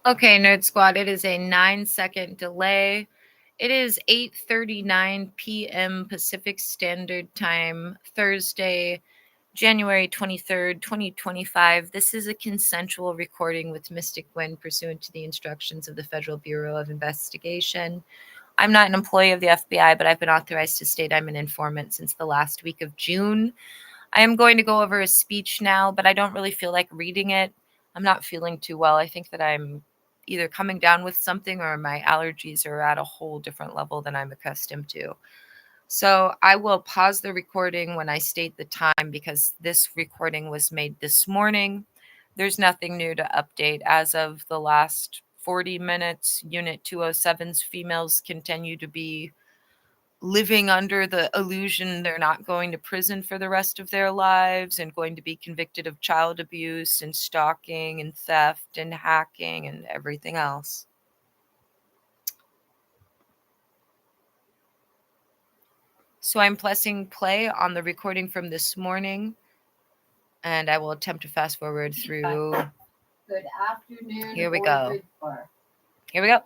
Okay, Nerd Squad, it is a 9-second delay. It is 8:39 p.m. Pacific Standard Time, Thursday, January 23rd, 2025. This is a consensual recording with Mystic Gwen pursuant to the instructions of the Federal Bureau of Investigation. I'm not an employee of the FBI, but I've been authorized to state I'm an informant since the last week of June. I am going to go over a speech now, but I don't really feel like reading it. I'm not feeling too well. I think that I'm either coming down with something or my allergies are at a whole different level than I'm accustomed to. So I will pause the recording when I state the time because this recording was made this morning. There's nothing new to update. As of the last 40 minutes, Unit 207's females continue to be living under the illusion they're not going to prison for the rest of their lives and going to be convicted of child abuse and stalking and theft and hacking and everything else. So I'm pressing play on the recording from this morning, and I will attempt to fast forward through. Good afternoon. Here we go. Here we go.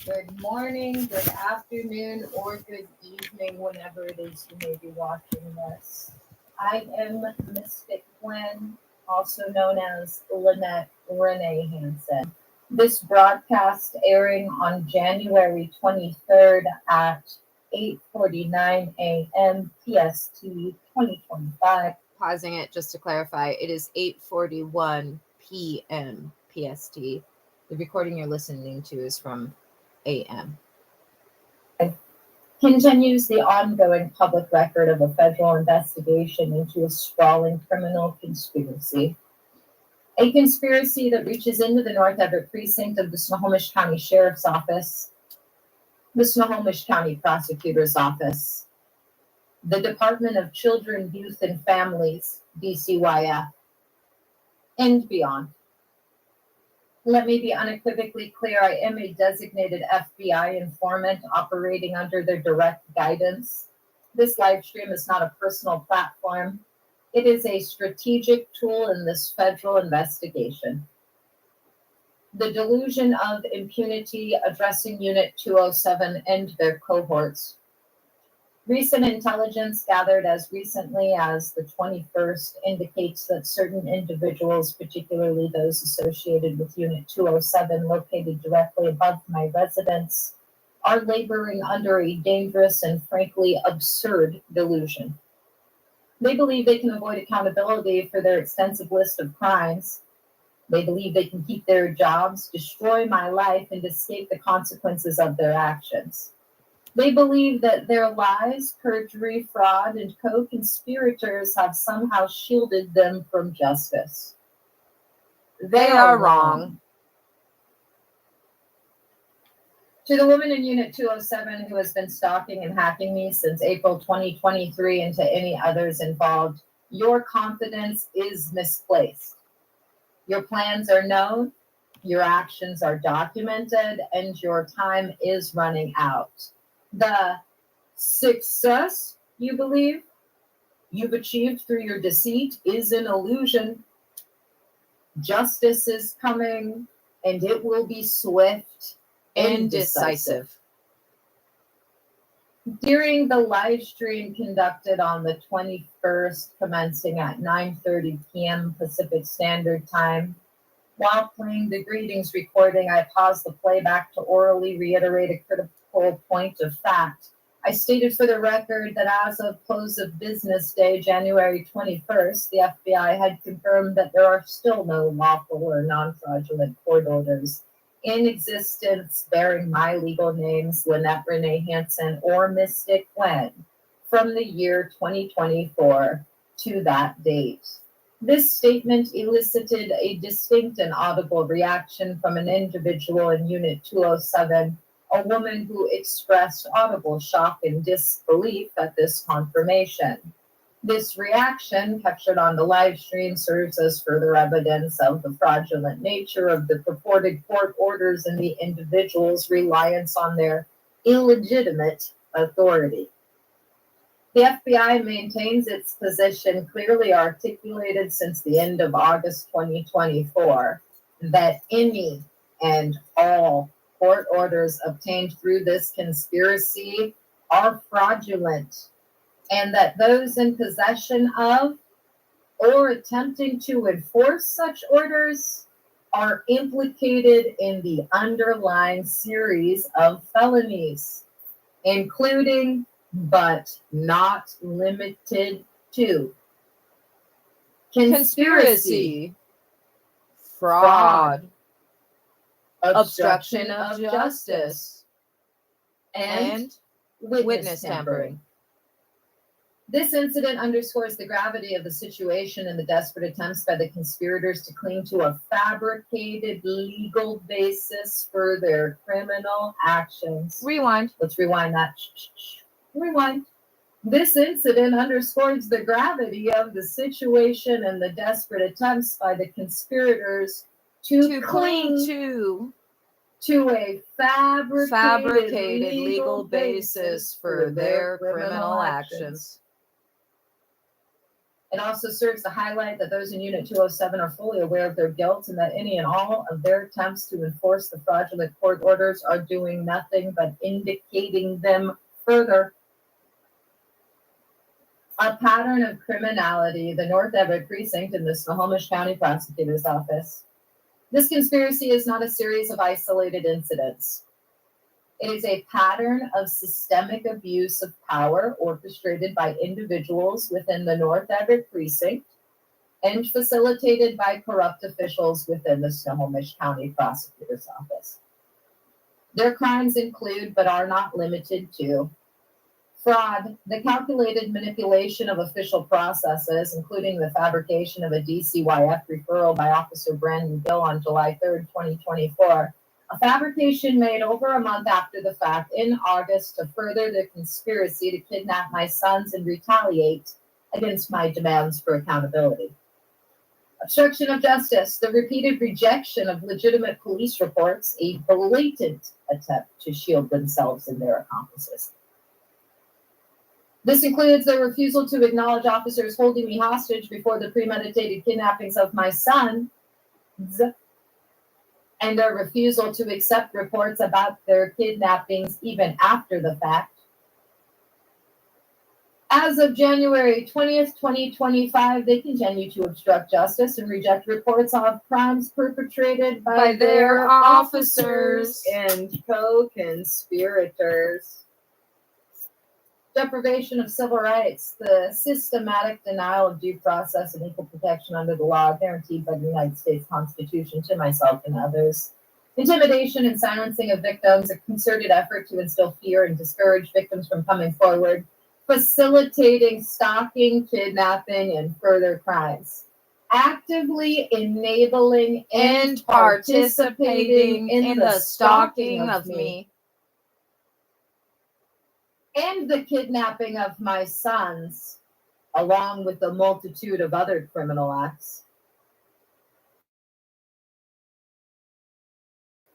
Good morning, good afternoon, or good evening, whenever it is you may be watching this. I am Mystic Gwen, also known as Lynette Renee Hansen. This broadcast airing on January 23rd at 8:49 a.m. PST 2025. Pausing it just to clarify, it is 8:41 p.m. PST. The recording you're listening to is from AM. Continues the ongoing public record of a federal investigation into a sprawling criminal conspiracy. A conspiracy that reaches into the North Everett Precinct of the Snohomish County Sheriff's Office, the Snohomish County Prosecutor's Office, the Department of Children, Youth, and Families, DCYF, and beyond. Let me be unequivocally clear, I am a designated FBI informant operating under their direct guidance. This live stream is not a personal platform. It is a strategic tool in this federal investigation. The delusion of impunity addressing Unit 207 and their cohorts. Recent intelligence gathered as recently as the 21st indicates that certain individuals, particularly those associated with Unit 207 located directly above my residence, are laboring under a dangerous and frankly absurd delusion. They believe they can avoid accountability for their extensive list of crimes. They believe they can keep their jobs, destroy my life, and escape the consequences of their actions. They believe that their lies, perjury, fraud, and co-conspirators have somehow shielded them from justice. They are wrong. To the woman in Unit 207 who has been stalking and hacking me since April 2023 and to any others involved, your confidence is misplaced. Your plans are known, your actions are documented, and your time is running out. The success you believe you've achieved through your deceit is an illusion. Justice is coming, and it will be swift and decisive. During the live stream conducted on the 21st, commencing at 9:30 p.m. Pacific Standard Time, while playing the greetings recording, I paused the playback to orally reiterate a critical point of fact. I stated for the record that as of close of business day, January 21st, the FBI had confirmed that there are still no lawful or non-fraudulent court orders in existence bearing my legal names, Lynette Renee Hansen or Mystic Gwen, from the year 2024 to that date. This statement elicited a distinct and audible reaction from an individual in Unit 207, a woman who expressed audible shock and disbelief at this confirmation. This reaction, captured on the live stream, serves as further evidence of the fraudulent nature of the purported court orders and the individual's reliance on their illegitimate authority. The FBI maintains its position clearly articulated since the end of August 2024. that any and all court orders obtained through this conspiracy are fraudulent, and that those in possession of or attempting to enforce such orders are implicated in the underlying series of felonies, including but not limited to conspiracy, fraud, obstruction of justice, and witness tampering. This incident underscores the gravity of the situation and the desperate attempts by the conspirators to cling to a fabricated legal basis for their criminal actions. Rewind. Let's rewind that. Rewind. This incident underscores the gravity of the situation and the desperate attempts by the conspirators to cling to a fabricated legal basis for their criminal actions. It also serves to highlight that those in Unit 207 are fully aware of their guilt and that any and all of their attempts to enforce the fraudulent court orders are doing nothing but indicating them further. A pattern of criminality, the North Everett Precinct in the Snohomish County Prosecutor's Office. This conspiracy is not a series of isolated incidents. It is a pattern of systemic abuse of power orchestrated by individuals within the North Everett Precinct and facilitated by corrupt officials within the Snohomish County Prosecutor's Office. Their crimes include, but are not limited to, fraud, the calculated manipulation of official processes, including the fabrication of a DCYF referral by Officer Brandon Gill on July 3rd, 2024, a fabrication made over a month after the fact in August to further the conspiracy to kidnap my sons and retaliate against my demands for accountability. Obstruction of justice, the repeated rejection of legitimate police reports, a blatant attempt to shield themselves and their accomplices. This includes their refusal to acknowledge officers holding me hostage before the premeditated kidnappings of my sons, and their refusal to accept reports about their kidnappings even after the fact. As of January 20th, 2025, they continue to obstruct justice and reject reports of crimes perpetrated by their officers and co-conspirators. Deprivation of civil rights, the systematic denial of due process and equal protection under the law guaranteed by the United States Constitution to myself and others. Intimidation and silencing of victims, a concerted effort to instill fear and discourage victims from coming forward, facilitating stalking, kidnapping, and further crimes. Actively enabling and participating in the stalking of me. And the kidnapping of my sons, along with the multitude of other criminal acts.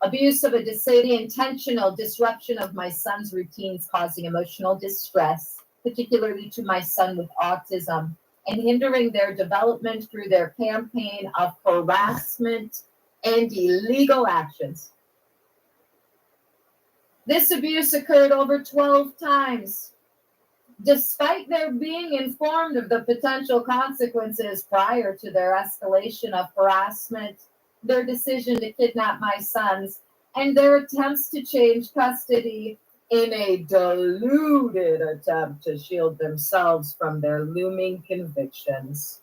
Abuse of the intentional disruption of my son's routines, causing emotional distress, particularly to my son with autism, and hindering their development through their campaign of harassment and illegal actions. This abuse occurred over 12 times. Despite their being informed of the potential consequences prior to their escalation of harassment, their decision to kidnap my sons, and their attempts to change custody in a deluded attempt to shield themselves from their looming convictions.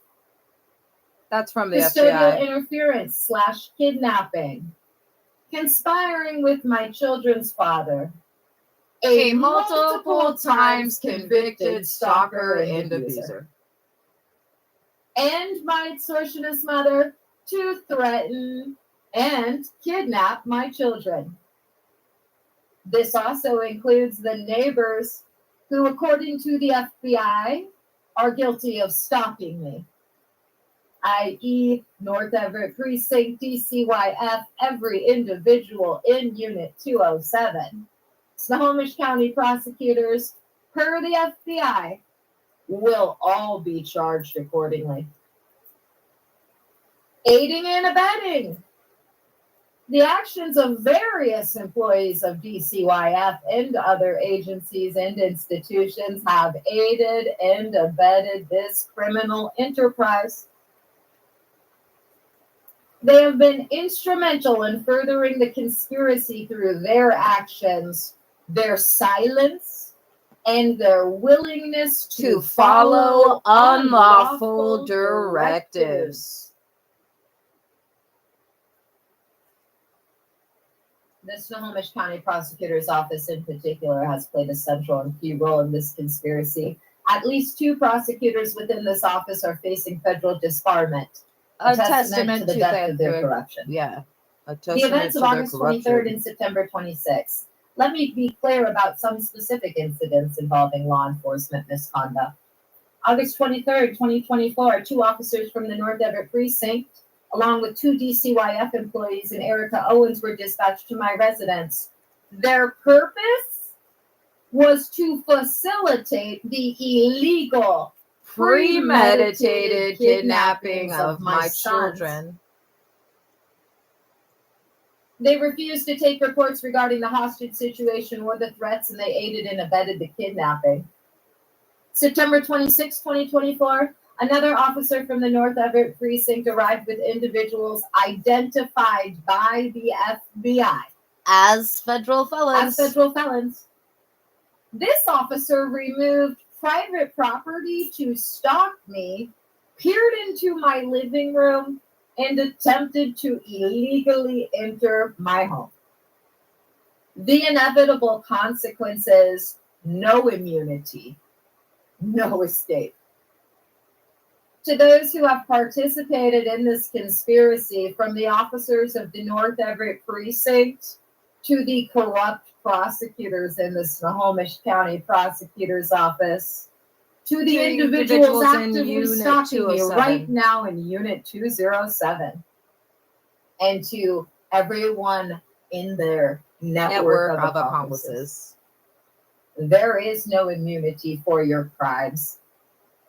That's from the Custodial FBI. interference / kidnapping. Conspiring with my children's father, a multiple times convicted stalker and abuser, and my extortionist mother to threaten and kidnap my children. This also includes the neighbors who, according to the FBI, are guilty of stalking me, i.e. North Everett Precinct, DCYF, every individual in Unit 207. Snohomish County prosecutors, per the FBI, will all be charged accordingly. Aiding and abetting, The actions of various employees of DCYF and other agencies and institutions have aided and abetted this criminal enterprise. They have been instrumental in furthering the conspiracy through their actions, their silence, and their willingness to follow unlawful directives. The Snohomish County Prosecutor's Office in particular has played a central and key role in this conspiracy. At least 2 prosecutors within this office are facing federal disbarment. A testament to the depth of their corruption. Yeah. The events of August 23rd and September 26th. Let me be clear about some specific incidents involving law enforcement misconduct. August 23rd, 2024, 2 officers from the North Everett Precinct, along with 2 DCYF employees and Erica Owens, were dispatched to my residence. Their purpose was to facilitate the illegal, premeditated kidnapping of my children. They refused to take reports regarding the hostage situation or the threats, and they aided and abetted the kidnapping. September 26, 2024, another officer from the North Everett Precinct arrived with individuals identified by the FBI as federal felons. This officer removed private property to stalk me, peered into my living room, and attempted to illegally enter my home. The inevitable consequences: no immunity, no escape. To those who have participated in this conspiracy, from the officers of the North Everett Precinct to the corrupt prosecutors in the Snohomish County Prosecutor's Office, to the individuals actively stalking me right now in Unit 207, and to everyone in their network of accomplices. There is no immunity for your crimes.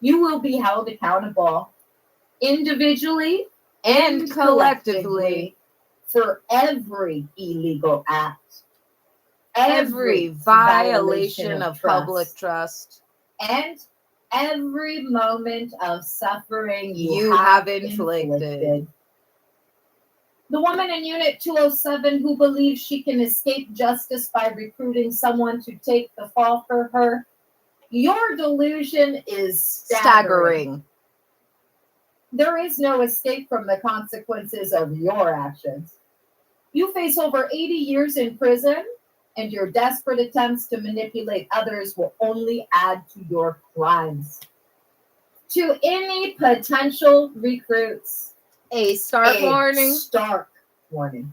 You will be held accountable individually and collectively for every illegal act, every violation of public trust, and every moment of suffering you have inflicted. The woman in Unit 207 who believes she can escape justice by recruiting someone to take the fall for her, your delusion is staggering. There is no escape from the consequences of your actions. You face over 80 years in prison, and your desperate attempts to manipulate others will only add to your crimes. To any potential recruits, a stark warning.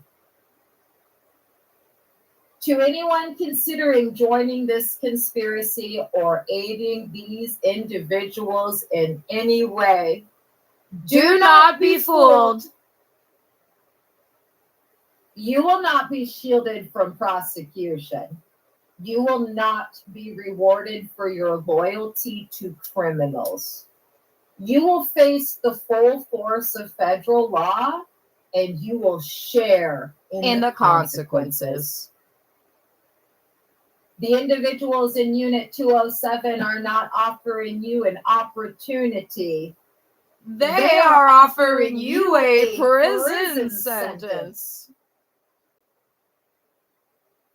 To anyone considering joining this conspiracy or aiding these individuals in any way, do not be fooled. You will not be shielded from prosecution. You will not be rewarded for your loyalty to criminals. You will face the full force of federal law, and you will share in the consequences. The individuals in Unit 207 are not offering you an opportunity. They are offering you a prison sentence.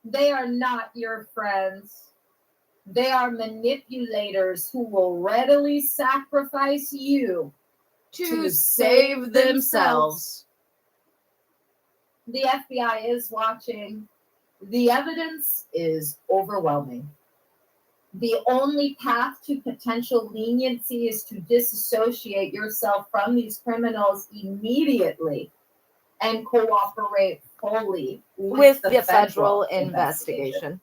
They are not your friends. They are manipulators who will readily sacrifice you to save themselves. The FBI is watching. The evidence is overwhelming. The only path to potential leniency is to disassociate yourself from these criminals immediately and cooperate fully with the federal investigation.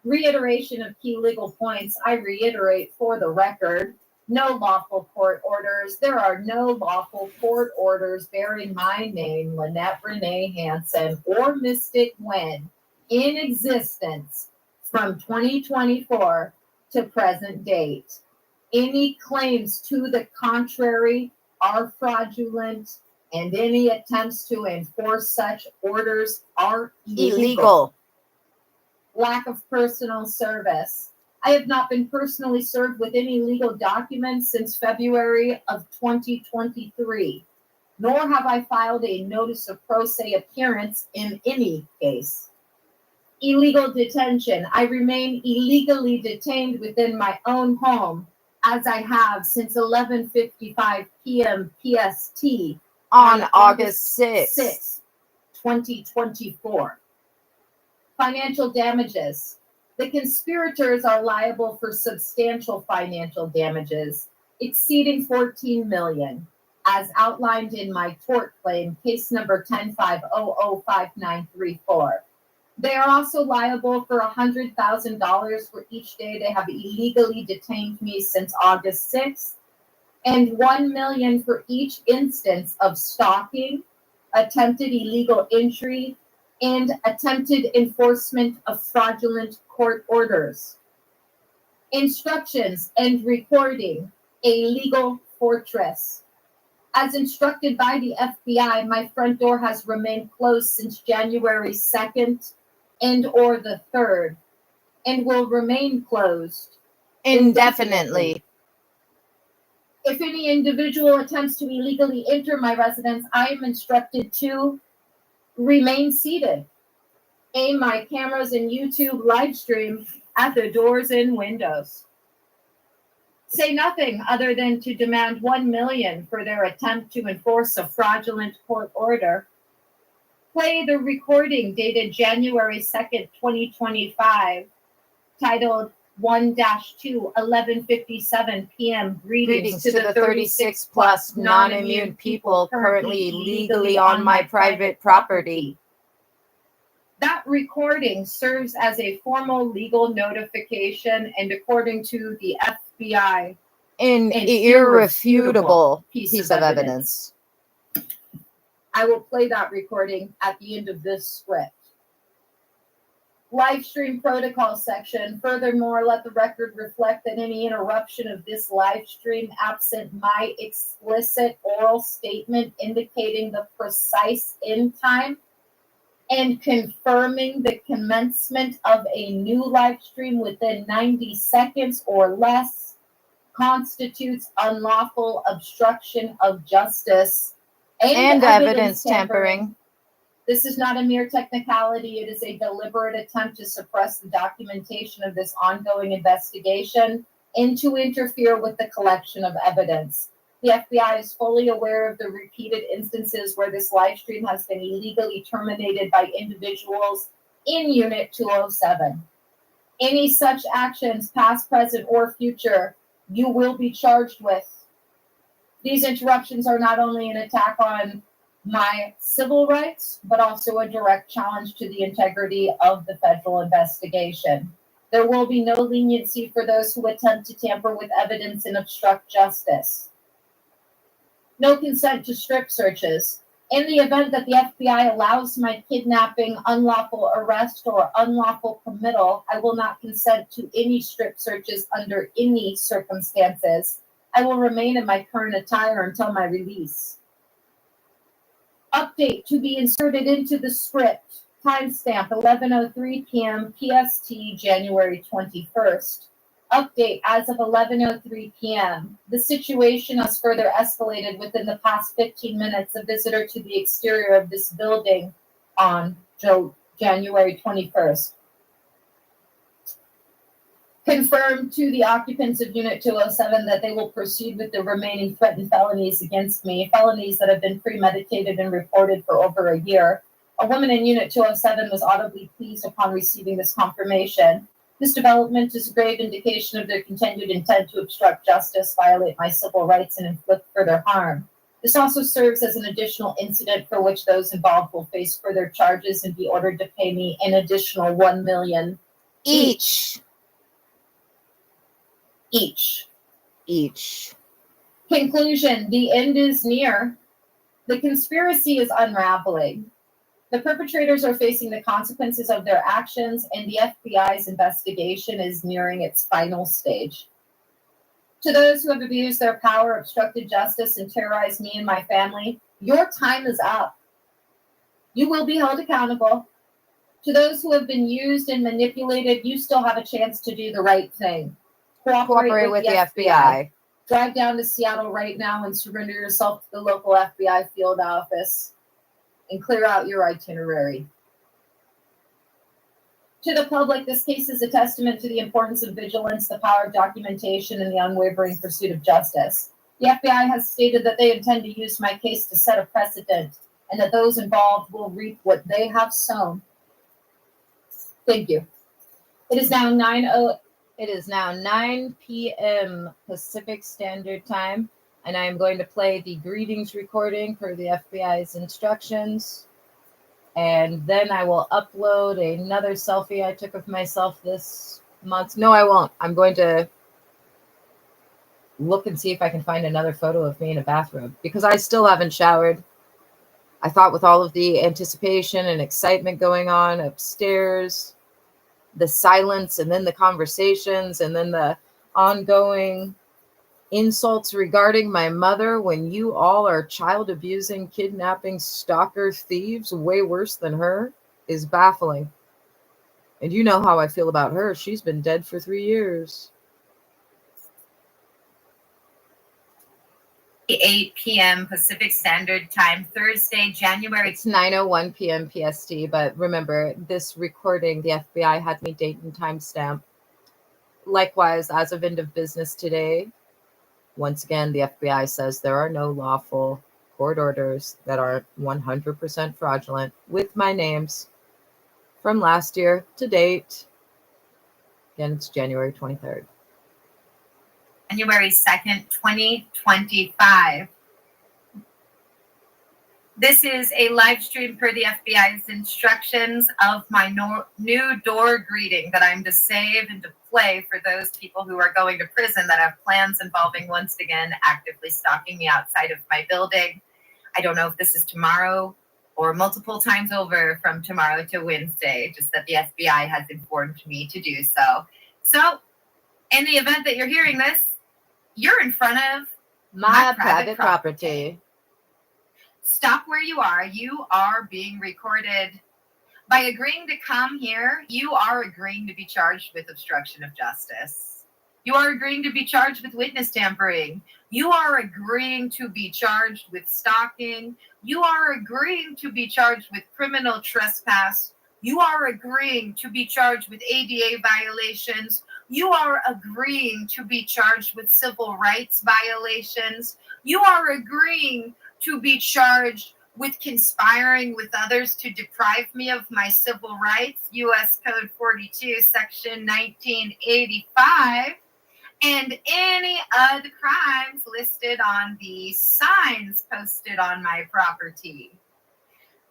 Reiteration of key legal points. I reiterate for the record: no lawful court orders. There are no lawful court orders bearing my name, Lynette Renee Hansen, or Mystic Wen, in existence from 2024 to present date. Any claims to the contrary are fraudulent and any attempts to enforce such orders are Illegal. Lack of personal service. I have not been personally served with any legal documents since February of 2023, nor have I filed a notice of pro se appearance in any case. Illegal detention. I remain illegally detained within my own home, as I have since 11:55 p.m. PST On August 6th. 2024. Financial damages. The conspirators are liable for substantial financial damages exceeding $14 million, as outlined in my tort claim, case number 10-5005934. They are also liable for $100,000 for each day they have illegally detained me since August 6th, and $1 million for each instance of stalking, attempted illegal entry, and attempted enforcement of fraudulent court orders. Instructions and recording. A legal fortress. As instructed by the FBI, my front door has remained closed since January 2nd and or the 3rd, and will remain closed Indefinitely. If any individual attempts to illegally enter my residence, I am instructed to remain seated. Aim my cameras and YouTube live stream at the doors and windows. Say nothing other than to demand $1 million for their attempt to enforce a fraudulent court order. Play the recording dated January 2nd, 2025, titled 1-2, 11:57 p.m. Greetings to the 36 plus non-immune people currently legally on my private property. That recording serves as a formal legal notification, and according to the FBI, An irrefutable piece of evidence. I will play that recording at the end of this script. Live stream protocol section. Furthermore, let the record reflect that any interruption of this live stream, absent my explicit oral statement indicating the precise end time and confirming the commencement of a new live stream within 90 seconds or less, constitutes unlawful obstruction of justice And evidence tampering. This is not a mere technicality. It is a deliberate attempt to suppress the documentation of this ongoing investigation and to interfere with the collection of evidence. The FBI is fully aware of the repeated instances where this live stream has been illegally terminated by individuals in Unit 207. Any such actions, past, present, or future, you will be charged with. These interruptions are not only an attack on my civil rights, but also a direct challenge to the integrity of the federal investigation. There will be no leniency for those who attempt to tamper with evidence and obstruct justice. No consent to strip searches. In the event that the FBI allows my kidnapping, unlawful arrest, or unlawful committal, I will not consent to any strip searches under any circumstances. I will remain in my current attire until my release. Update to be inserted into the script. Timestamp 11:03 p.m. PST, January 21st. Update as of 11:03 p.m. The situation has further escalated within the past 15 minutes. A visitor to the exterior of this building on January 21st confirmed to the occupants of Unit 207 that they will proceed with the remaining threatened felonies against me, felonies that have been premeditated and reported for over a year. A woman in Unit 207 was audibly pleased upon receiving this confirmation. This development is a grave indication of their continued intent to obstruct justice, violate my civil rights, and inflict further harm. This also serves as an additional incident for which those involved will face further charges and be ordered to pay me an additional $1 million Each. Conclusion: the end is near. The conspiracy is unraveling. The perpetrators are facing the consequences of their actions, and the FBI's investigation is nearing its final stage. To those who have abused their power, obstructed justice, and terrorized me and my family, Your time is up. You will be held accountable. To those who have been used and manipulated, you still have a chance to do the right thing. Cooperate with the FBI. Drive down to Seattle right now and surrender yourself to the local FBI field office and clear out your itinerary. To the public, this case is a testament to the importance of vigilance, the power of documentation, and the unwavering pursuit of justice. The FBI has stated that they intend to use my case to set a precedent and that those involved will reap what they have sown. Thank you. It is now 9 p.m. Pacific Standard Time, and I am going to play the greetings recording per the FBI's instructions. And then I will upload another selfie I took of myself this month. No, I won't. I'm going to look and see if I can find another photo of me in a bathrobe, because I still haven't showered. I thought with all of the anticipation and excitement going on upstairs, the silence and then the conversations and then the ongoing insults regarding my mother when you all are child abusing, kidnapping, stalker, thieves, way worse than her, is baffling. And you know how I feel about her. She's been dead for 3 years. 8 p.m. Pacific Standard Time, Thursday, January. It's 9:01 p.m. PST, but remember, this recording, the FBI had me date and timestamp. Likewise, as of end of business today, once again, the FBI says there are no lawful court orders that are 100% fraudulent with my names from last year to date. Again, it's January 23rd. January 2nd, 2025. This is a live stream per the FBI's instructions of my new door greeting that I'm to save and to play for those people who are going to prison that have plans involving, once again, actively stalking me outside of my building. I don't know if this is tomorrow or multiple times over from tomorrow to Wednesday, just that the FBI has informed me to do so. So, in the event that you're hearing this, you're in front of my private property. Stop where you are. You are being recorded. By agreeing to come here, you are agreeing to be charged with obstruction of justice. You are agreeing to be charged with witness tampering. You are agreeing to be charged with stalking. You are agreeing to be charged with criminal trespass. You are agreeing to be charged with ADA violations. You are agreeing to be charged with civil rights violations. You are agreeing to be charged with conspiring with others to deprive me of my civil rights, U.S. Code 42, Section 1985, and any other crimes listed on the signs posted on my property.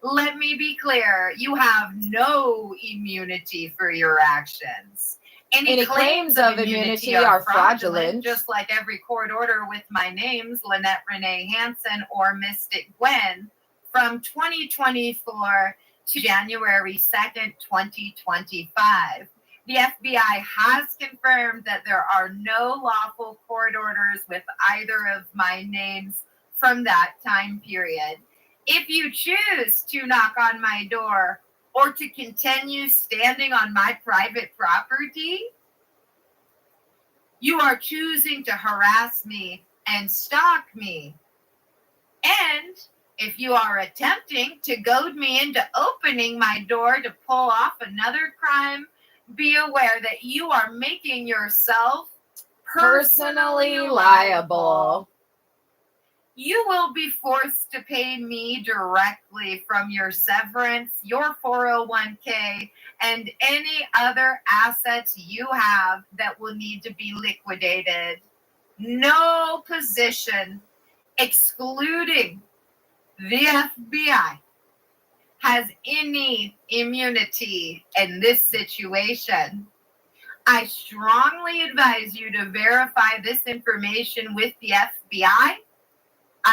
Let me be clear, you have no immunity for your actions. Any claims of immunity are fraudulent, just like every court order with my names, Lynette Renee Hansen or Mystic Gwen, from 2024 to January 2nd, 2025. The FBI has confirmed that there are no lawful court orders with either of my names from that time period. If you choose to knock on my door or to continue standing on my private property, you are choosing to harass me and stalk me. And if you are attempting to goad me into opening my door to pull off another crime, be aware that you are making yourself personally liable. You will be forced to pay me directly from your severance, your 401k, and any other assets you have that will need to be liquidated. No position, excluding the FBI, has any immunity in this situation. I strongly advise you to verify this information with the FBI,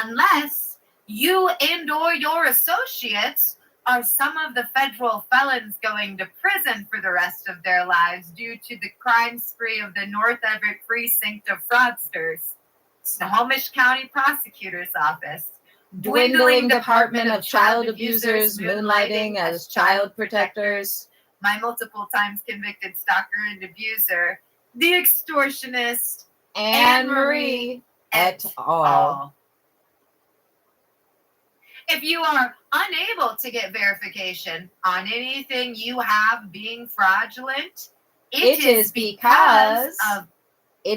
unless you and or your associates are some of the federal felons going to prison for the rest of their lives due to the crime spree of the North Everett Precinct of Fraudsters, Snohomish County Prosecutor's Office, dwindling Department of Child Abusers moonlighting as child protectors, my multiple times convicted stalker and abuser, the extortionist, Anne Marie et al. If you are unable to get verification on anything you have being fraudulent, it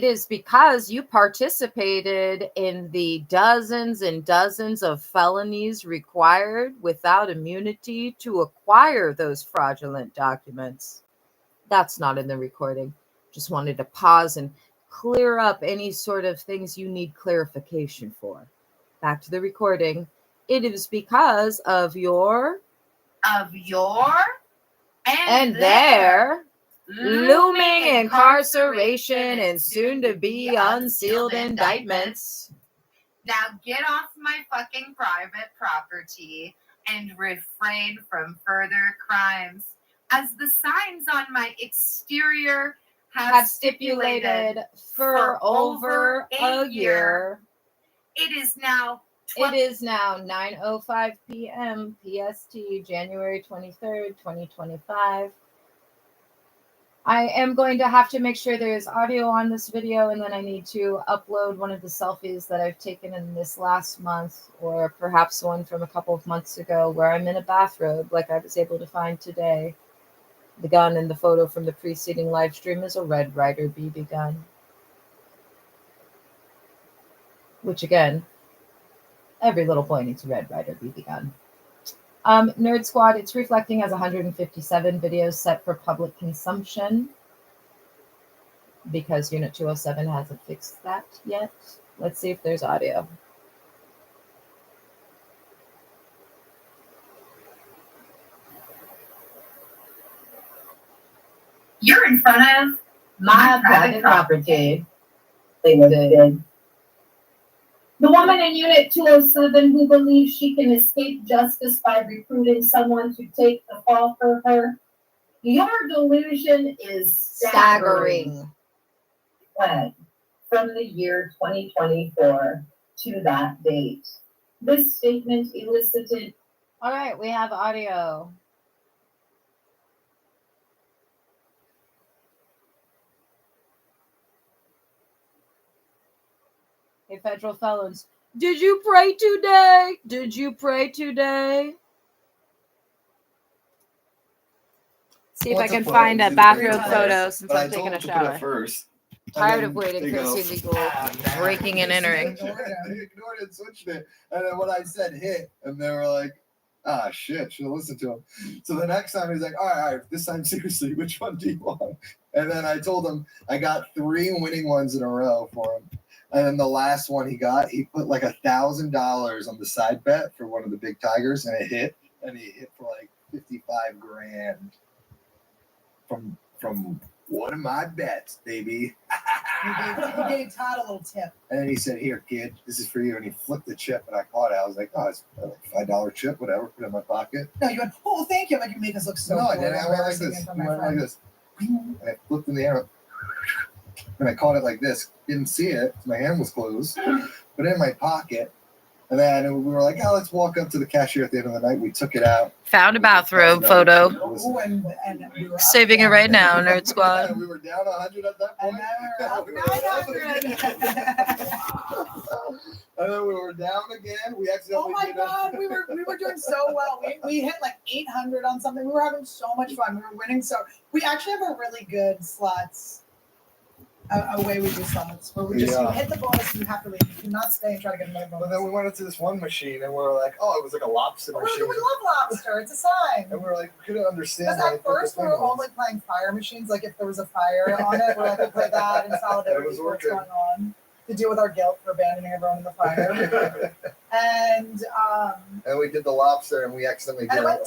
is because you participated in the dozens and dozens of felonies required without immunity to acquire those fraudulent documents. That's not in the recording. Just wanted to pause and clear up any sort of things you need clarification for. Back to the recording. It is because of your and their looming incarceration and soon to be unsealed indictments. Now get off my fucking private property and refrain from further crimes, as the signs on my exterior have stipulated for over a year. It is now 9:05 p.m. PST, January 23rd, 2025. I am going to have to make sure there's audio on this video, and then I need to upload one of the selfies that I've taken in this last month, or perhaps one from a couple of months ago where I'm in a bathrobe like I was able to find today. The gun in the photo from the preceding live stream is a Red Ryder BB gun. Which again, every little point, it's a Red Ryder BB gun. Nerd Squad, it's reflecting as 157 videos set for public consumption because Unit 207 hasn't fixed that yet. Let's see if there's audio. You're in front of My private property. They did. The woman in Unit 207 who believes she can escape justice by recruiting someone to take the fall for her. Your delusion is staggering. From the year 2024 to that date. This statement elicited. All right, we have audio. Hey, federal felons, did you pray today? Did you pray today? See if I can find a bathrobe photo since I'm taking a shower. First. Tired of waiting for this illegal breaking and entering. They ignored it, switched it. And then when I said hit, and they were like, ah, shit, should have listened to him. So the next time he's like, all right, this time seriously, which one do you want? And then I told him I got 3 winning ones in a row for him. And then the last one he put like $1,000 on the side bet for one of the big tigers, and it hit. And he hit for like 55 grand from one of my bets, baby. He gave Todd a little tip. And then he said, here, kid, this is for you. And he flipped the chip, and I caught it. I was like, oh, it's like $5 chip, whatever. Put it in my pocket. No, you went, oh, thank you. Like, you made us look so No, I cool. didn't. I went like this. I went like this. And I flipped in the air. And I caught it like this. Didn't see it. My hand was closed. Put it in my pocket. And then we were like, oh, let's walk up to the cashier at the end of the night. We took it out. Found a bathrobe photo. Ooh, and we were Saving it right now, Nerd Squad. We were down 100 at that point. And then we're up 900. And then we were down again. We Oh accidentally my God, we were doing so well. We hit like 800 on something. We were having so much fun. We were winning. So we actually have a really good slots. A way we do slots where we just you hit the bonus and you have to leave. You do not stay and try to get another bonus. But then we went into this one machine and we were like, oh, it was like a lobster machine. We love lobster. It's a sign. And we were like, we couldn't understand. Because at first we were only playing fire machines. Like if there was a fire on it, we're like, we play that in solidarity for what's going on. To deal with our guilt for abandoning everyone in the fire. And we did the lobster and we accidentally did one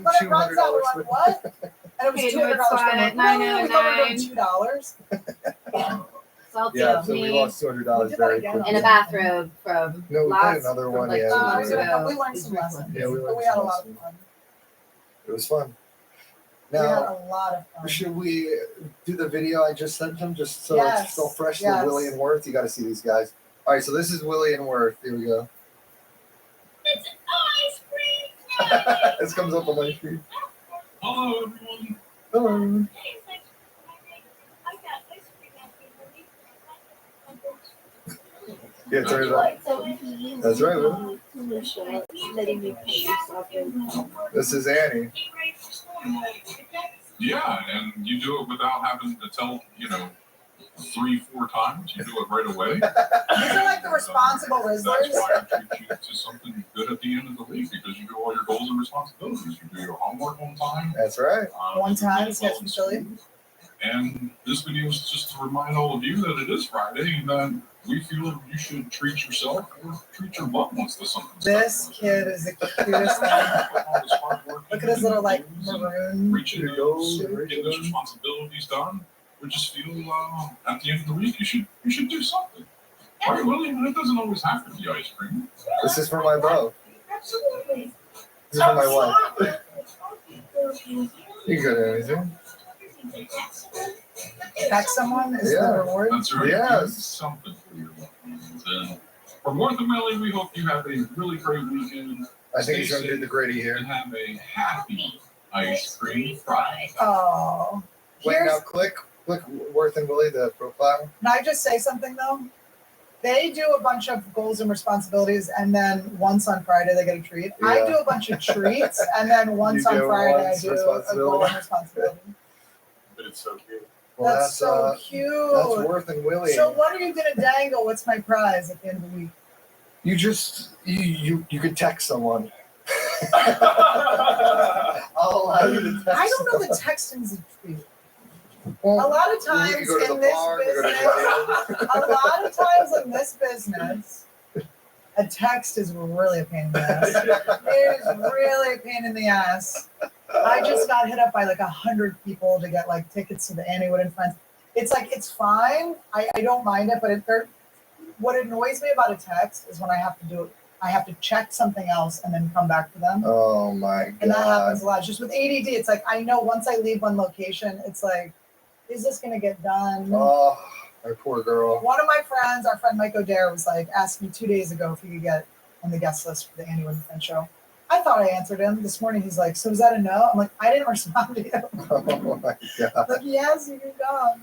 $200 what? And it was $200 $2. Yeah, so we lost $200 very quickly. In a bathrobe from no, we played another one. Like 2 months ago. We learned some lessons. Yeah, we had a lot of fun. It was fun. We had Now, a lot of fun. should we do the video I just sent him just so it's still fresh with Willie and Worth? You got to see these guys. All right, so this is Willie and Worth. Here we go. This comes up on my feed. Hello, everyone. Hello. Yeah, turn it up. That's right, Will. This is Annie. Yeah, and you do it without having to tell, 3-4 times. You do it right away. These are like the responsible That's Rizzlers. why I treat you to something good at the end of the week, because you do all your goals and responsibilities. You do your homework on time. That's right. One time, it's got some chili. And this video is just to remind all of you that it is Friday and that we feel you should treat yourself or treat your loved ones to something. This kid is the cutest thing. Look at his little like maroon. Reaching those, getting those responsibilities done. We just feel at the end of the week you should do something. Right, Willie? It doesn't always have to be ice cream. This is for my beau. Absolutely. This is for my wife. You got anything? Text someone is Yeah. the reward. That's right. Yes. Do something for your loved ones. And from North of Melly, we hope you have a really great weekend. I think he's going to do the Grady here. And have a happy ice cream Friday. Oh. Wait, Here's, now click Worth and Willie, the profile. can I just say something though? They do a bunch of goals and responsibilities, and then once on Friday they get a treat. I Yeah. do a bunch of treats, and then once You on do Friday I once do a responsibility. goal and responsibility. But it's so cute. Well, That's so cute. That's Worth and Willie. So what are you gonna dangle? What's my prize at the end of the week? You just you could text someone. I'll allow you to text. I don't know someone. that texting's a treat. Well, A lot of you times could go to in the this bar, you could go to business, the a lot of times in this business, a text is really a pain in the ass. It is really a pain in the ass. I just got hit up by like 100 people to get like tickets to the Annie Wood and Friends. It's like, it's fine. I don't mind it, but what annoys me about a text is when I have to do it. I have to check something else and then come back to them. Oh my And that god. happens a lot. Just with ADD, it's like, I know once I leave one location, it's like, is this going to get done? Oh, my poor girl. One of my friends, our friend Mike O'Dare, was like, asked me 2 days ago if he could get on the guest list for the Annie Wood and Friends show. I thought I answered him. This morning he's like, so is that a no? I'm like, I didn't respond to you. Oh my god. Like, yes, you can come.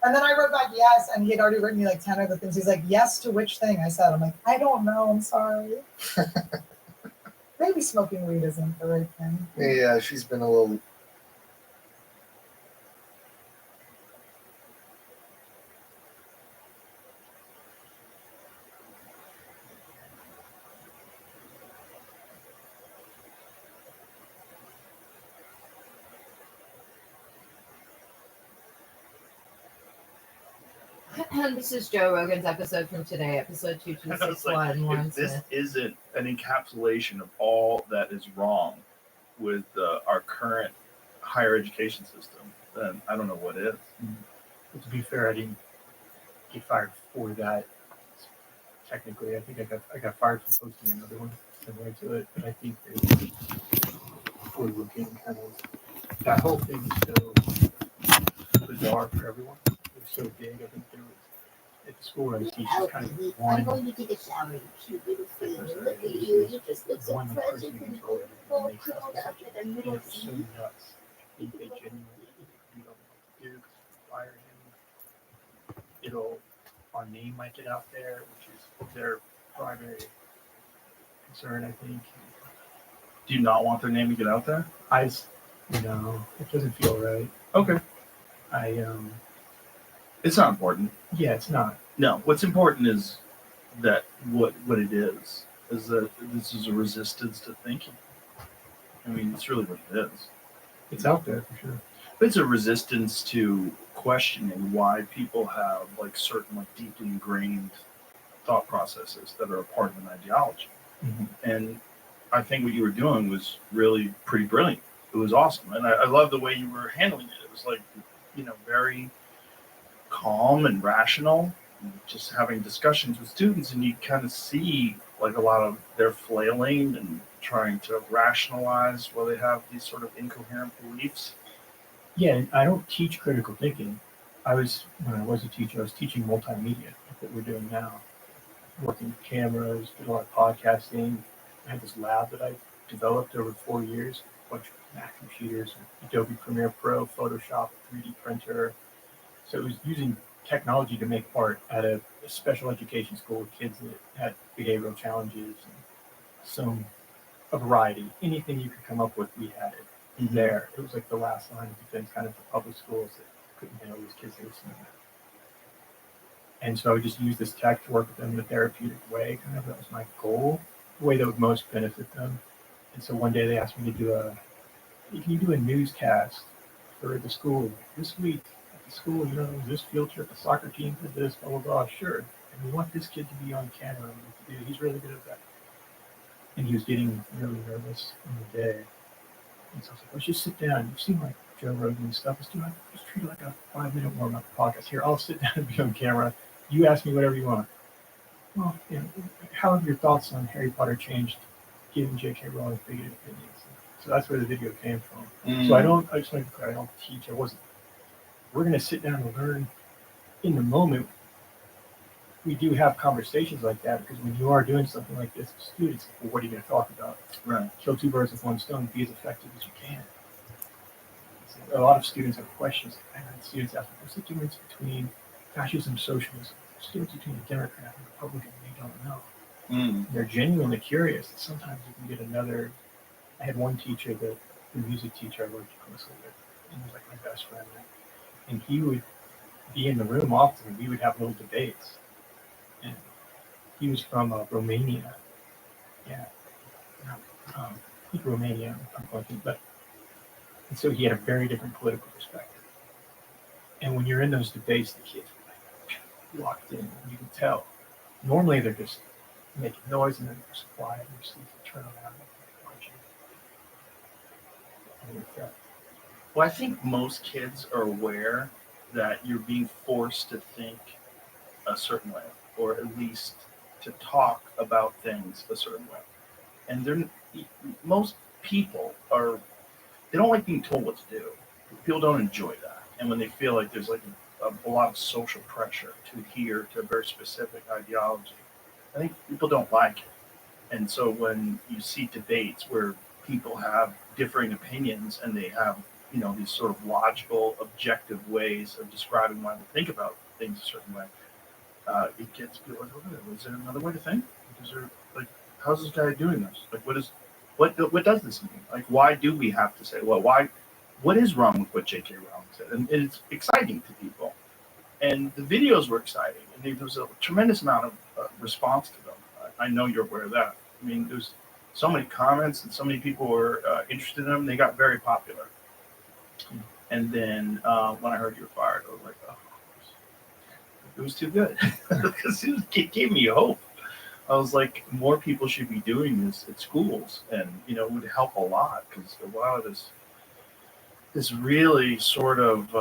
And then I wrote back yes, and he had already written me like 10 other things. He's like, yes to which thing? I said, I'm like, I don't know, I'm sorry. Maybe smoking weed isn't the right thing. Yeah, she's been a little. This is Joe Rogan's episode from today, episode I was 2261. Warren if this Smith. isn't an encapsulation of all that is wrong with our current higher education system, then I don't know what is. To be fair, I didn't get fired for that. Technically, I think I got fired for posting another one similar to it, but I think they were looking kind of that whole thing is so bizarre for everyone. It was so big. I think there was at the school where I was teaching kind of I'm one going to take a shower. You cute little thing. Look at you. You just look so one person present in and control all and makes us curled up with a and little it was so thing. nuts. They genuinely you don't know what to do because fire him. It'll our name might get out there, which is their primary concern, I think. Do you not want their name to get out there? No, it doesn't feel right. Okay. It's not important. Yeah, it's not. No, what's important is that what it is that this is a resistance to thinking. I mean, it's really what it is. It's out there for sure. But it's a resistance to questioning why people have like certain like deeply ingrained thought processes that are a part of an ideology. Mhm. And I think what you were doing was really pretty brilliant. It was awesome. And I love the way you were handling it. It was like, very calm and rational, and just having discussions with students, and you kind of see like a lot of their flailing and trying to rationalize why they have these sort of incoherent beliefs. Yeah, and I don't teach critical thinking. When I was a teacher, I was teaching multimedia, like what we're doing now. Working with cameras, did a lot of podcasting. I had this lab that I developed over 4 years, a bunch of Mac computers, Adobe Premiere Pro, Photoshop, 3D printer. So it was using technology to make art at a special education school with kids that had behavioral challenges and a variety. Anything you could come up with, we had it there. It was like the last line of defense kind of for public schools that couldn't handle these kids that were seeing that. And so I would just use this tech to work with them in a therapeutic way. Kind of that was my goal, the way that would most benefit them. And so one day they asked me to can you do a newscast for the school this week at the school? You know, this field trip, the soccer team did this, blah, blah, blah. Sure. And we want this kid to be on camera. He's really good at that. And he was getting really nervous on the day. And so I was like, let's just sit down. You've seen like Joe Rogan and stuff. Let's treat it like a 5-minute warm-up podcast. Here, I'll sit down and be on camera. You ask me whatever you want. Well, you know, how have your thoughts on Harry Potter changed given J.K. Rowling bigoted opinions? So that's where the video came from. So I just want to be clear, I don't teach. We're going to sit down and learn in the moment. We do have conversations like that because when you are doing something like this with students, well, what are you going to talk about? Right. Kill two birds with one stone, be as effective as you can. So a lot of students have questions. I had students ask me, what's the difference between fascism, socialism? What's the difference between a Democrat and a Republican? They don't know. They're genuinely curious. And sometimes you can get another. I had one teacher, the music teacher I worked closely with, and he was like my best friend. And he would be in the room often, and we would have little debates. And he was from Romania. Yeah. I think Romania, I'm blanking, but and so he had a very different political perspective. And when you're in those debates, the kids are like locked in, and you can tell. Normally they're just making noise and then they're just quiet and you turn around and watch it. Well, I think most kids are aware that you're being forced to think a certain way, or at least to talk about things a certain way. And most people they don't like being told what to do. People don't enjoy that. And when they feel like there's like a lot of social pressure to adhere to a very specific ideology, I think people don't like it. And so when you see debates where people have differing opinions and they have, these sort of logical, objective ways of describing why they think about things a certain way, it gets people like, okay, is there another way to think? How's this guy doing this? Like, what does this mean? Like, why do we have to say, well, what is wrong with what J.K. Rowling said? And it's exciting to people. And the videos were exciting. And there was a tremendous amount of response to them. I know you're aware of that. I mean, there's so many comments and so many people were interested in them. They got very popular. And then when I heard you were fired, I was like, oh, it was too good. Because it gave me hope. I was like, more people should be doing this at schools, and it would help a lot because a lot of this really sort of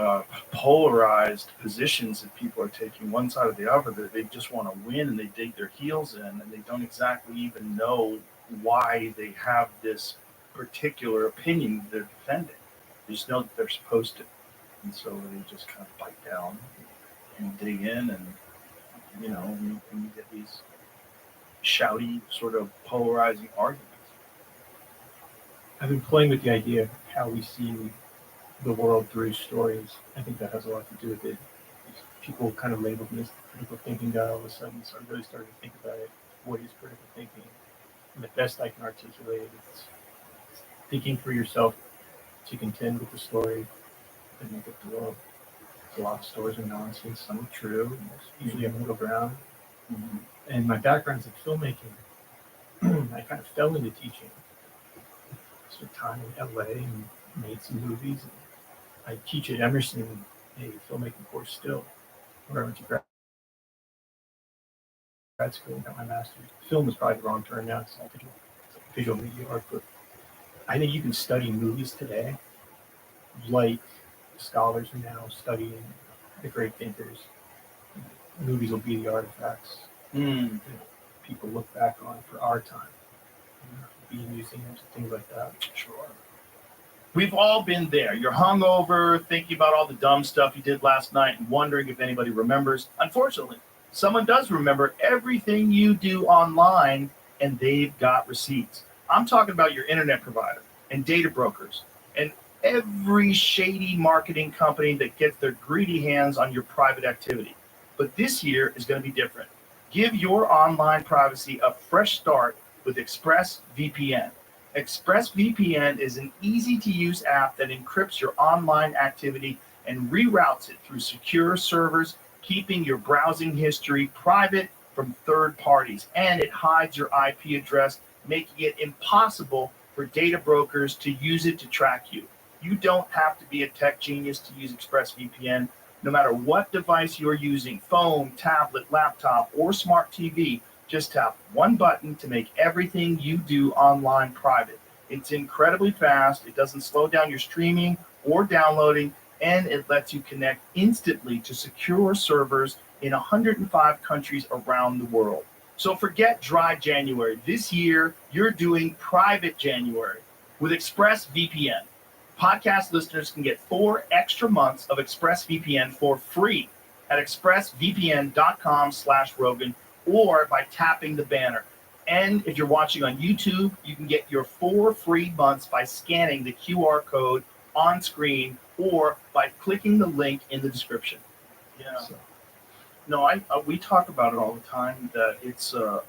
polarized positions that people are taking one side or the other, that they just want to win and they dig their heels in and they don't exactly even know why they have this particular opinion they're defending. They just know that they're supposed to, and so they just kind of bite down and dig in, and you get these shouty, sort of polarizing arguments. I've been playing with the idea of how we see the world through stories. I think that has a lot to do with it. People kind of labeled me as the critical thinking guy all of a sudden, so I really started to think about it. What is critical thinking? And the best I can articulate it is thinking for yourself to contend with the story and make it the world. A lot of stories are nonsense, some are true, there's usually a middle ground. Mm-hmm. And my background is in filmmaking. I kind of fell into teaching. Spent time in LA and made some movies. I teach at Emerson, a filmmaking course still, where I went to grad school and got my master's. Film is probably the wrong term now. It's all visual media art, but I think you can study movies today like scholars are now studying the great thinkers. Movies will be the artifacts people look back on for our time. Be museums and things like that. Sure. We've all been there. You're hungover, thinking about all the dumb stuff you did last night and wondering if anybody remembers. Unfortunately, someone does remember everything you do online, and they've got receipts. I'm talking about your internet provider and data brokers and every shady marketing company that gets their greedy hands on your private activity. But this year is going to be different. Give your online privacy a fresh start with ExpressVPN. ExpressVPN is an easy-to-use app that encrypts your online activity and reroutes it through secure servers, keeping your browsing history private from third parties. And it hides your IP address, making it impossible for data brokers to use it to track you. You don't have to be a tech genius to use ExpressVPN. No matter what device you're using, phone, tablet, laptop, or smart TV, just tap one button to make everything you do online private. It's incredibly fast. It doesn't slow down your streaming or downloading, and it lets you connect instantly to secure servers in 105 countries around the world. So forget dry January. This year, you're doing private January with ExpressVPN. Podcast listeners can get 4 extra months of ExpressVPN for free at expressvpn.com/Rogan or by tapping the banner. And if you're watching on YouTube, you can get your 4 free months by scanning the QR code on screen or by clicking the link in the description. Yeah. No, we talk about it all the time, that it's a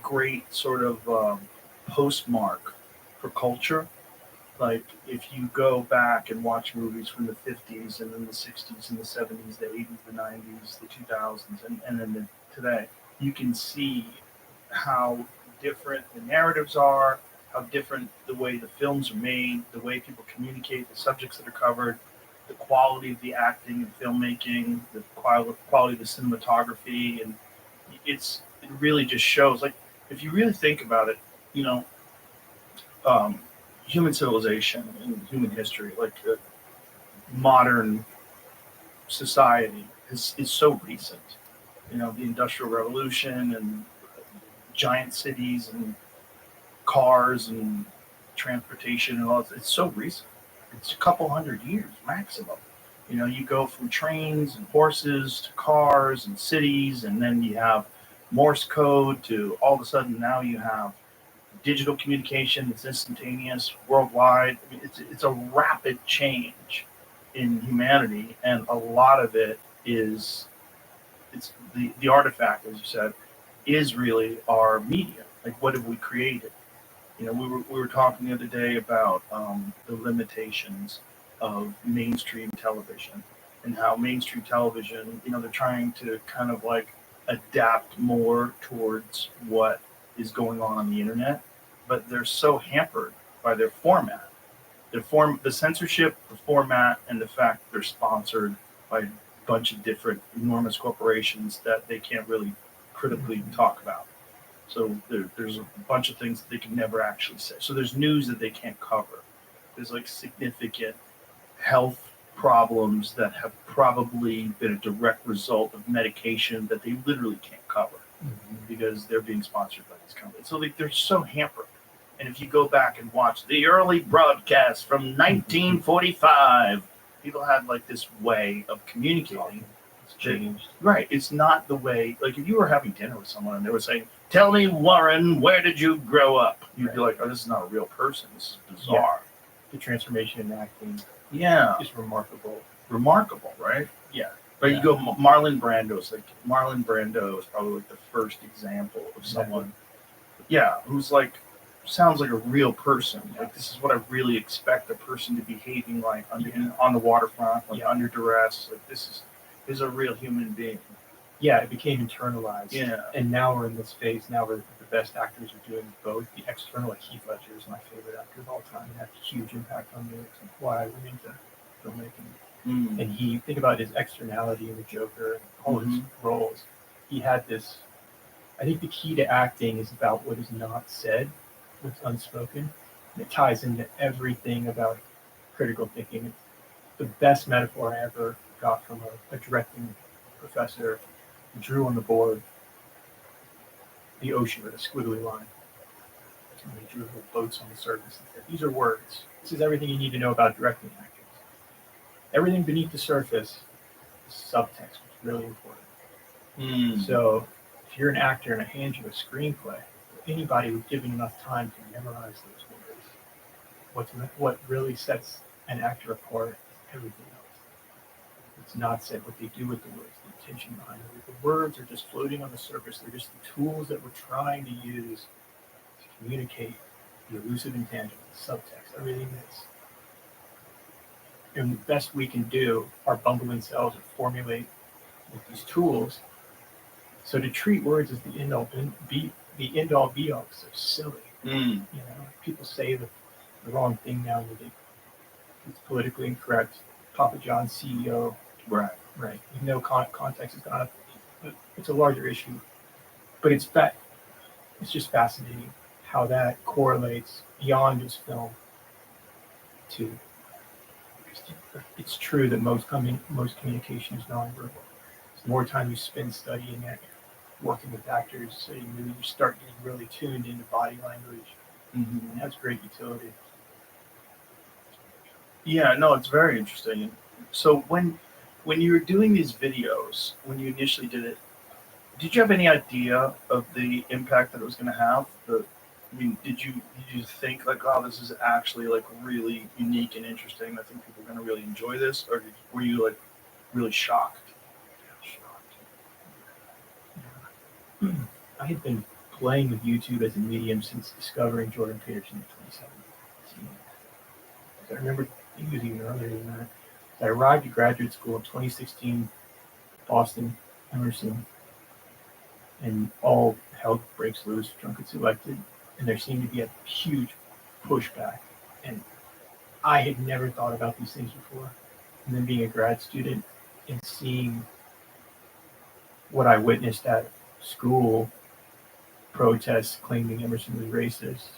great sort of postmark for culture. Like if you go back and watch movies from the 50s and then the 60s and the 70s, the 80s, the 90s, the 2000s, and then today, you can see how different the narratives are, how different the way the films are made, the way people communicate, the subjects that are covered, the quality of the acting and filmmaking, the quality of the cinematography, and it really just shows. Like if you really think about it, you know, human civilization and human history, like modern society, is so recent. You know, the Industrial Revolution and giant cities and cars and transportation and all that. It's so recent. It's a couple hundred years maximum. You know, you go from trains and horses to cars and cities, and then you have Morse code to all of a sudden now you have digital communication that's instantaneous worldwide. I mean, it's a rapid change in humanity, and a lot of it is it's the artifact, as you said, is really our media. Like, what have we created? You know, we were talking the other day about the limitations of mainstream television and how mainstream television, you know, they're trying to kind of like adapt more towards what is going on the internet, but they're so hampered by their format. The censorship, the format, and the fact that they're sponsored by a bunch of different enormous corporations that they can't really critically talk about. So there's a bunch of things that they can never actually say. So there's news that they can't cover. There's like significant health problems that have probably been a direct result of medication that they literally can't cover because they're being sponsored by these companies. So they're so hampered. And if you go back and watch the early broadcasts from 1945, people had like this way of communicating. It's changed. Right. It's not the way, like if you were having dinner with someone and they were saying, "Tell me, Warren, where did you grow up?" You'd be like, "Oh, this is not a real person. This is bizarre." The transformation in acting is remarkable. Remarkable, right? Yeah. But you go Marlon Brando's like Marlon Brando is probably like the first example of someone, who's like sounds like a real person. Like this is what I really expect a person to be behaving like on the waterfront, like under duress. Like this is a real human being. Yeah, it became internalized. Yeah. And now we're in this phase. Now the best actors are doing both. The external, like Heath Ledger is my favorite actor of all time. He had a huge impact on me. It's why I went into filmmaking. And he, think about his externality in The Joker and all his roles. He had this, I think the key to acting is about what is not said, what's unspoken. And it ties into everything about critical thinking. The best metaphor I ever got from a directing professor who drew on the board the ocean with a squiggly line. And he drew little boats on the surface and said, "These are words. This is everything you need to know about directing actors. Everything beneath the surface is subtext, which is really important." So if you're an actor and I hand you a screenplay, anybody who's given enough time to memorize those words. What really sets an actor apart is everything else. It's not said what they do with the words, the intention behind it. The words are just floating on the surface. They're just the tools that we're trying to use to communicate the elusive intangible, the subtext, everything that's. And the best we can do, our bumbling selves, are formulate with these tools. So to treat words as the end all be all is so silly. You know, people say the wrong thing now that it's politically incorrect. Papa John's CEO, Right. right? Even though context is gone up, but it's a larger issue. But it's just fascinating how that correlates beyond just film to. It's true that most communication is nonverbal. The more time you spend studying it, working with actors, so you start getting really tuned into body language. Mm-hmm. And that's great utility. Yeah, no, it's very interesting. So when you were doing these videos, when you initially did it, did you have any idea of the impact that it was going to have? Did you think like, oh, this is actually like really unique and interesting? I think people are going to really enjoy this, or were you like really shocked? I had been playing with YouTube as a medium since discovering Jordan Peterson in 2017. I remember he was even earlier than that. I arrived at graduate school in 2016, Boston, Emerson, and all hell breaks loose, drunk and selected, and there seemed to be a huge pushback. And I had never thought about these things before. And then being a grad student and seeing what I witnessed at school, protests claiming Emerson was racist,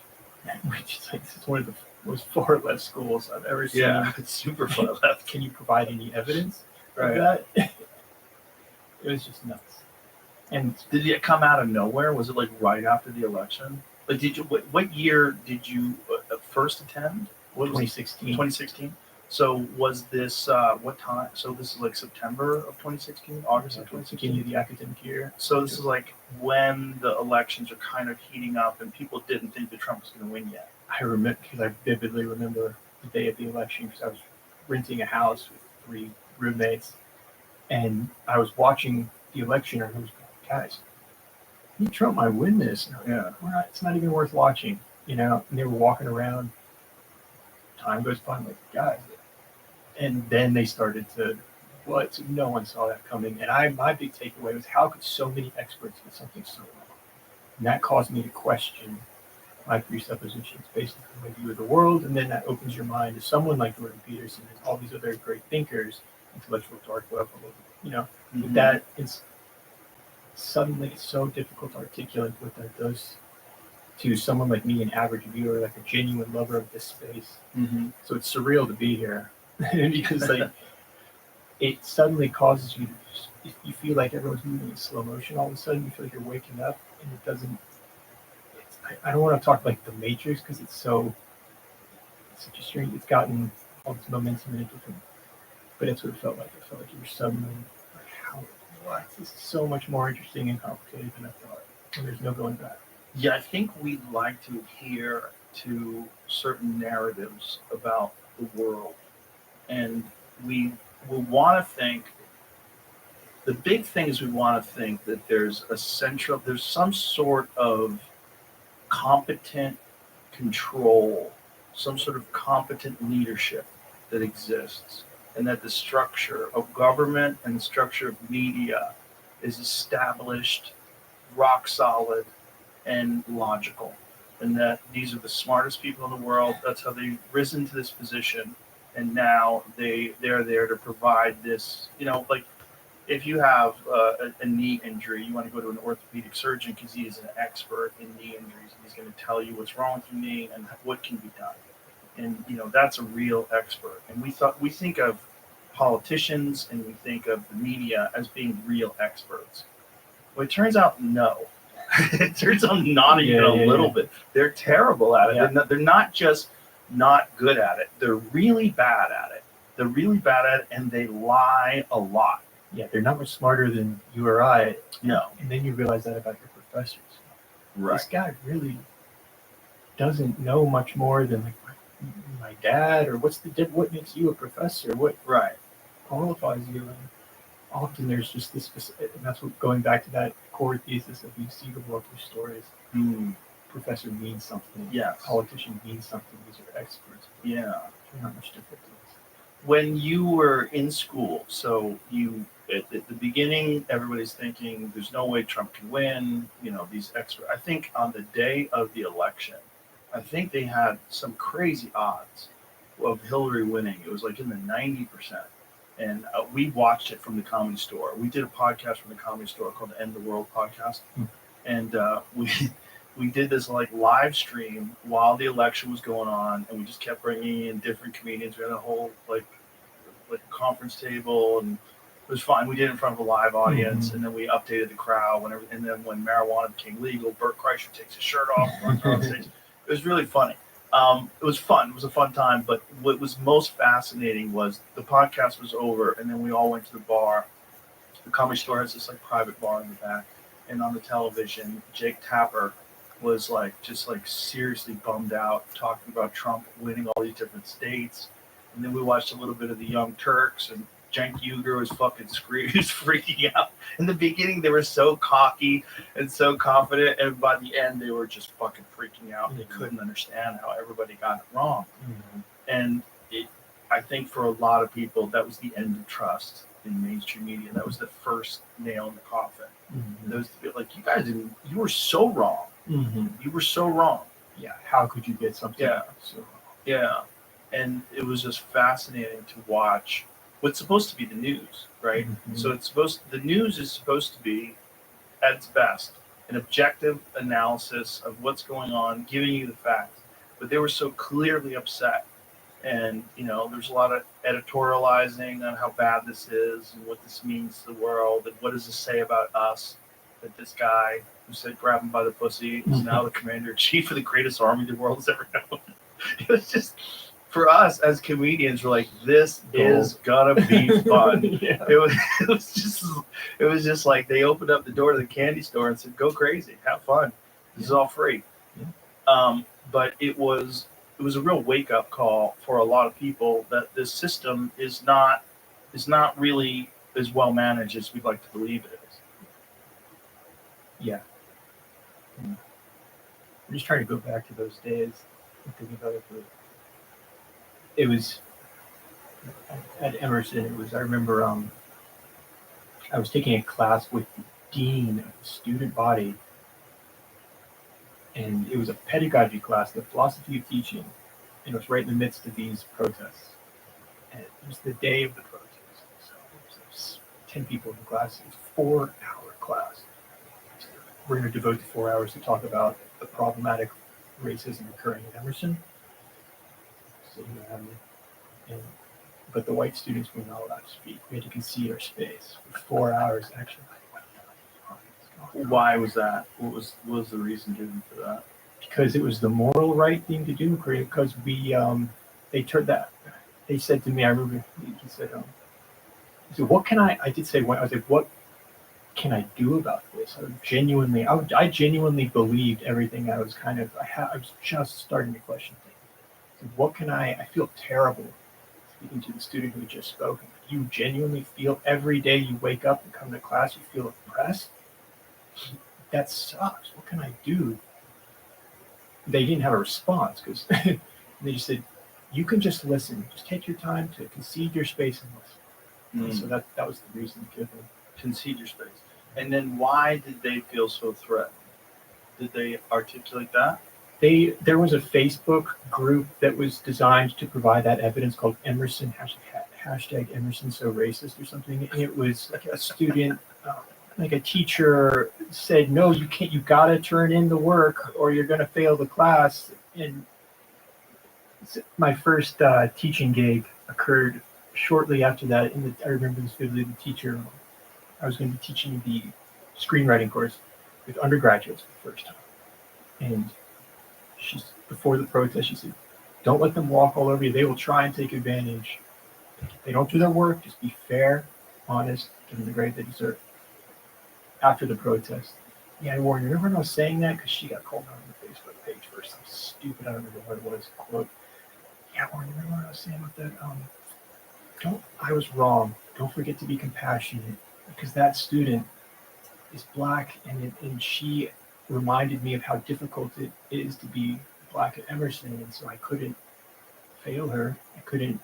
which is like it's one of the most far left schools I've ever seen. Yeah, it's super far left. Can you provide any evidence Right. of that? It was just nuts. And did it come out of nowhere? Was it like right after the election? Like, did you? What year did you first attend? What was 2016. 2016. So was this what time? So this is like September of 2016, August of 2016. Beginning of the academic year. So this is like when the elections are kind of heating up, and people didn't think that Trump was going to win yet. I remember because I vividly remember the day of the election because I was renting a house with 3 roommates, and I was watching the election, and I was going, guys, I think Trump might win this. And Yeah. It's not even worth watching, you know. And they were walking around. Time goes by, I'm like, guys. And then they started to, what? So no one saw that coming. And my big takeaway was, how could so many experts get something so wrong? And that caused me to question my presuppositions based on my view of the world. And then that opens your mind to someone like Jordan Peterson and all these other great thinkers, intellectual dark web, you know, Mm-hmm. that it's suddenly so difficult to articulate what that does to someone like me, an average viewer, like a genuine lover of this space. Mm-hmm. So it's surreal to be here because like it suddenly causes you to, you feel like everyone's moving in slow motion. All of a sudden, you feel like you're waking up, and it doesn't. I don't want to talk like the Matrix because it's such a strange. It's gotten all this momentum in a different. But it's what it felt like. It felt like you were suddenly like, how? What? This is so much more interesting and complicated than I thought, and there's no going back. Yeah, I think we'd like to adhere to certain narratives about the world. And we will want to think, the big thing is we want to think that there's some sort of competent control, some sort of competent leadership that exists, and that the structure of government and the structure of media is established, rock solid, and logical, and that these are the smartest people in the world. That's how they've risen to this position, and now they're there to provide this. You know, like if you have a knee injury, you want to go to an orthopedic surgeon because he is an expert in knee injuries, and he's going to tell you what's wrong with your knee and what can be done. And you know, that's a real expert. And we think of politicians and we think of the media as being real experts. Well, it turns out no. It turns out not even a little bit. They're terrible at it. Yeah. They're not just not good at it. They're really bad at it. They're really bad at it, and they lie a lot. Yeah, they're not much smarter than you or I. No. And then you realize that about your professors. this guy really doesn't know much more than like my dad, or what makes you a professor? What qualifies you? And often there's just this, and that's what going back to that core thesis of you see the world through stories. Professor means something. Yes. Politician means something. These are experts. Yeah. They're not much different. When you were in school, so you at the beginning, everybody's thinking there's no way Trump can win. You know, these extra. I think on the day of the election, I think they had some crazy odds of Hillary winning. It was like in the 90%. And we watched it from the Comedy Store. We did a podcast from the Comedy Store called the End of the World podcast. And we did this like live stream while the election was going on, and we just kept bringing in different comedians. We had a whole like conference table, and it was fun. We did it in front of a live audience, and then we updated the crowd whenever. And then when marijuana became legal, Bert Kreischer takes his shirt off and runs around stage. It was really funny. It was fun. It was a fun time. But what was most fascinating was the podcast was over, and then we all went to the bar. The Comedy Store has this like private bar in the back, and on the television, Jake Tapper was like just like seriously bummed out, talking about Trump winning all these different states. And then we watched a little bit of the Young Turks, and Cenk Uygur was fucking screaming, freaking out. In the beginning, they were so cocky and so confident, and by the end, they were just fucking freaking out. They couldn't understand how everybody got it wrong. And I think for a lot of people, that was the end of trust in mainstream media. That was the first nail in the coffin. Those like, you guys didn't. You were so wrong. You were so wrong. Yeah. How could you get something? Yeah. So wrong? Yeah. And it was just fascinating to watch what's supposed to be the news, right? So the news is supposed to be, at its best, an objective analysis of what's going on, giving you the facts. But they were so clearly upset. And, you know, there's a lot of editorializing on how bad this is and what this means to the world, and what does this say about us, that this guy who said grab him by the pussy is now the commander-in-chief of the greatest army the world has ever known. It was just, for us as comedians, we're like, this is gonna be fun. It was just like they opened up the door to the candy store and said, go crazy, have fun. This is all free. But it was a real wake-up call for a lot of people that this system is not really as well managed as we'd like to believe it is. Yeah. I'm just trying to go back to those days and thinking about it. It was at Emerson. I remember I was taking a class with the dean of the student body, and it was a pedagogy class, the philosophy of teaching, and it was right in the midst of these protests. And it was the day of the protest. So there was 10 people in the class. It was a 4-hour class. So we're going to devote the 4 hours to talk about the problematic racism occurring at Emerson. So, but the white students were not allowed to speak. We had to concede our space for 4 hours. Actually, why was that? What was the reason given for that? Because it was the moral right thing to do. Because they turned that. They said to me, I remember he said, so what can I did say, I was like, what can I do about this? I genuinely believed everything. I was just starting to question things. So what can I feel terrible speaking to the student who had just spoken. You genuinely feel every day you wake up and come to class, you feel oppressed? That sucks. What can I do? They didn't have a response because they just said, you can just listen. Just take your time to concede your space and listen. So that was the reason given. Concede your space. And then why did they feel so threatened? Did they articulate that? There was a Facebook group that was designed to provide that evidence called Emerson, hashtag Emerson so racist or something. And it was like a student, like a teacher said, no, you can't, you gotta turn in the work or you're gonna fail the class. And my first teaching gig occurred shortly after that. I remember this vividly, the teacher, I was going to be teaching the screenwriting course with undergraduates for the first time. And before the protest, she said, don't let them walk all over you. They will try and take advantage. If they don't do their work, just be fair, honest, give them the grade they deserve. After the protest, Yeah, I warned her. Remember when I was saying that? Because she got called out on the Facebook page for something stupid. I don't remember what it was. Quote. Yeah, Warren, you remember what I was saying about that? I was wrong. Don't forget to be compassionate. Because that student is black, and she reminded me of how difficult it is to be black at Emerson. And so I couldn't fail her. I couldn't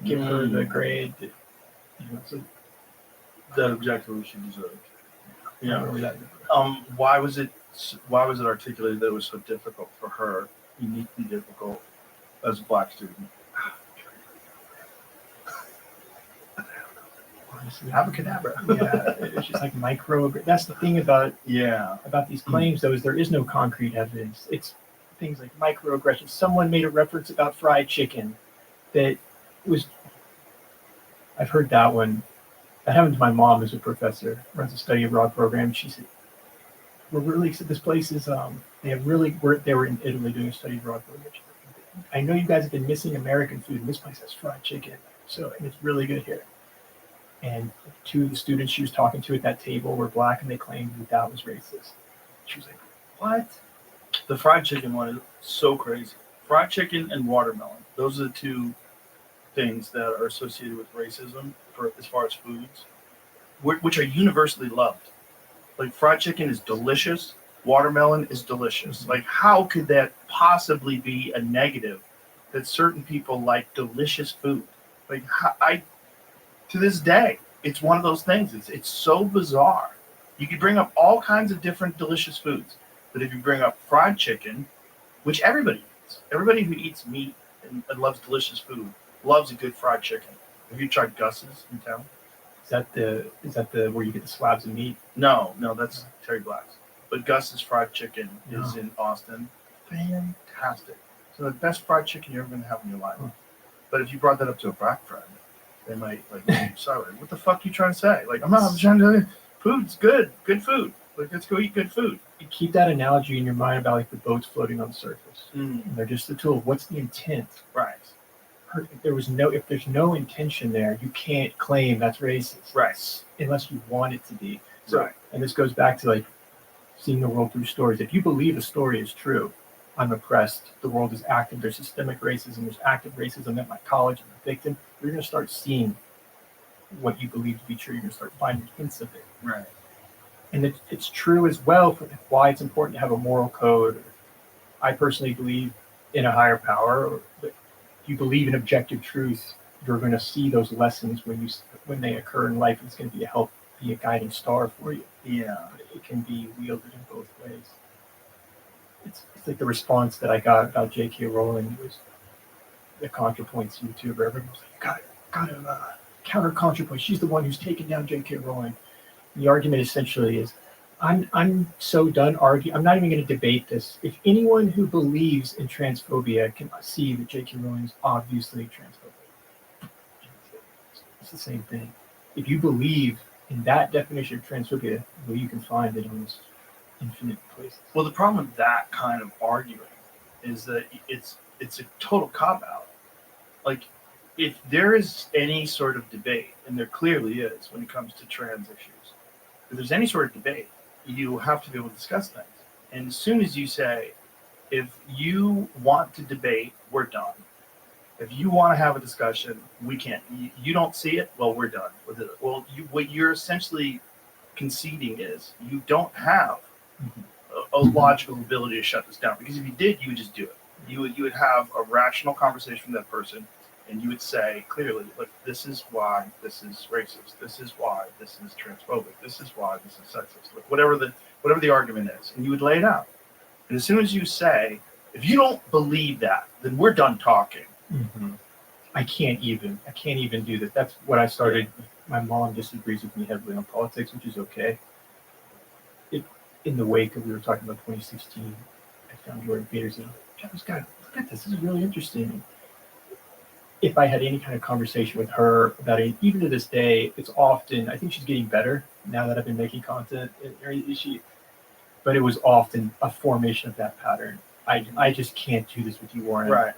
give her the grade that, so That objectively she deserved. I remember that. Why was it articulated that it was so difficult for her, uniquely difficult as a black student? Honestly, abracadabra. Yeah, it's just like micro. That's the thing about these claims, though, is there is no concrete evidence. It's things like microaggressions. Someone made a reference about fried chicken that was. I've heard that one. That happened to my mom, who's a professor, runs a study abroad program. She said, "We're really this place is they were in Italy doing a study abroad program. I know you guys have been missing American food, and this place has fried chicken, and it's really good here." And two of the students she was talking to at that table were black, and they claimed that was racist. She was like, "What?" The fried chicken one is so crazy. Fried chicken and watermelon. Those are the two things that are associated with racism for as far as foods, which are universally loved. Like fried chicken is delicious. Watermelon is delicious. Like how could that possibly be a negative that certain people like delicious food? Like to this day, it's one of those things. It's so bizarre. You could bring up all kinds of different delicious foods, but if you bring up fried chicken, which everybody who eats meat and loves delicious food loves a good fried chicken. Have you tried Gus's in town? Is that the where you get the slabs of meat? No, that's Terry Black's. But Gus's fried chicken is in Austin. Fantastic. So the best fried chicken you're ever going to have in your life. But if you brought that up to a black friend, they might sorry, what the fuck are you trying to say? Like, I'm trying to, food's good food. Like, let's go eat good food. You keep that analogy in your mind about like the boats floating on the surface. And they're just a tool. What's the intent? Right. If there's no intention there, you can't claim that's racist. Right. Unless you want it to be. So, right. And this goes back to like seeing the world through stories. If you believe a story is true, I'm oppressed, the world is active, there's systemic racism, there's active racism at my college, I'm a victim, you're going to start seeing what you believe to be true. You're going to start finding hints of it. Right. And it's true as well for why it's important to have a moral code. I personally believe in a higher power, but if you believe in objective truth, you're going to see those lessons when they occur in life. It's going to be a guiding star for you. Yeah. But it can be wielded in both ways. It's like the response that I got about J.K. Rowling was the ContraPoints YouTuber. Everyone was like, got to counter ContraPoint. She's the one who's taken down J.K. Rowling. The argument essentially is, I'm so done arguing. I'm not even going to debate this. If anyone who believes in transphobia can see that J.K. Rowling is obviously transphobic, it's the same thing. If you believe in that definition of transphobia, well, you can find it in infinite places. Well, the problem with that kind of arguing is that it's a total cop-out. Like, if there is any sort of debate, and there clearly is when it comes to trans issues, if there's any sort of debate, you have to be able to discuss things. And as soon as you say, if you want to debate, we're done. If you want to have a discussion, we can't. You don't see it, well, we're done with it. Well, what you're essentially conceding is you don't have a logical ability to shut this down. Because if you did, you would just do it. You would have a rational conversation with that person, and you would say clearly, look, this is why this is racist. This is why this is transphobic. This is why this is sexist. Like whatever the argument is, and you would lay it out. And as soon as you say, if you don't believe that, then we're done talking. Mm-hmm. I can't even do that. That's what I started. My mom disagrees with me heavily on politics, which is okay. In the wake of, we were talking about 2016, I found Jordan Peterson. Look at this. This is really interesting. If I had any kind of conversation with her about it, even to this day, it's often, I think she's getting better now that I've been making content. But it was often a formation of that pattern. I just can't do this with you, Warren. Right.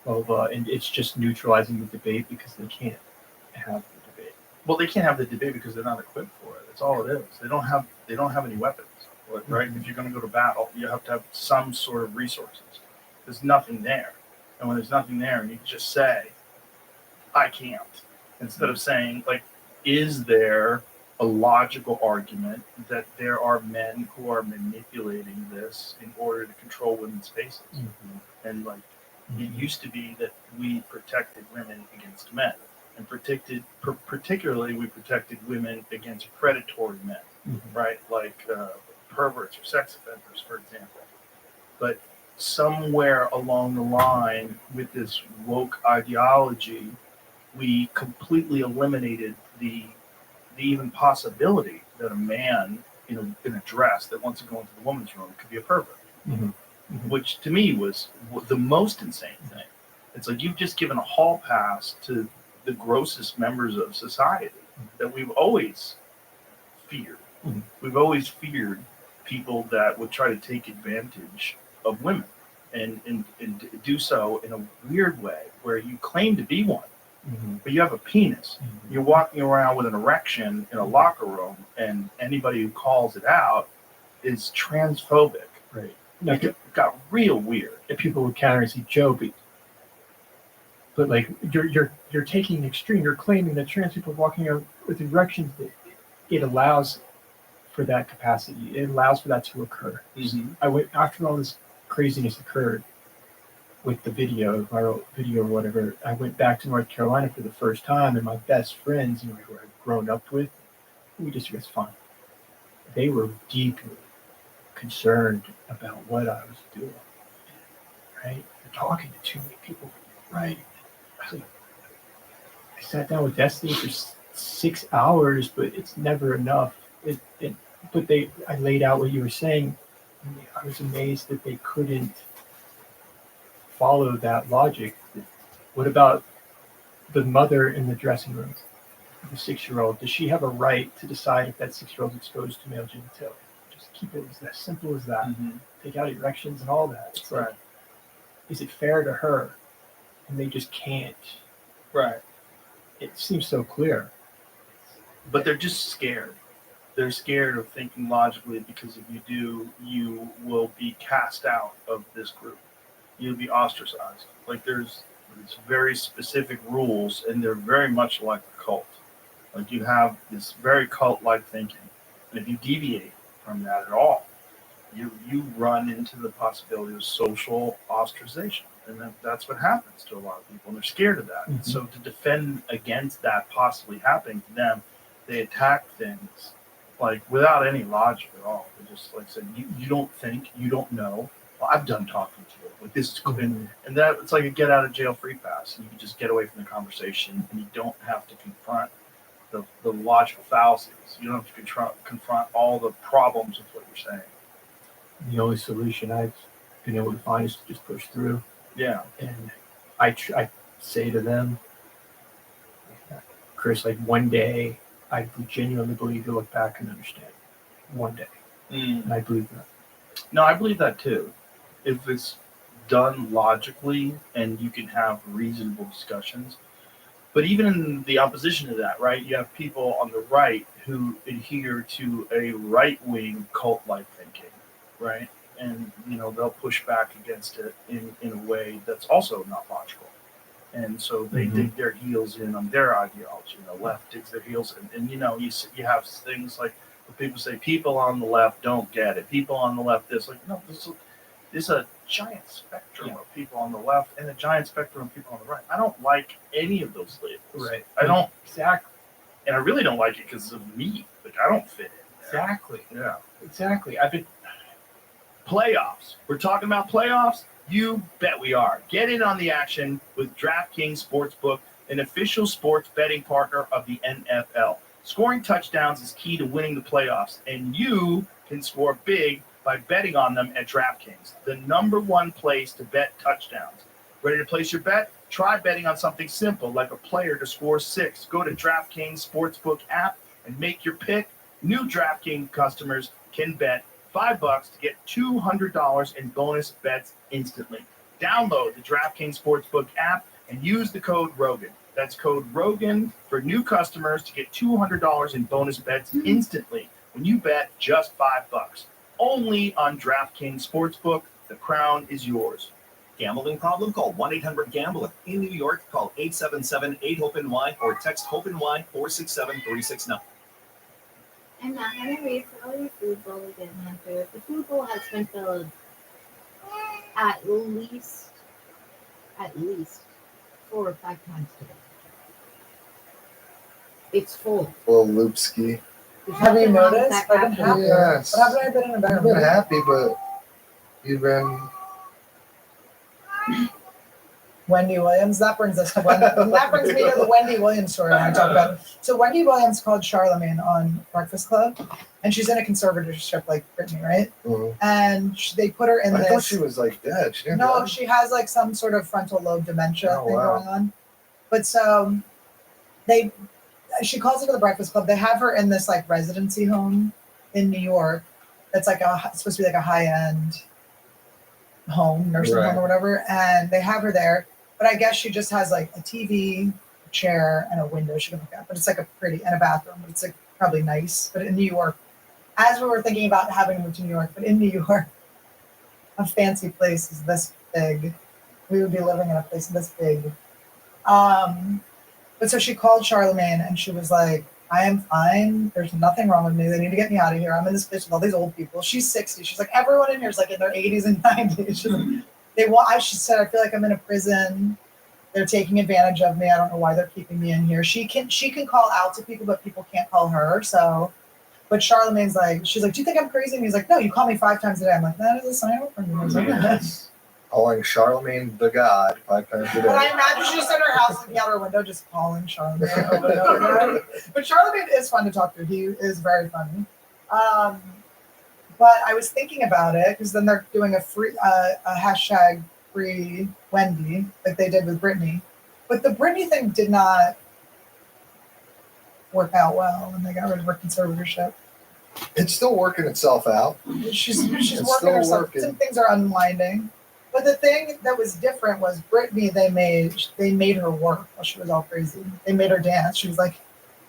Blah, blah, blah. And it's just neutralizing the debate because they can't have the debate. Well, they can't have the debate because they're not equipped for it. That's all it is. They don't have any weapons. right? If you're going to go to battle, you have to have some sort of resources. There's nothing there. And when there's nothing there, and you just say, I can't, instead of saying, like, is there a logical argument that there are men who are manipulating this in order to control women's spaces? And, like, it used to be that we protected women against men, and particularly we protected women against predatory men, right? Like perverts or sex offenders, for example. But somewhere along the line with this woke ideology, we completely eliminated the even possibility that a man in a dress that wants to go into the woman's room could be a pervert, which to me was the most insane thing. It's like you've just given a hall pass to the grossest members of society that we've always feared. We've always feared people that would try to take advantage of women and do so in a weird way where you claim to be one, but you have a penis. You're walking around with an erection in a locker room, and anybody who calls it out is transphobic. Right. It got real weird. And people would counter and say, Joe, but like you're taking an extreme. You're claiming that trans people walking around with erections, it allows for that capacity. It allows for that to occur. I went after all this craziness occurred with the viral video or whatever. I went back to North Carolina for the first time, and my best friends, who I've grown up with, we just was fine. They were deeply concerned about what I was doing. Right? You're talking to too many people. Right? I sat down with Destiny for 6 hours, but it's never enough. I laid out what you were saying. And I was amazed that they couldn't follow that logic. What about the mother in the dressing room, the 6-year-old? Does she have a right to decide if that 6-year-old is exposed to male genitalia? Just keep it as simple as that. Take out erections and all that. It's like, is it fair to her? And they just can't. Right. It seems so clear. But they're just scared. They're scared of thinking logically, because if you do, you will be cast out of this group. You'll be ostracized. Like there's very specific rules, and they're very much like a cult. Like you have this very cult-like thinking, and if you deviate from that at all, you run into the possibility of social ostracization, and that's what happens to a lot of people, and they're scared of that. And so to defend against that possibly happening to them, they attack things like without any logic at all. They just like said, you don't think, you don't know. Well, I've done talking to you. Like this is cool. And that it's like a get out of jail free pass. You can just get away from the conversation, and you don't have to confront the logical fallacies. You don't have to confront all the problems with what you're saying. The only solution I've been able to find is to just push through. Yeah. And I say to them, Chris, like one day I genuinely believe you'll look back and understand. One day. And I believe that. No, I believe that too. If it's done logically and you can have reasonable discussions. But even in the opposition to that, right, you have people on the right who adhere to a right-wing cult-like thinking, right? And, they'll push back against it in a way that's also not logical. And so they dig their heels in on their ideology. The left digs their heels in. And, you have things like when people say people on the left don't get it. People on the left, this. Like, no, there's a giant spectrum of people on the left and a giant spectrum of people on the right. I don't like any of those labels. Right. I don't. Exactly. And I really don't like it because of me. Like, I don't fit in there. Exactly. Yeah. Exactly. Playoffs. We're talking about playoffs? You bet we are. Get in on the action with DraftKings Sportsbook, an official sports betting partner of the NFL. Scoring touchdowns is key to winning the playoffs, and you can score big by betting on them at DraftKings, the #1 place to bet touchdowns. Ready to place your bet? Try betting on something simple like a player to score 6. Go to DraftKings Sportsbook app and make your pick. New DraftKings customers can bet $5 to get $200 in bonus bets instantly. Download the DraftKings Sportsbook app and use the code ROGAN. That's code ROGAN for new customers to get $200 in bonus bets instantly when you bet just $5. only on DraftKings Sportsbook. The crown is yours. Gambling problem? Call 1-800-GAMBLER. In New York, call 877-8-HOPE-NY or text HOPE-NY 467-369. I'm not gonna refill your food bowl again after. The food bowl has been filled at least 4 or 5 times today. It's full. Little Loopski. Have you noticed? I've been happy. Yes. But haven't I been in a better I've been mood? happy, but you've been. Wendy Williams. That brings us to Wendy. That brings me to the Wendy Williams story I talk about. So Wendy Williams called Charlemagne on Breakfast Club, and she's in a conservatorship like Britney, right? Mhm. And they put her in I this. thought she was like dead. She didn't No, die? she has like some sort of frontal lobe dementia Oh, thing wow. going on. But so she calls into the Breakfast Club. They have her in this like residency home in New York. That's like supposed to be like a high end home, nursing Right. home or whatever. And they have her there. But I guess she just has like a TV, a chair, and a window she can look at. But it's like and a bathroom. But it's like probably nice. But in New York, as we were thinking about having to move to New York, but in New York, a fancy place is this big. We would be living in a place this big. But so she called Charlemagne and she was like, I am fine. There's nothing wrong with me. They need to get me out of here. I'm in this place with all these old people. She's 60. She's like, everyone in here is like in their 80s and 90s. She's like, she said, I feel like I'm in a prison. They're taking advantage of me. I don't know why they're keeping me in here. She can call out to people, but people can't call her. So, but Charlemagne's like, she's like, do you think I'm crazy? And he's like, no, you call me 5 times a day. I'm like, that is a sign up for me. I was like, Yes. Calling Charlemagne the God 5 times a But I day. imagine she's in her house looking out her window just calling Charlemagne over and over again. But Charlemagne is fun to talk to. He is very funny. But I was thinking about it because then they're doing a hashtag free Wendy like they did with Britney. But the Britney thing did not work out well when they got rid of her conservatorship. It's still working itself out. She's It's working still herself. working. Some things are unwinding. But the thing that was different was Britney, they made her work while she was all crazy. They made her dance. She was like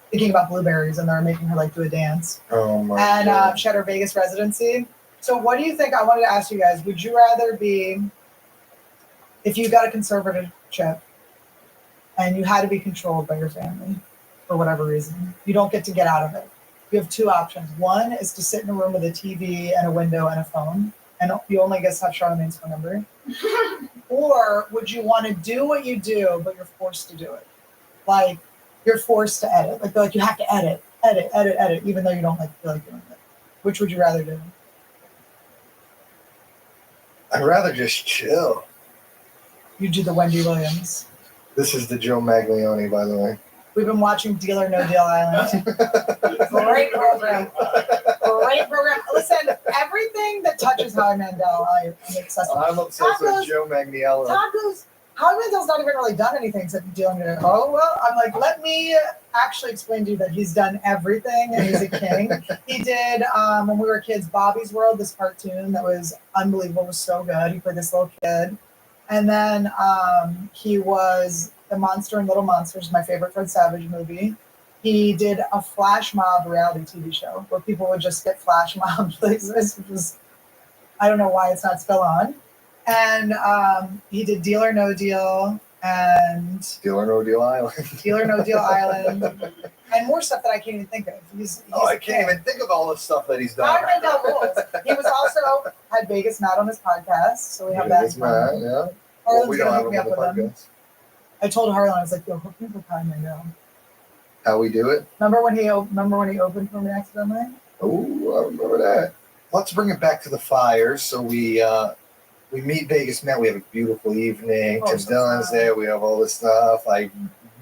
thinking about blueberries and they were making her like do a dance. Oh my And God. she had her Vegas residency. So what do you think? I wanted to ask you guys, would you rather be, if you got a conservatorship and you had to be controlled by your family for whatever reason, you don't get to get out of it. You have 2 options. One is to sit in a room with a TV and a window and a phone, and you only get to have Charlemagne's phone number. Or would you want to do what you do, but you're forced to do it? Like, you're forced to edit. Like, they're like, you have to edit, even though you don't like feel like doing it. Which would you rather do? I'd rather just chill. You do the Wendy Williams. This is the Joe Maglione, by the way. We've been watching Deal or No Deal Island. Great program. Great program. Listen, everything that touches Howie Mandel, I'm obsessed with. I'm obsessed with Joe Magniello. Tacos. Howie Mandel's not even really done anything except Deal or No Deal. Oh, well, I'm like, let me actually explain to you that he's done everything and he's a king. He did, when we were kids, Bobby's World, this cartoon that was unbelievable, was so good. He played this little kid. And then he was The Monster and Little Monsters, my favorite Fred Savage movie. He did a flash mob reality TV show where people would just get flash mob places, which was, I don't know why it's not still on. And he did Deal or No Deal and Deal or No Deal Island. Deal or No Deal Island and more stuff that I can't even think of. He's I can't even think of all the stuff that he's done. Howie Mandel rules. He was also had Vegas Matt on his podcast, so we have that. Vegas Matt, yeah. Well, Harlan's we gonna don't have hook me him up on the with him. podcast. I told Harlan, I was like, yo, hook me up with Howie Mandel. How we do it? Remember when he opened for me accidentally? Oh, I remember that. Let's bring it back to the fires. So we meet Vegas Matt. We have a beautiful evening. Oh, Tim so Dillon's fun. there. We have all this stuff. I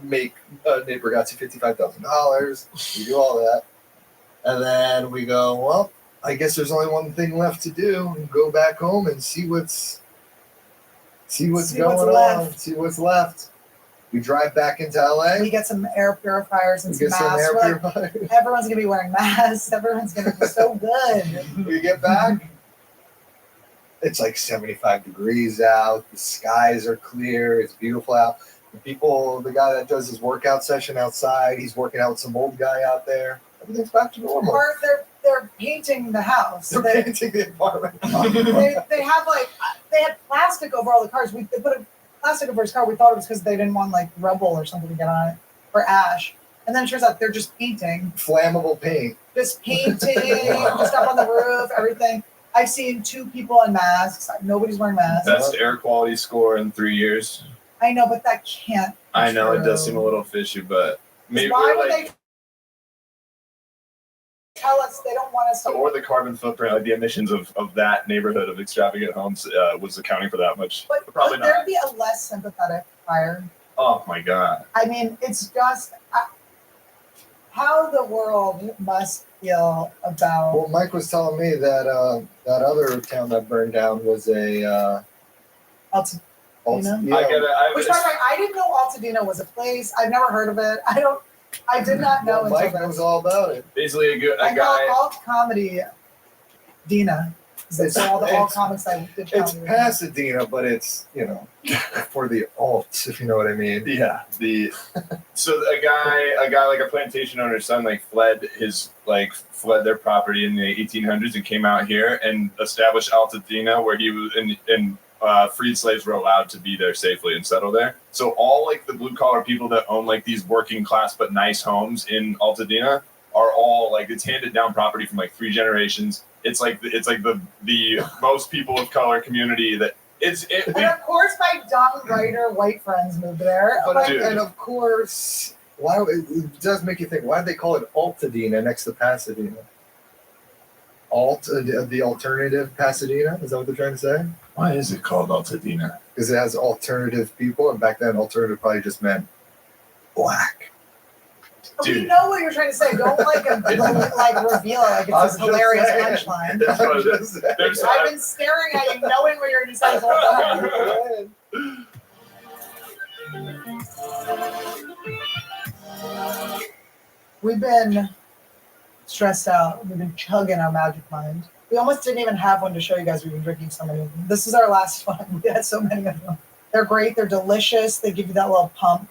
make Nate Bargatze $55,000. We do all that. And then we go, well, I guess there's only one thing left to do. And go back home and see what's going on. left. See what's left. We drive back into LA. We get some air purifiers and We some get some masks. air We're like, purifiers. everyone's gonna be wearing masks. Everyone's gonna be so good. We get back. It's like 75 degrees out. The skies are clear. It's beautiful out. The guy that does his workout session outside, he's working out with some old guy out there. Everything's back to normal. Or they're painting the house. They're They, painting the apartment. they have like they had plastic over all the cars. They put a plastic over his car. We thought it was because they didn't want like rubble or something to get on it or ash. And then it turns out they're just painting. Flammable paint. Just painting, just up on the roof, everything. I've seen 2 people in masks. Nobody's wearing masks. Best air quality score in 3 years. I know, but that can't. Be I know true. it does seem a little fishy, but maybe Why we're would like, they tell us they don't want us to? or the carbon footprint, like the emissions of that neighborhood of extravagant homes was accounting for that much. But Probably could there not. be a less sympathetic fire? Oh my God. I mean, it's just how the world must feel about. Well, Mike was telling me that that other town that burned down was a Altadena? I get it. Which, by the way, I didn't know Altadena was a place. I've never heard of it. I did not know Well, Mike until knows this. all about it. Basically, I a call it guy. alt comedy Dina. That's all the alt comics I did. It's comedy. Pasadena, but it's for the alts, if you know what I mean. Yeah. So a guy like a plantation owner's son fled their property in the 1800s and came out here and established Altadena, where he was and freed slaves were allowed to be there safely and settle there. So all the blue collar people that own these working class but nice homes in Altadena are all it's handed down property from 3 generations. It's the most people of color community that And of course, my dumb writer white friends moved there. But and of course, why it does make you think? Why did they call it Altadena next to Pasadena? The alternative Pasadena? Is that what they're trying to say? Why is it called Altadena? Because it has alternative people, and back then, alternative probably just meant black. We know what you're trying to say. Don't reveal it like it's a hilarious punchline. I've been staring at you, knowing what you're going to say the whole time. We've been stressed out. We've been chugging our magic mind. We almost didn't even have one to show you guys. We've been drinking so many of them. This is our last one. We had so many of them. They're great. They're delicious. They give you that little pump.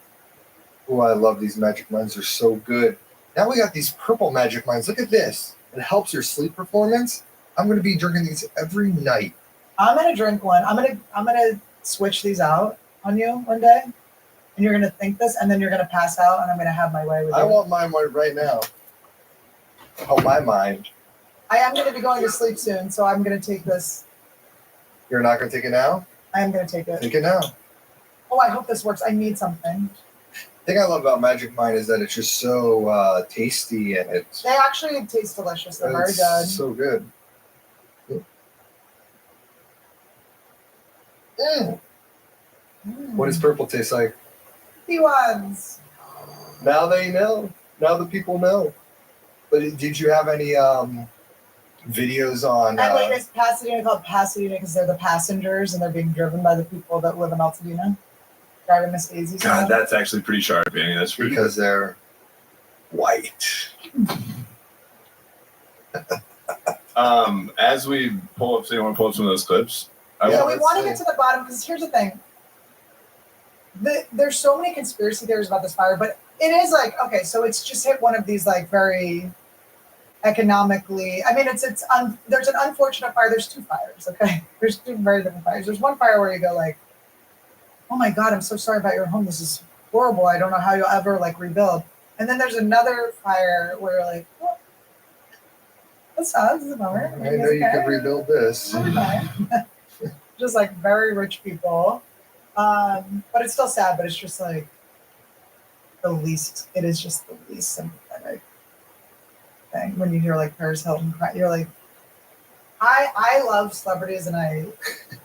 Oh, I love these magic minds. They're so good. Now we got these purple magic minds. Look at this. It helps your sleep performance. I'm going to be drinking these every night. I'm going to drink one. I'm going to switch these out on you one day. And you're going to think this, and then you're going to pass out, and I'm going to have my way with you. I want mine right now. Oh, my mind. I am going to be going to sleep soon, so I'm going to take this. You're not going to take it now? I am going to take it. Take it now. Oh, I hope this works. I need something. The thing I love about Magic Mind is that it's just so tasty, and it's They actually taste delicious. They're very good. So good. What does purple taste like? The ones. Now they know. Now the people know. But did you have any videos on? My latest Pasadena called Pasadena because they're the passengers and they're being driven by the people that live in Altadena. Driving Miss Daisy. God, that's actually pretty sharp, Annie. That's pretty because they're white. As we pull up, so you want to pull up some of those clips? We want to get to the bottom because here's the thing. There's so many conspiracy theories about this fire, but it is okay, so it's just hit one of these very economically. I mean, there's an unfortunate fire. There's 2 fires. Okay, there's 2 very different fires. There's one fire where you go oh my God, I'm so sorry about your home. This is horrible. I don't know how you'll ever rebuild. And then there's another fire where you're oh, that sucks. It's a bummer. I know you could rebuild this. Okay. Just very rich people. But it's still sad, but it's just it is just the least sympathetic thing. When you hear Paris Hilton cry, you're I love celebrities, and I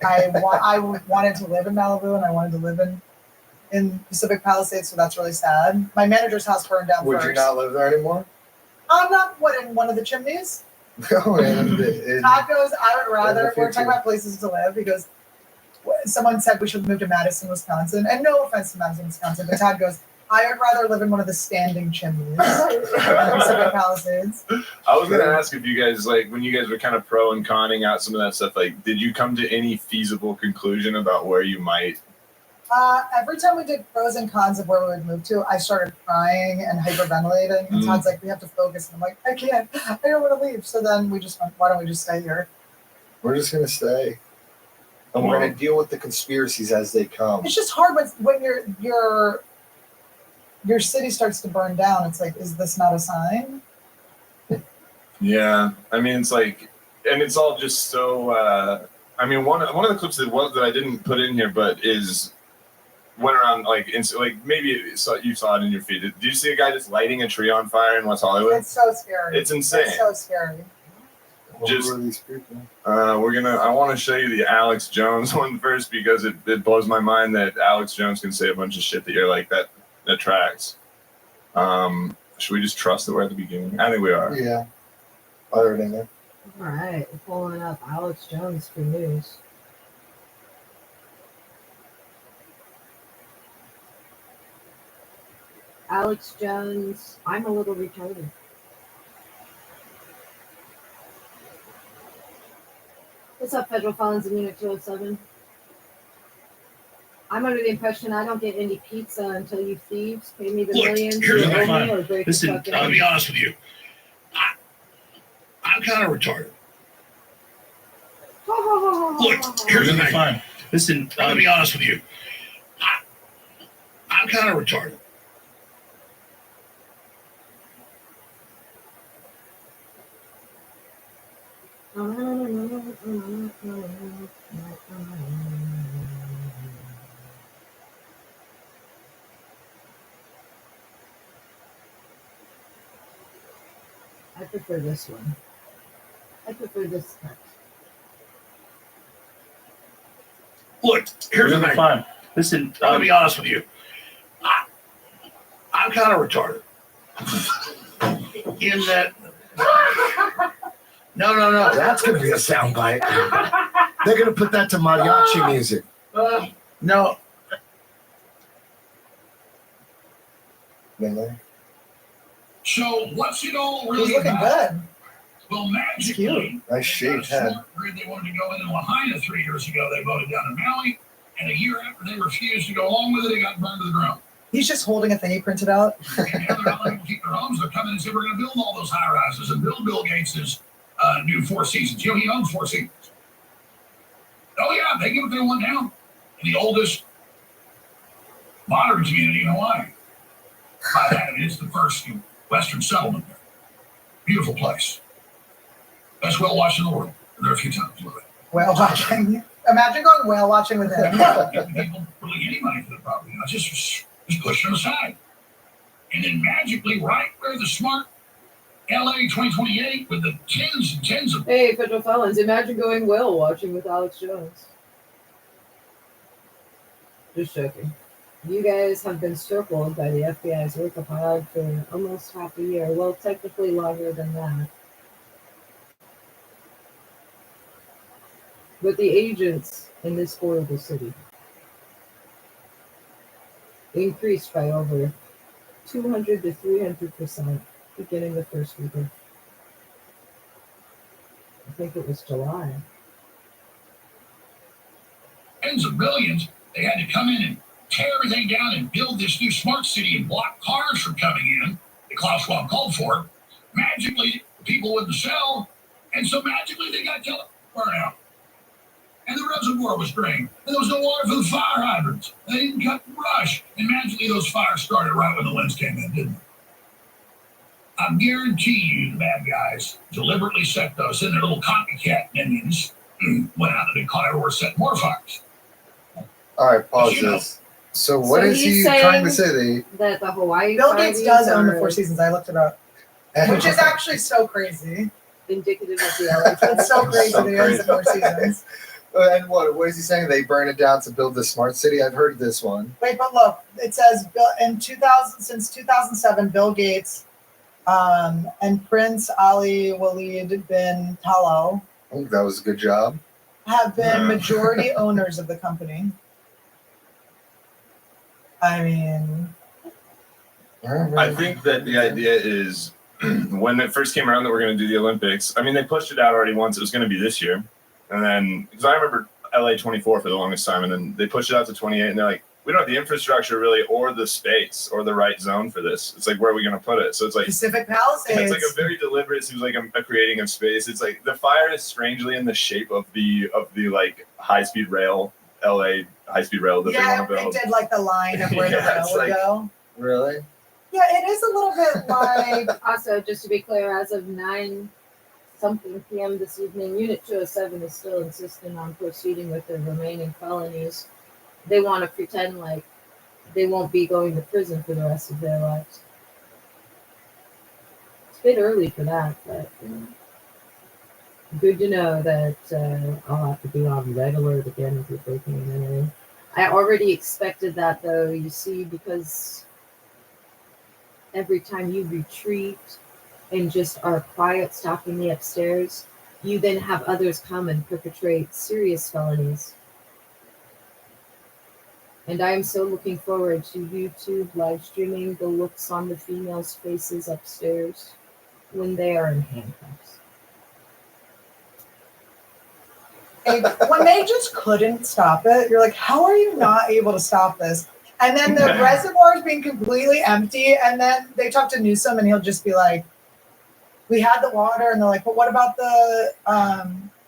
wanted to live in Malibu, and I wanted to live in Pacific Palisades, so that's really sad. My manager's house burned down Would first. you not live there anymore? I'm not in one of the chimneys. No, Tacos, I would rather. We're talking about places to live because someone said we should move to Madison, Wisconsin. And no offense to Madison, Wisconsin, but Todd goes, I would rather live in one of the standing chimneys in Pacific Palisades. I was going to ask if you guys, when you guys were kind of pro and conning out some of that stuff, did you come to any feasible conclusion about where you might Every time we did pros and cons of where we would move to, I started crying and hyperventilating. And Todd's like, we have to focus. And I'm like, I can't. I don't want to leave. So then we just went, why don't we just stay here? We're just gonna stay, and we're gonna deal with the conspiracies as they come. It's just hard when your city starts to burn down. It's like, is this not a sign? Yeah, I mean, it's like, and it's all just so. I mean, one of the clips that I didn't put in here, but went around like maybe you saw it in your feed. Did you see a guy just lighting a tree on fire in West Hollywood? It's so scary. It's insane. It's so scary. Just, who are these people? I want to show you the Alex Jones one first because it blows my mind that Alex Jones can say a bunch of shit that you're like that tracks. Should we just trust that we're at the beginning? I think we are. Yeah. Other than that. All right, we're pulling up Alex Jones for news. Alex Jones, I'm a little retarded. What's up, federal felons in Unit 207? I'm under the impression I don't get any pizza until you thieves pay me the Look, millions here's you the owe fun. me or break Listen, the fuck I'll out. be honest with you. I'm kind of retarded. Look, here's the thing. Listen, I'll be honest with you. I'm kind of retarded. I prefer this one. I prefer this text. Look, here's the thing. Listen, I'll be honest with you. I'm kind of retarded. In that. No. That's gonna be a soundbite. They're gonna put that to mariachi music. No. So what's it all really He's looking about? good. Well, magically, Nice shaved head. smart grid they wanted to go into Lahaina 3 years ago. They voted down in Maui, and a year after they refused to go along with it, they got burned to the ground. He's just holding a thing he printed out. And now they're not letting people keep their homes. They're coming and say, we're going to build all those high rises and build Bill Gates' new Four Seasons. You know, he owns Four Seasons. Oh, yeah, they get what they want now. In the oldest modern community in Hawaii. By that, I mean, it's the first Western settlement there. Beautiful place. Best whale watch in the world. Been there a few times with it. Whale watching. Imagine going whale watching with him. People really any money for the property. I just push them aside. And then magically, right where the smart LA 2028 with the tens and tens of Hey, federal felons, imagine going whale watching with Alex Jones. Just joking. You guys have been circled by the FBI's orthopod for almost half a year. Well, technically longer than that. But the agents in this horrible city increased by over 200 to 300% beginning the first week of, I think it was July. tens of billions. They had to come in and tear everything down and build this new smart city and block cars from coming in. The Klaus Schwab called for it. Magically, people wouldn't sell, and so magically they got burnout. And the reservoir was drained. And there was no water for the fire hydrants. They didn't cut the brush. And magically those fires started right when the winds came in, didn't they? I guarantee you the bad guys deliberately set those in their little copycat minions. Went out and they caught everywhere, set more fires. All right, pause But you know- this. So what So is he's he saying trying to say? that the Hawaii Bill Gates does own the are Four Seasons. I looked it up. Which is actually so crazy. indicative of the LA. It's so crazy So that he owns the Four Seasons. And what is he saying? They burn it down to build the smart city? I've heard this one. Wait, but look, it says in 2000 since 2007, Bill Gates and Prince Ali Walid bin Talal I think that was a good job. have been majority owners of the company. I mean, I think that the idea is when it first came around that we're going to do the Olympics, I mean, they pushed it out already once. It was going to be this year. And then, because I remember LA 24 for the longest time, and then they pushed it out to 28, and they're like, we don't have the infrastructure really, or the space, or the right zone for this. It's like, where are we going to put it? So it's like Pacific Palisades. it's like a very deliberate. It seems like a creating of space. It's like the fire is strangely in the shape of the like high speed rail, LA high speed rail that they want to It build. did like the line of where the Yeah, rail it's would like- go. Really? Yeah, it is a little bit like Also, just to be clear, as of 9-something p.m. this evening, Unit 207 is still insistent on proceeding with the remaining felonies. They want to pretend like they won't be going to prison for the rest of their lives. It's a bit early for that, but good to know that I'll have to be on red alert again if you're breaking and entering. I already expected that, though, you see, because every time you retreat and just are quiet, stopping me upstairs, you then have others come and perpetrate serious felonies. And I am so looking forward to YouTube live streaming the looks on the females' faces upstairs when they are in handcuffs. when they just couldn't stop it. You're like, how are you not able to stop this? And then the reservoir is being completely empty. And then they talk to Newsom and he'll just be like, we had the water. And they're like, but what about the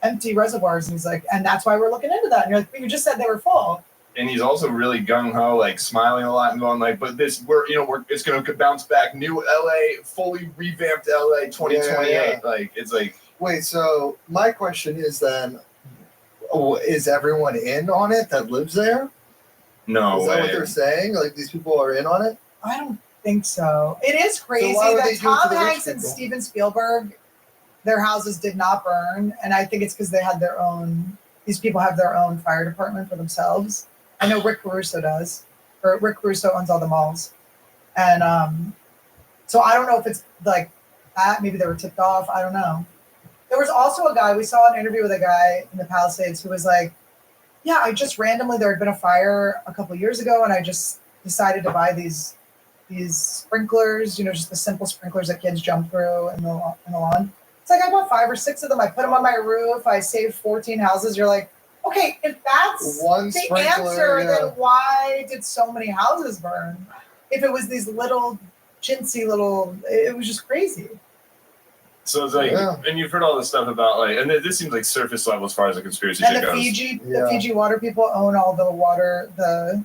empty reservoirs? And he's like, and that's why we're looking into that. And you're like, but you just said they were full. And he's also really gung ho, like smiling a lot and going like, "But this, it's going to bounce back. New LA, fully revamped LA, 2028." Yeah. Like it's like, Wait, so my question is then, is everyone in on it that lives there? no Is that way. what they're saying? Like these people are in on it? I don't think so. It is crazy why would they that do it to Tom the rich Hanks and people? Steven Spielberg, their houses did not burn. And I think it's because they had their own, these people have their own fire department for themselves. I know Rick Caruso does, or Rick Caruso owns all the malls. And so I don't know if it's like that. Maybe they were tipped off. I don't know. There was also a guy, we saw an interview with a guy in the Palisades who was like, yeah, I just randomly, there had been a fire a couple of years ago and I just decided to buy these sprinklers, just the simple sprinklers that kids jump through in the lawn. It's like I bought 5 or 6 of them. I put them on my roof. I saved 14 houses. You're like, okay, if that's One the sprinkler, answer, yeah. then why did so many houses burn? If it was these little chintzy little, it was just crazy. So it's like, Yeah. and you've heard all this stuff about like, and this seems like surface level as far as the conspiracy And shit the goes. Fiji water people own all the water. The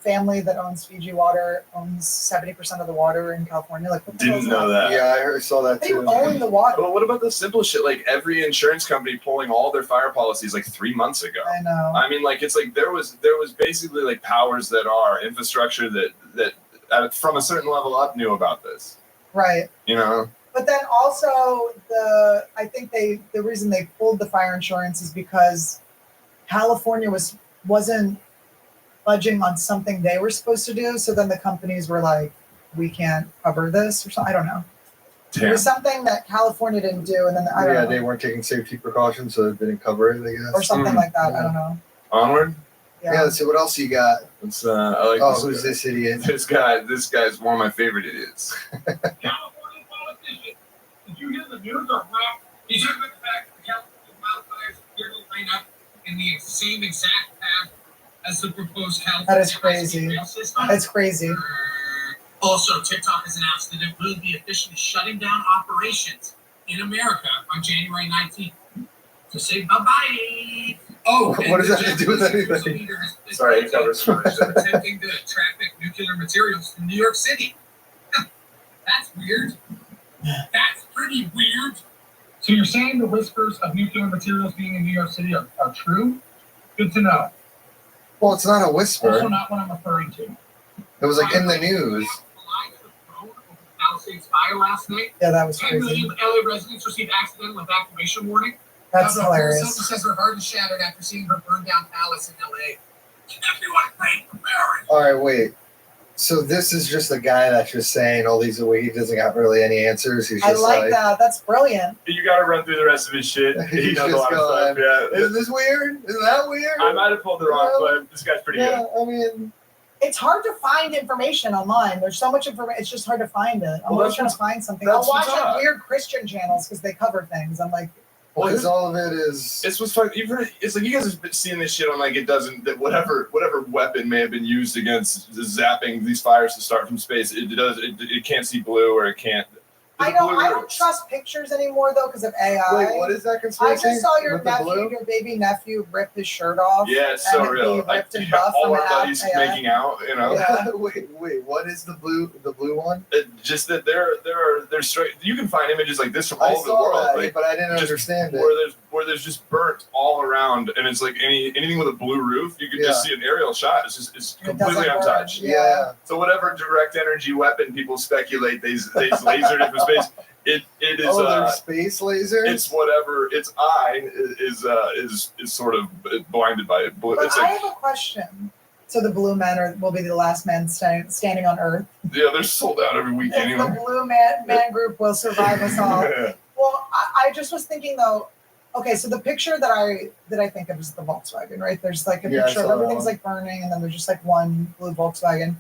family that owns Fiji Water owns 70% of the water in California. Like, what the hell Didn't is know that. Yeah, I saw that They too. own the water. But what about the simple shit? Like every insurance company pulling all their fire policies like 3 months ago. I know. I mean, like it's like there was basically like powers that are infrastructure that from a certain level up knew about this. Right. But then also I think the reason they pulled the fire insurance is because California wasn't budging on something they were supposed to do. So then the companies were like, we can't cover this or something. I don't know. Damn. It was something that California didn't do. And then I don't know. They weren't taking safety precautions, so they didn't cover it, I guess. Or something like that. I don't know. Onward. Yeah, let's see what else you got. It's I like Oh, this who's guy. this idiot? This guy's one of my favorite idiots. California politician. Did you hear the news or what? Did you hear the fact that California wildfires appear to line up in the same exact path as the proposed California That is crazy. rail system? That's crazy. Also, TikTok has announced that it will be officially shutting down operations in America on January 19th. So say bye-bye. Oh, What does that have to do with anything? Sorry, it covers for attempting to traffic nuclear materials from New York City. That's weird. That's pretty weird. So you're saying the whispers of nuclear materials being in New York City are true? Good to know. Well, it's not a whisper. Also not what I'm referring to. It was like in the news. Palisades fire last night. Yeah, that was 10 crazy. million LA residents received accidental evacuation warning. That's Governor hilarious. Wilson says her heart is shattered after seeing her burned down palace in LA. Everyone thank Mary. All right, wait. So this is just a guy that's just saying all these away. He doesn't got really any answers. He's I just like that. That's brilliant. You got to run through the rest of his shit. He He's knows a just lot of stuff. going, Yeah. Is this weird? Is that weird? I might have pulled the wrong Yeah. clip. This guy's pretty Yeah, good. I mean, It's hard to find information online. There's so much information. It's just hard to find it. I'm Well, always that's trying to find something. that's I'll watch what's up. like weird Christian channels because they cover things. I'm like, Well, because all of it is. It's what's fun. It's like you guys have been seeing this shit on like it doesn't that whatever weapon may have been used against zapping these fires to start from space. It can't see blue or it can't. I know. I don't trust pictures anymore though because of AI. Wait, what is that I conspiracy? just saw your With the nephew, blue? your baby nephew, rip his shirt off. Yeah, it's so and real. Be ripped and Yeah, buff all from our an buddies AI. making out, you know. Yeah. wait, what is the blue one? Just that there's straight. You can find images like this from I all over the saw world, that, like, but I didn't just understand it. where there's just burnt all around, and it's like anything with a blue roof, you can just see an aerial shot. It's completely untouched. Yeah. So whatever direct energy weapon people speculate they lasered into space, it is. Oh, they're space lasers. It's whatever its eye is sort of blinded by it. But It's I like, have a question. So the blue men will be the last men standing on Earth. yeah, they're sold out every week If anyway. the blue man group will survive us all. Well, I just was thinking though. Okay, so the picture that I think of is the Volkswagen, right? There's like a picture of everything's like burning, and then there's just like one blue Volkswagen.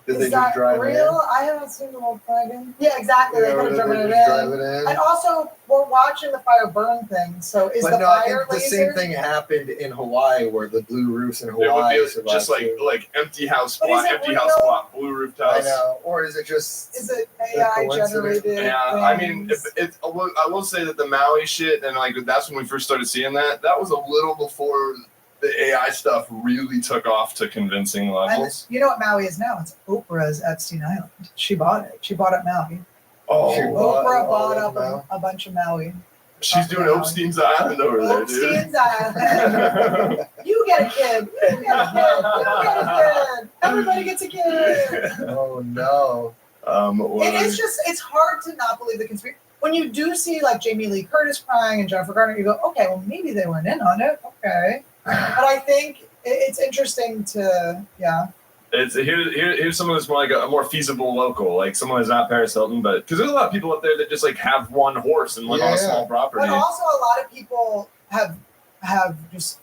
Did Is they that just drive real? it in? I haven't seen the Volkswagen. Yeah, exactly. Yeah, They could have or driven did it they just drive in. it in? And also, we're watching the fire burn thing. So is But the no, I fire think the laser? same thing happened in Hawaii, where the blue roofs in It would Hawaii be survived just too. like empty house But is plot, it empty real? house plot, blue rooftops. I know. Or is it just? Is it AI generated? Yeah, I mean, I will say that the Maui shit and like that's when we first started seeing that. That was a little before the AI stuff really took off to convincing levels. And you know what Maui is now? It's Oprah's Epstein Island. She bought it. She bought up Maui. Oh, Oprah bought up a bunch of Maui. She's doing Epstein's Island over there, dude. Epstein's Island. You get a kid. You get a kid. You get a kid. Everybody gets a kid. Oh no. It's hard to not believe the conspiracy. When you do see like Jamie Lee Curtis crying and Jennifer Garner, you go, okay, well maybe they weren't in on it. Okay. But I think it's interesting to, yeah. Here's someone that's more like a more feasible local, like someone who's not Paris Hilton, but because there's a lot of people up there that just like have one horse and live on a small property. But also a lot of people have just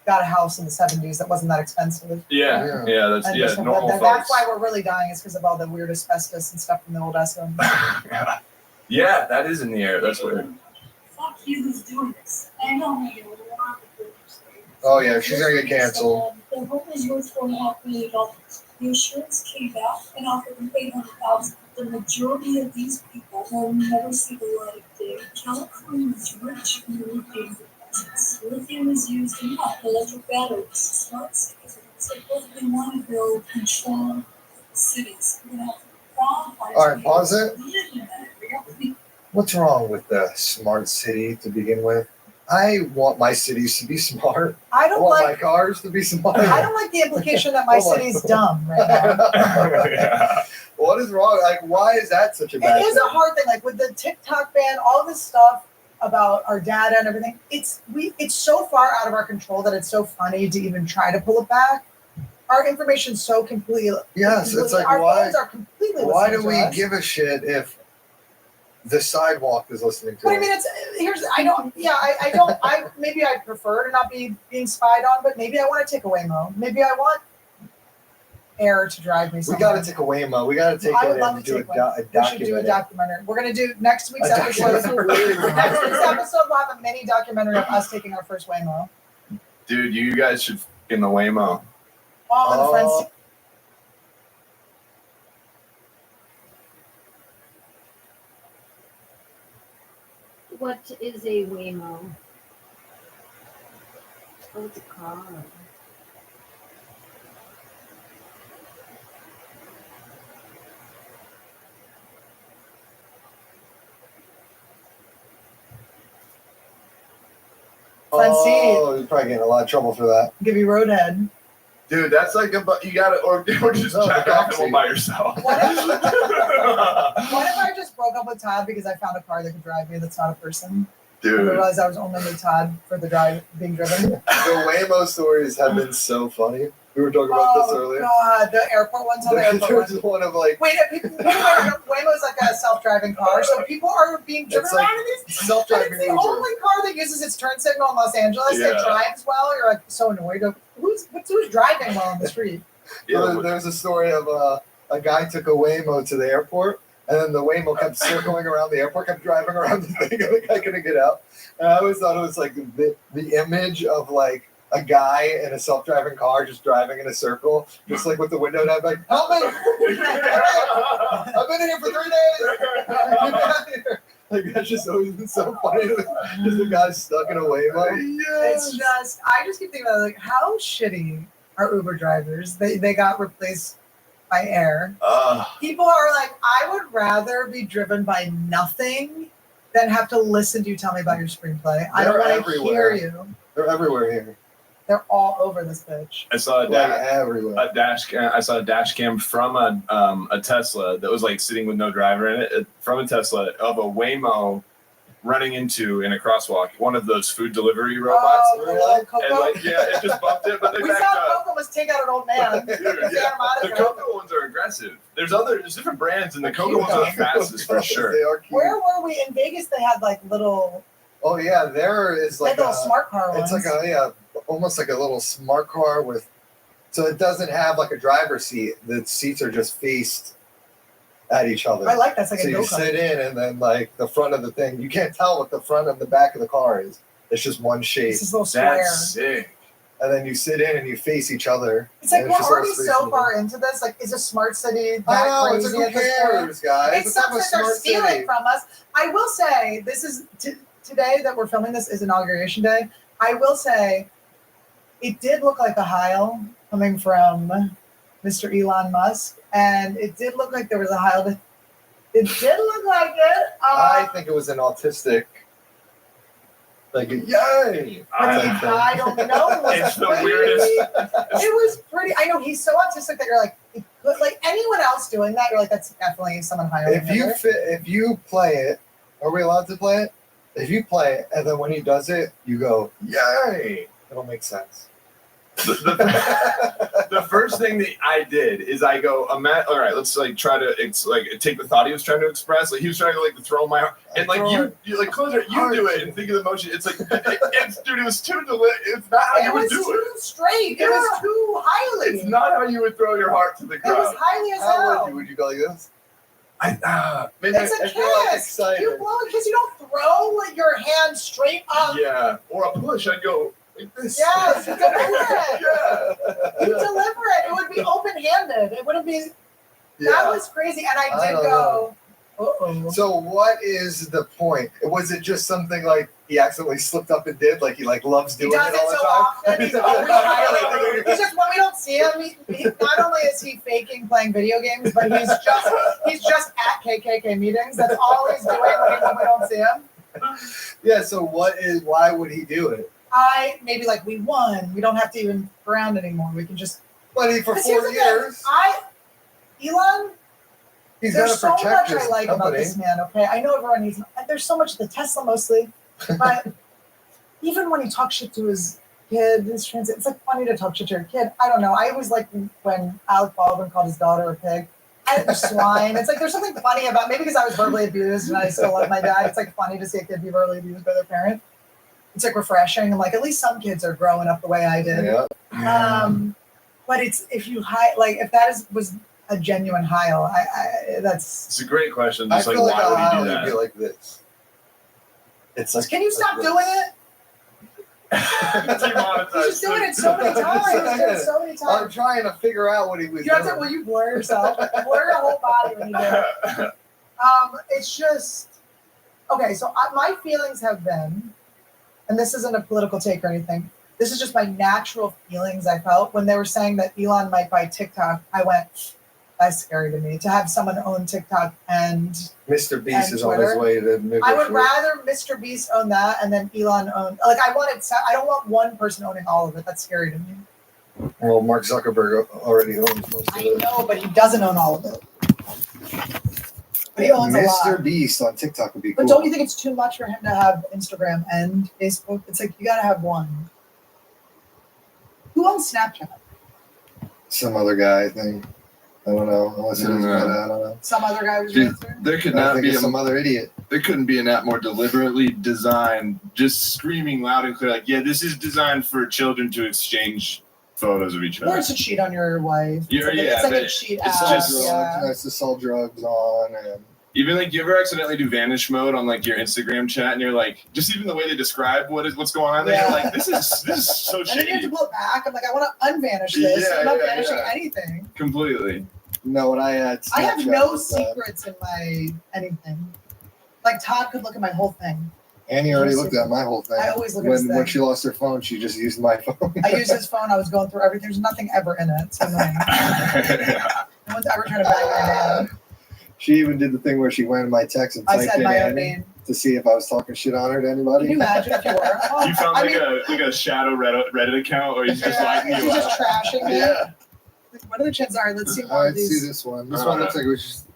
got a house in the 70s that wasn't that expensive. Yeah, that's normal folks. That's why we're really dying is because of all the weird asbestos and stuff from the old SM. Yeah, that is in the air. That's weird. Fuck you, who's doing this? I know you a lot of people. Oh yeah, she's gonna get canceled. The home is worth $4.5 million. The insurance came back and offered them $800,000. The majority of these people will never see the light of day. California is rich in lithium deposits. Lithium is used in what? Electric batteries, smart cities. So if they want to build controlled cities, we're gonna have to qualify. All right, pause it. Live in that area. What's wrong with the smart city to begin with? I want my cities to be smart. I don't want like my cars to be smart. I don't like the implication that my city's dumb right now. What is wrong? Like, why is that such a bad It is thing? a hard thing. Like with the TikTok ban, all this stuff about our data and everything. It's so far out of our control that it's so funny to even try to pull it back. Our information's so completely. Yes, it's like our why? phones are completely. Why listening do we to us. give a shit if the sidewalk is listening to But I us? mean, I don't. Maybe I prefer to not be being spied on, but maybe I want to take a Waymo. Maybe I want air to drive me We somewhere. got to take a Waymo. We got to take I it would love and to do take a one. We should do a documentary. documentary. We're gonna do next week's A episode. documentary. Next week's episode will have a mini documentary of us taking our first Waymo. Dude, you guys should in the Waymo. All in the front seat. What is a Waymo? Oh, it's a car. Front seat. Oh, you're probably getting a lot of trouble for that. Give you roadhead. Dude, that's like you gotta or just No, jack the off backseat. and by yourself. What if I just broke up with Todd because I found a car that could drive me that's not a person? I Dude. realized I was only with Todd for the drive being driven. The Waymo stories have been so funny. We were talking about this earlier. God, the airport ones on the airport. There's one of like Wait, Waymo's like a self-driving car, so people are being driven It's like around in these. And self-driving it's the Uber. only car that uses its turn signal in Los Angeles that Yeah. drives well. You're like so annoyed. Who's driving well on the street? Yeah, So there's a story of a guy took a Waymo to the airport, And then the Waymo kept circling around the airport, kept driving around the thing, and the guy couldn't get out. And I always thought it was like the image of like a guy in a self-driving car just driving in a circle, just like with the window down, like, help me! I've been here for 3 days! Get me out of here! Like, that's just always been so funny. Just the guy stuck in a Waymo. It's just, I just keep thinking about like how shitty are Uber drivers. They got replaced by air. People are like, I would rather be driven by nothing than have to listen to you tell me about your screenplay. I don't want to hear you. They're everywhere here. They're all over this bitch. I saw everywhere. I saw a dash cam from a Tesla that was like sitting with no driver in it, from a Tesla of a Waymo running into in a crosswalk one of those food delivery robots. And like, yeah, it just bumped it, but they We backed thought up. Coco was take out an old man. Dude, yeah. The Coco ones are aggressive. There's different brands, and the Coco ones are the fastest for sure. They are cute. Where were we in Vegas? They had like little. Oh yeah, there is like little smart car It's ones. like almost like a little smart car with, so it doesn't have like a driver's seat. The seats are just faced at each other. I like that. It's like so a you go-kart. sit in, and then like the front of the thing, you can't tell what the front and the back of the car is. It's just one shape. It's this little square. That's sick. And then you sit in and you face each other. It's like and we're just all already space so in far into this. Like, is a smart city that I know, it's crazy like, at who this point? cares, guys? It's Let's have something a they're smart stealing city. from us. I will say, this is today that we're filming this is Inauguration Day. I will say, it did look like a Heil coming from Mr. Elon Musk, and it did look like there was a Heil. It did look like it. I think it was an autistic. Like, yay! I don't know. It's the weirdest. It was pretty. I know he's so autistic that you're like, like anyone else doing that, you're like, that's definitely someone hiring him. If you play it, are we allowed to play it? If you play it, and then when he does it, you go, yay! It'll make sense. The first thing that I did is I go, all right, let's like try to take the thought he was trying to express. Like he was trying to like throw my heart, and like you like close it, you do it and think of the motion. It's like dude, it was too it's not how you would do it. It was too straight. It was too highly. It's not how you would throw your heart to the crowd. It was highly as hell. How would you go like this? Maybe It's a kiss. You blow a kiss. You don't throw your hand straight up. Yeah, or a push. I'd go like this. Yes, you deliver it. Yeah. You deliver it. It would be open-handed. It wouldn't be. Yeah. That was crazy, and I did don't go. Uh-oh. So what is the point? Was it just something like he accidentally slipped up and did, like he like loves He doing does it all it the so time? often. He's always highly. He's just when we don't see him. He not only is he faking playing video games, but he's just at KKK meetings. That's all he's doing when we don't see him. Yeah. So why would he do it? Maybe like we won. We don't have to even ground anymore. We can just. But for 4 here's the thing. years, Elon. he's There's got to so protect much his I like about company. this man. Okay, I know everyone needs. There's so much the Tesla mostly, but even when he talks shit to his kid, it's like funny to talk shit to your kid. I don't know. I always like when Alec Baldwin called his daughter a pig. A swine. It's like there's something funny about maybe because I was verbally abused and I still love my dad. It's like funny to see a kid be verbally abused by their parent. It's like refreshing. I'm like, at least some kids are growing up the way I did. Yeah. But it's if that was a genuine Heil, that's. It's a great question. I Just like feel like why would he do would be that? like this. It's like. Can you stop doing it? He's just doing it so many times. He's doing it so many I'm times. trying to figure out what he was You have doing. to. Will you blur yourself? Blur your whole body when you do it. It's just okay. So my feelings have been, and this isn't a political take or anything. This is just my natural feelings I felt when they were saying that Elon might buy TikTok. I went, that's scary to me to have someone own TikTok and Mr. Beast and is on his Twitter. way to. I would rather Mr. Beast own that and then Elon own. Like I don't want one person owning all of it. That's scary to me. Well, Mark Zuckerberg already owns most of I it. know, but he doesn't own all of it. But he owns a lot. Mr. Beast on TikTok would be cool. But don't you think it's too much for him to have Instagram and Facebook? It's like you gotta have one. Who owns Snapchat? Some other guy, I think. I don't know. Unless it was Meta, I don't know. Some other guy was Dude, answering? there could I not think be it's some other idiot. There couldn't be an app more deliberately designed, just screaming loud and clear, like, yeah, this is designed for children to exchange photos of each Or other. to cheat on your wife. Yeah, It's like a but cheat it's app. just- Yeah. Nice to sell drugs on, and Even like, do you ever accidentally do vanish mode on like your Instagram chat, and you're like, just even the way they describe what's going on there, you're like, this is so And then you have shady. to pull it back. I'm like, I want to unvanish this. Yeah, I'm not yeah, vanishing yeah. anything. Completely. No, when I had I have Snapchat no was that. secrets in my anything. Like Todd could look at my whole thing. Annie already looked at my whole thing. I always look at his when thing. she lost her phone, she just used my phone. I used his phone. I was going through everything. There's nothing ever in it. It's annoying. No one's ever trying to bang my name. She even did the thing where she went in my text and I typed said in my own Annie name. to see if I was talking shit on her to anybody. Can you imagine if you were? You found I like mean, a shadow Reddit account, or he's just liking he's you just up. trashing it. Yeah. Like, what are the chances? All right, let's see All more right, of these. see this one. This one looks like it was just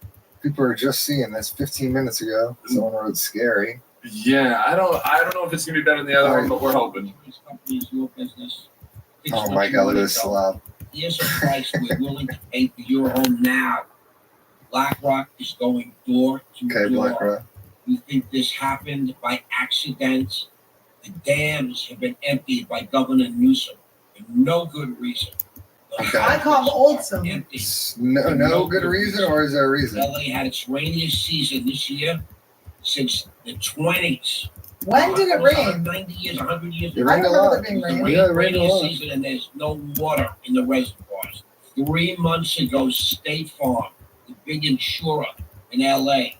people are just seeing this 15 minutes ago. Someone wrote scary. Yeah, I don't know if it's gonna be better than the other one, but we're hoping. Oh my god, look at this slob. Here's a price we're willing to pay for your home now. BlackRock is going door to Okay, door. BlackRock. You think this happened by accident? The dams have been emptied by Governor Newsom for no good reason. The Okay. I call him Oldsome. empty. No good reason, or is there a reason? LA had its rainiest season this year since the 20s. When did it rain? 90 years, 100 years. It rained a remember lot. there being rain. Yeah, it rained a Rainiest lot. season, and there's no water in the reservoirs. 3 months ago, State Farm, the big insurer in LA,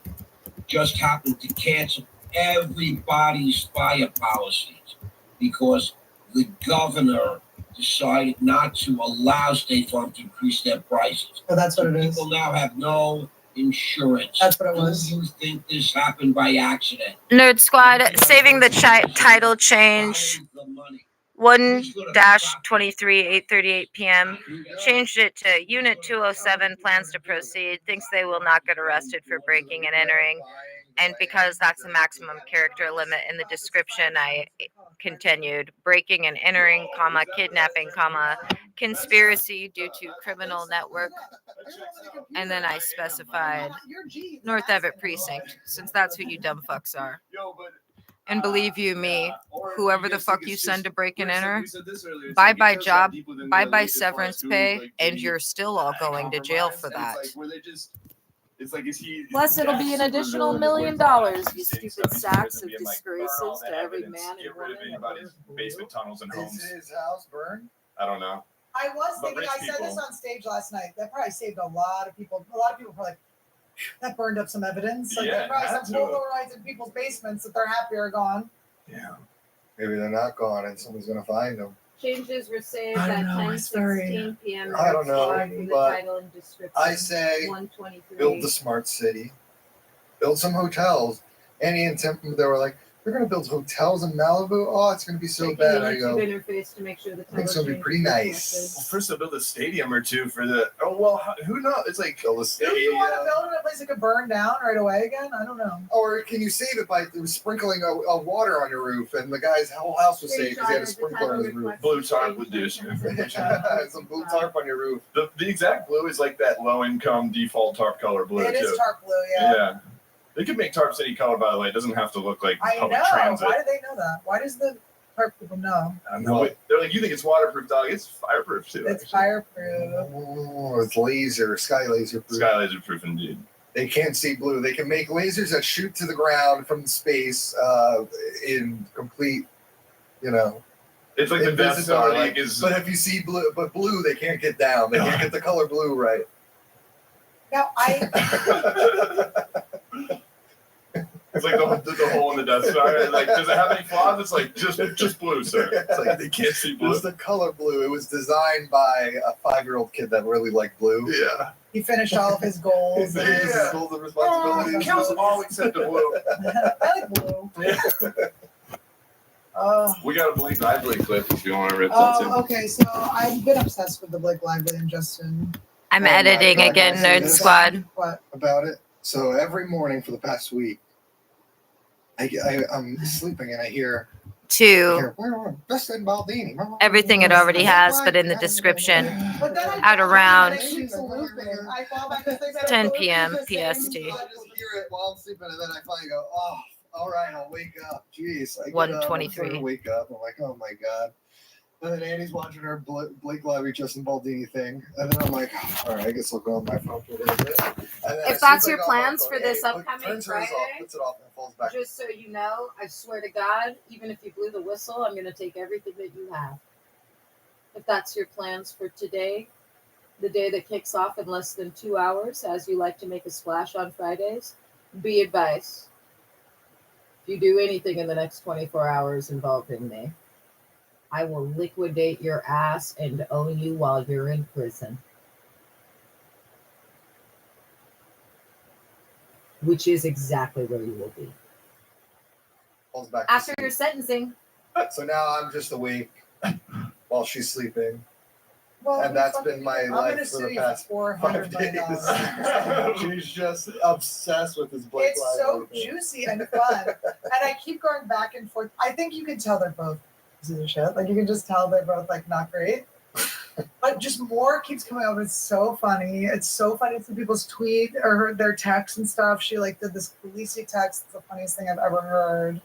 just happened to cancel everybody's fire policies because the governor decided not to allow State Farm to increase their prices. Oh, that's what it is. People now have no insurance. That's what it was. Do you think this happened by accident? Nerd Squad saving the title change. The money. 1-23, 8:38 p.m. Changed it to Unit 207, plans to proceed, thinks they will not get arrested for breaking and entering. And because that's the maximum character limit in the description, I continued breaking and entering, comma, kidnapping, comma, conspiracy due to criminal network. And then I specified North Everett Precinct, since that's who you dumb fucks are. And believe you me, whoever the fuck you send to break and enter, bye-bye job, bye-bye severance pay, and you're still all going to jail for that. It's like, is he? Plus, it'll be an additional $1 million, you stupid sacks of disgraces to every man Get and rid of woman. anybody's basement tunnels and homes. Is his house burned? I don't know. I was But thinking, rich I said this people- on stage last night. That probably saved a lot of people. A lot of people were like, that burned up some evidence. Like, Yeah, there's probably had some to. Polaroids in people's basements that they're happy are gone. Yeah. Maybe they're not gone and someone's gonna find them. Changes were saved I at don't know, it's very- 10:16 p.m. I don't know, From the but title and description. I say 123. build the smart city. Build some hotels. Annie and Tim, they were like, we're gonna build hotels in Malibu. Oh, it's gonna be so Making bad. the I go, YouTube interface to make sure the I think it's title gonna be change pretty is nice. Well, first they'll build a stadium or two for the. Oh well, who knows? It's like build a Do stadium. you want to build in a place that could burn down right away again? I don't know. Or can you save it by sprinkling a water on your roof? And the guy's whole house was saved because he had a sprinkler on his roof. Blue tarp would do. Some blue tarp on your roof. The exact blue is like that low income default tarp color blue It too. is tarp blue, yeah. Yeah. They could make tarps any color, by the way. It doesn't have to look like I public know. transit. Why do they know that? Why does the tarp people know? I don't know. They're like, you think it's waterproof, dog? It's fireproof too. It's actually. fireproof. Oh, it's laser, sky laser proof. Sky laser proof indeed. They can't see blue. They can make lasers that shoot to the ground from space in complete, It's like the Death Star. invisibility. Like is But if you see blue, but blue, they can't get down. They can't get the color blue right. Now, it's like the hole in the Death Star. And like, does it have any flaws? It's like just blue, sir. It's like they can't see blue. It's the color blue. It was designed by a 5-year-old kid that really liked blue. Yeah. he finished all of his goals. His goals and responsibilities. It counts all except the blue. I like blue. We got a Blake Lively clip if you want to rip that too. Okay, so I've been obsessed with the Blake Lively and Justin. I'm Oh my editing God, again, can I say Nerd this? Squad. What? About it. So every morning for the past week, I'm sleeping and I hear To Justin Baldini. everything it already has, but in the description But then at around I fall back asleep at 10 a p.m. loop. PST. I just hear it while I'm sleeping, and then I finally go, all right, I'll wake up. Jeez. I get up, I'm 1:23. starting to wake up. I'm like, oh my God. And then Annie's watching her Blake Lively, Justin Baldini thing. And then I'm like, all right, I guess I'll go on my phone for a little bit. And then If that's your plans for this upcoming turns hers Friday, off, puts it off, and falls back. just so you know, I swear to God, even if you blew the whistle, I'm going to take everything that you have. If that's your plans for today, the day that kicks off in less than 2 hours, as you like to make a splash on Fridays, be advised. If you do anything in the next 24 hours involving me, I will liquidate your ass and own you while you're in prison. Which is exactly where you will be. Falls back. After your sentencing. So now I'm just awake while she's sleeping. Well, And that's been my life for the past $400 5 days. She's just obsessed with this Blake It's Lively so thing. juicy and fun. And I keep going back and forth. I think you can tell they're both pieces of shit. Like, you can just tell they're both, like, not great. But just more keeps coming over. It's so funny. It's so funny to see people's tweet or their texts and stuff. She, like, did this Khaleesi text. It's the funniest thing I've ever heard.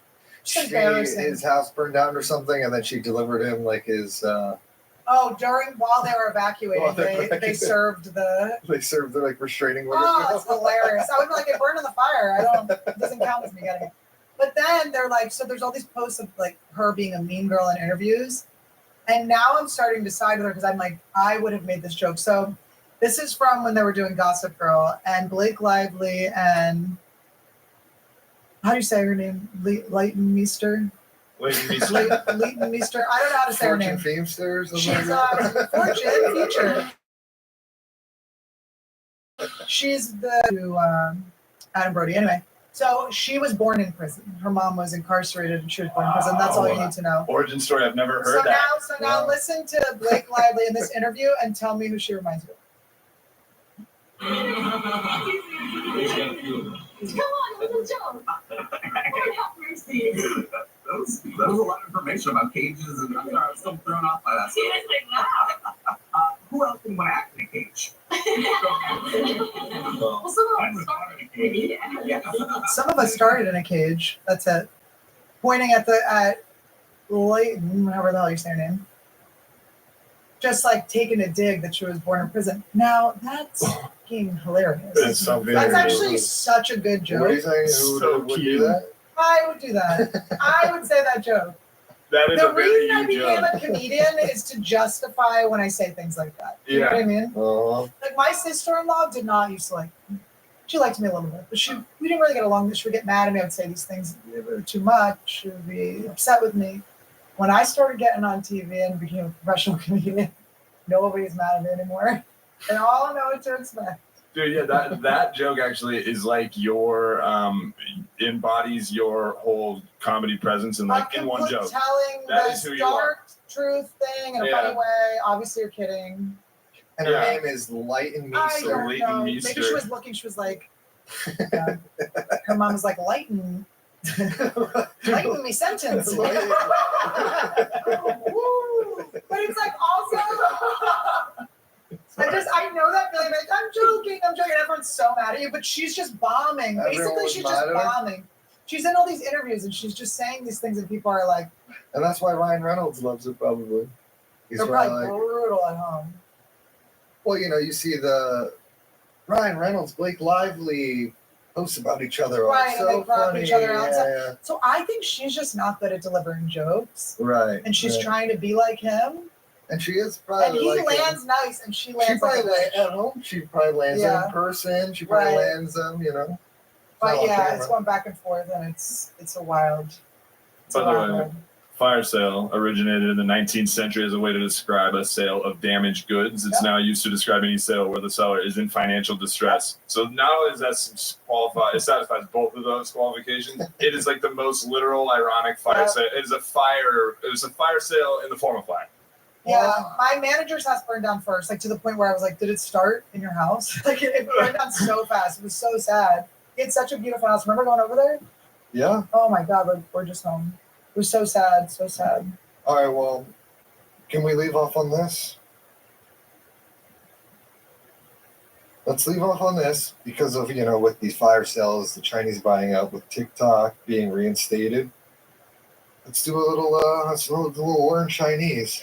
Just embarrassing. His house burned down or something, and then she delivered him, like, his... while they were evacuating, they served the... They served the, like, restraining order. Oh, it's hilarious. I would be like, it burned in the fire. It doesn't count as me getting it. But then they're like, so there's all these posts of, like, her being a mean girl in interviews. And now I'm starting to side with her because I'm like, I would have made this joke. So this is from when they were doing Gossip Girl, and Blake Lively and... How do you say her name? Leighton Meester? Leighton Meester. Leighton Meester. I don't know how to say her name. Fortune Feimster or something. She's Fortune Feature. She's the Adam Brody. Anyway, so she was born in prison. Her mom was incarcerated and she was born in prison. That's all you need to know. Origin story. I've never heard that. Now listen to Blake Lively in this interview and tell me who she reminds you of. Come on, little Joe. Lord have mercy. That was a lot of information about cages, and I'm still thrown off by that. Seriously, wow. Who else can want to act in a cage? Well, some of us started in a cage. Some of us started in a cage. That's it. Pointing at Leighton, however the hell you say her name. Just like taking a dig that she was born in prison. Now that's fucking hilarious. It's so That's actually such a good joke. What are you saying? So Would cute. do that? I would do that. I would say that joke. That is The a very reason I you became joke. a comedian is to justify when I say things like that. You know Yeah. what I mean? Uh-huh. Like, my sister-in-law did not used to like me. She liked me a little bit, but we didn't really get along. She would get mad at me. I would say these things that were too much. She would be upset with me. When I started getting on TV and became a professional comedian, nobody's mad at me anymore. And all I know what to expect. Dude, yeah, that joke actually is like your embodies your whole comedy presence in like in one joke. Telling That is who this you are. dark truth thing in a Yeah. funny way. Obviously, you're kidding. And her name is Leighton I Meester. don't Leighton know. Meester. Maybe she was looking. She was like, yeah. Her mom was like, Leighton. Lighten me sentence. Woo. But it's like also, I know that feeling. Like, I'm joking. Everyone's so mad at you, but she's just bombing. Everyone Basically, was she's mad just at her? bombing. She's in all these interviews and she's just saying these things, and people are like, And that's why Ryan Reynolds loves it, probably. He's they're probably brutal at home. well, you know, you see the Ryan Reynolds, Blake Lively posts about each other. Right, so and they crop funny. each other out. Yeah. So I think she's just not good at delivering jokes, Right. and she's right. trying to be like him. And she is And probably he like lands nice, and she She lands like probably a bitch. at home. She probably lands them in person. She probably Right. lands them. You know. But Not on yeah, camera. it's going back and forth, and it's a wild. It's By a the wild way, world. fire sale originated in the 19th century as a way to describe a sale of damaged goods. It's now used to describe any sale where the seller is in financial distress. So not only does that qualify, it satisfies both of those qualifications. It is like the most literal, ironic fire sale. It is a fire. It was a fire sale in the form of fire. Yeah, my manager's house burned down first, like to the point where I was like, "Did it start in your house?" Like it burned down so fast. It was so sad. He had such a beautiful house. Remember going over there? Yeah. Oh my God, we're just home. It was so sad, so sad. All right. Well, can we leave off on this? Let's leave off on this because of, you know, with these fire sales, the Chinese buying out, with TikTok being reinstated. Let's do a little war in Chinese.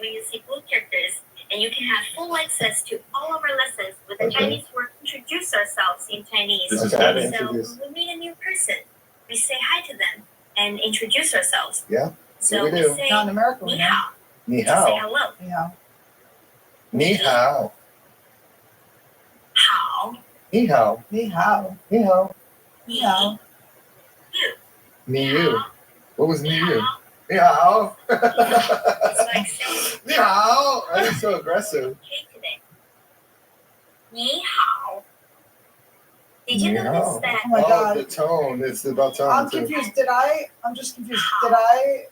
we use simple characters, and you can have full access to all of our lessons with the Chinese word introduce ourselves in Chinese. This is So how to when introduce. we meet a new person, we say hi to them and introduce ourselves. Yeah. So we we do. say Not in America. ni hao Ni to say hao. hello. Yeah. Ni hao. Hao. Ni hao. Ni hao. Ni hao. Ni hao. Me you. What was me you? Ni hao. It's like saying Ni hao. That is so aggressive. okay today. Ni hao. Did you Ni notice hao. that? Oh my God. The tone. It's about tone. I'm too. confused. I'm just confused. Did I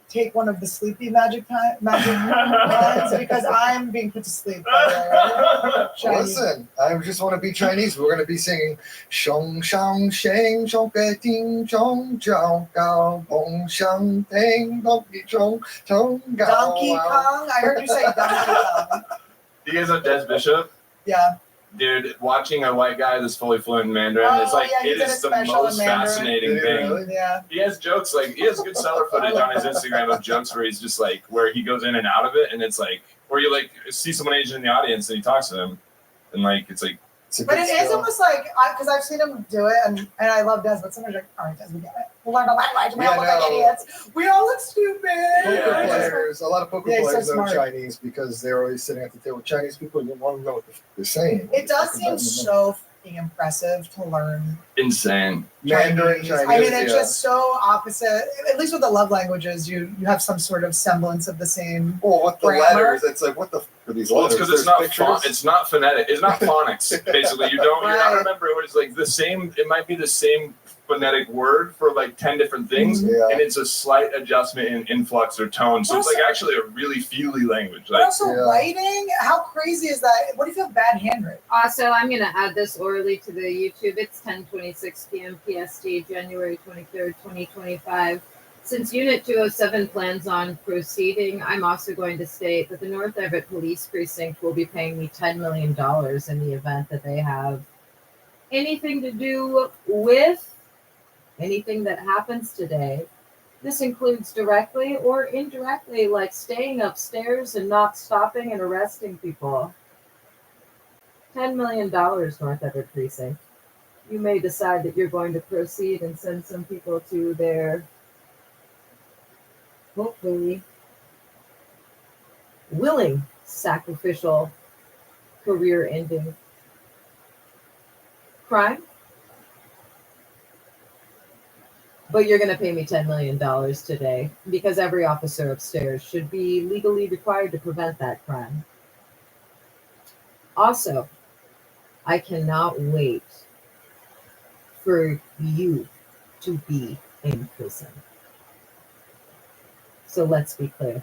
take one of the sleepy magic lines? Because I'm being put to sleep. By Chinese. Listen, I just want to be Chinese. We're going to be singing Shong Shang Sheng Shong Ge Ting Zhong Zhao Gao Bong Shang Teng Donkey Chong Chong Gao. Donkey Kong. I heard you say Donkey Kong. You guys know Des Bishop? Yeah. Dude, watching a white guy that's fully fluent in Mandarin, Oh, it's like yeah, he it did a is the special in most Mandarin. fascinating Did he thing. really? Yeah. He has jokes he has good seller footage on his Instagram of jokes where he's just like where he goes in and out of it, and it's like where you like see someone Asian in the audience and he talks to them, and like it's like. It's a But good it is skill. almost like, because I've seen him do it, and I love Des, but sometimes like, all right, Des, we get it. We learned a language. We all look like idiots. We all look stupid. Poker players, a lot of poker Yeah, he's so players know smart. Chinese because they're always sitting at the table with Chinese people. You want to know what they're saying. It does seem so fucking impressive to learn Insane. Mandarin Chinese. I mean, it's yeah. just so opposite. At least with the love languages, you have some sort of semblance of the same. Well, with the grammar. letters, it's like, what the f are these Well, it's letters? because it's There's not pictures. it's not phonetic. It's not phonics. Basically, you're not Right. remembering. It's like the same. It might be the same phonetic word for like 10 different things, Yeah. and it's a slight adjustment in influx or tone. So it's like actually a really feely language. But Like, also writing, how crazy is that? What if you have bad handwriting? Also, I'm going to add this orally to the YouTube. It's 10:26 p.m. PST, January 23rd, 2025. Since Unit 207 plans on proceeding, I'm also going to state that the North Everett Police Precinct will be paying me $10 million in the event that they have anything to do with anything that happens today. This includes directly or indirectly, like staying upstairs and not stopping and arresting people. $10 million, North Everett Precinct. You may decide that you're going to proceed and send some people to their, hopefully, willing sacrificial career-ending crime. But you're going to pay me $10 million today because every officer upstairs should be legally required to prevent that crime. Also, I cannot wait for you to be in prison. So let's be clear.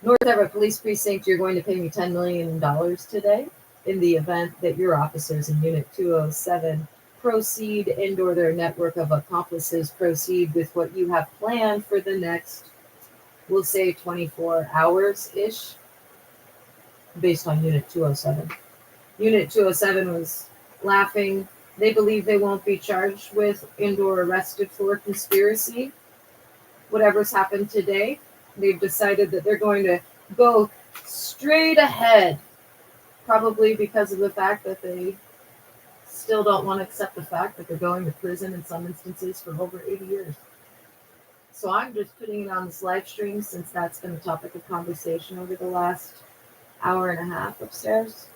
North Everett Police Precinct, you're going to pay me $10 million today in the event that your officers in Unit 207 proceed and/or their network of accomplices proceed with what you have planned for the next, we'll say 24 hours-ish, based on Unit 207. Unit 207 was laughing. They believe they won't be charged with and/or arrested for conspiracy. Whatever's happened today, they've decided that they're going to go straight ahead, probably because of the fact that they still don't want to accept the fact that they're going to prison in some instances for over 80 years. So I'm just putting it on this live stream since that's been a topic of conversation over the last hour and a half upstairs.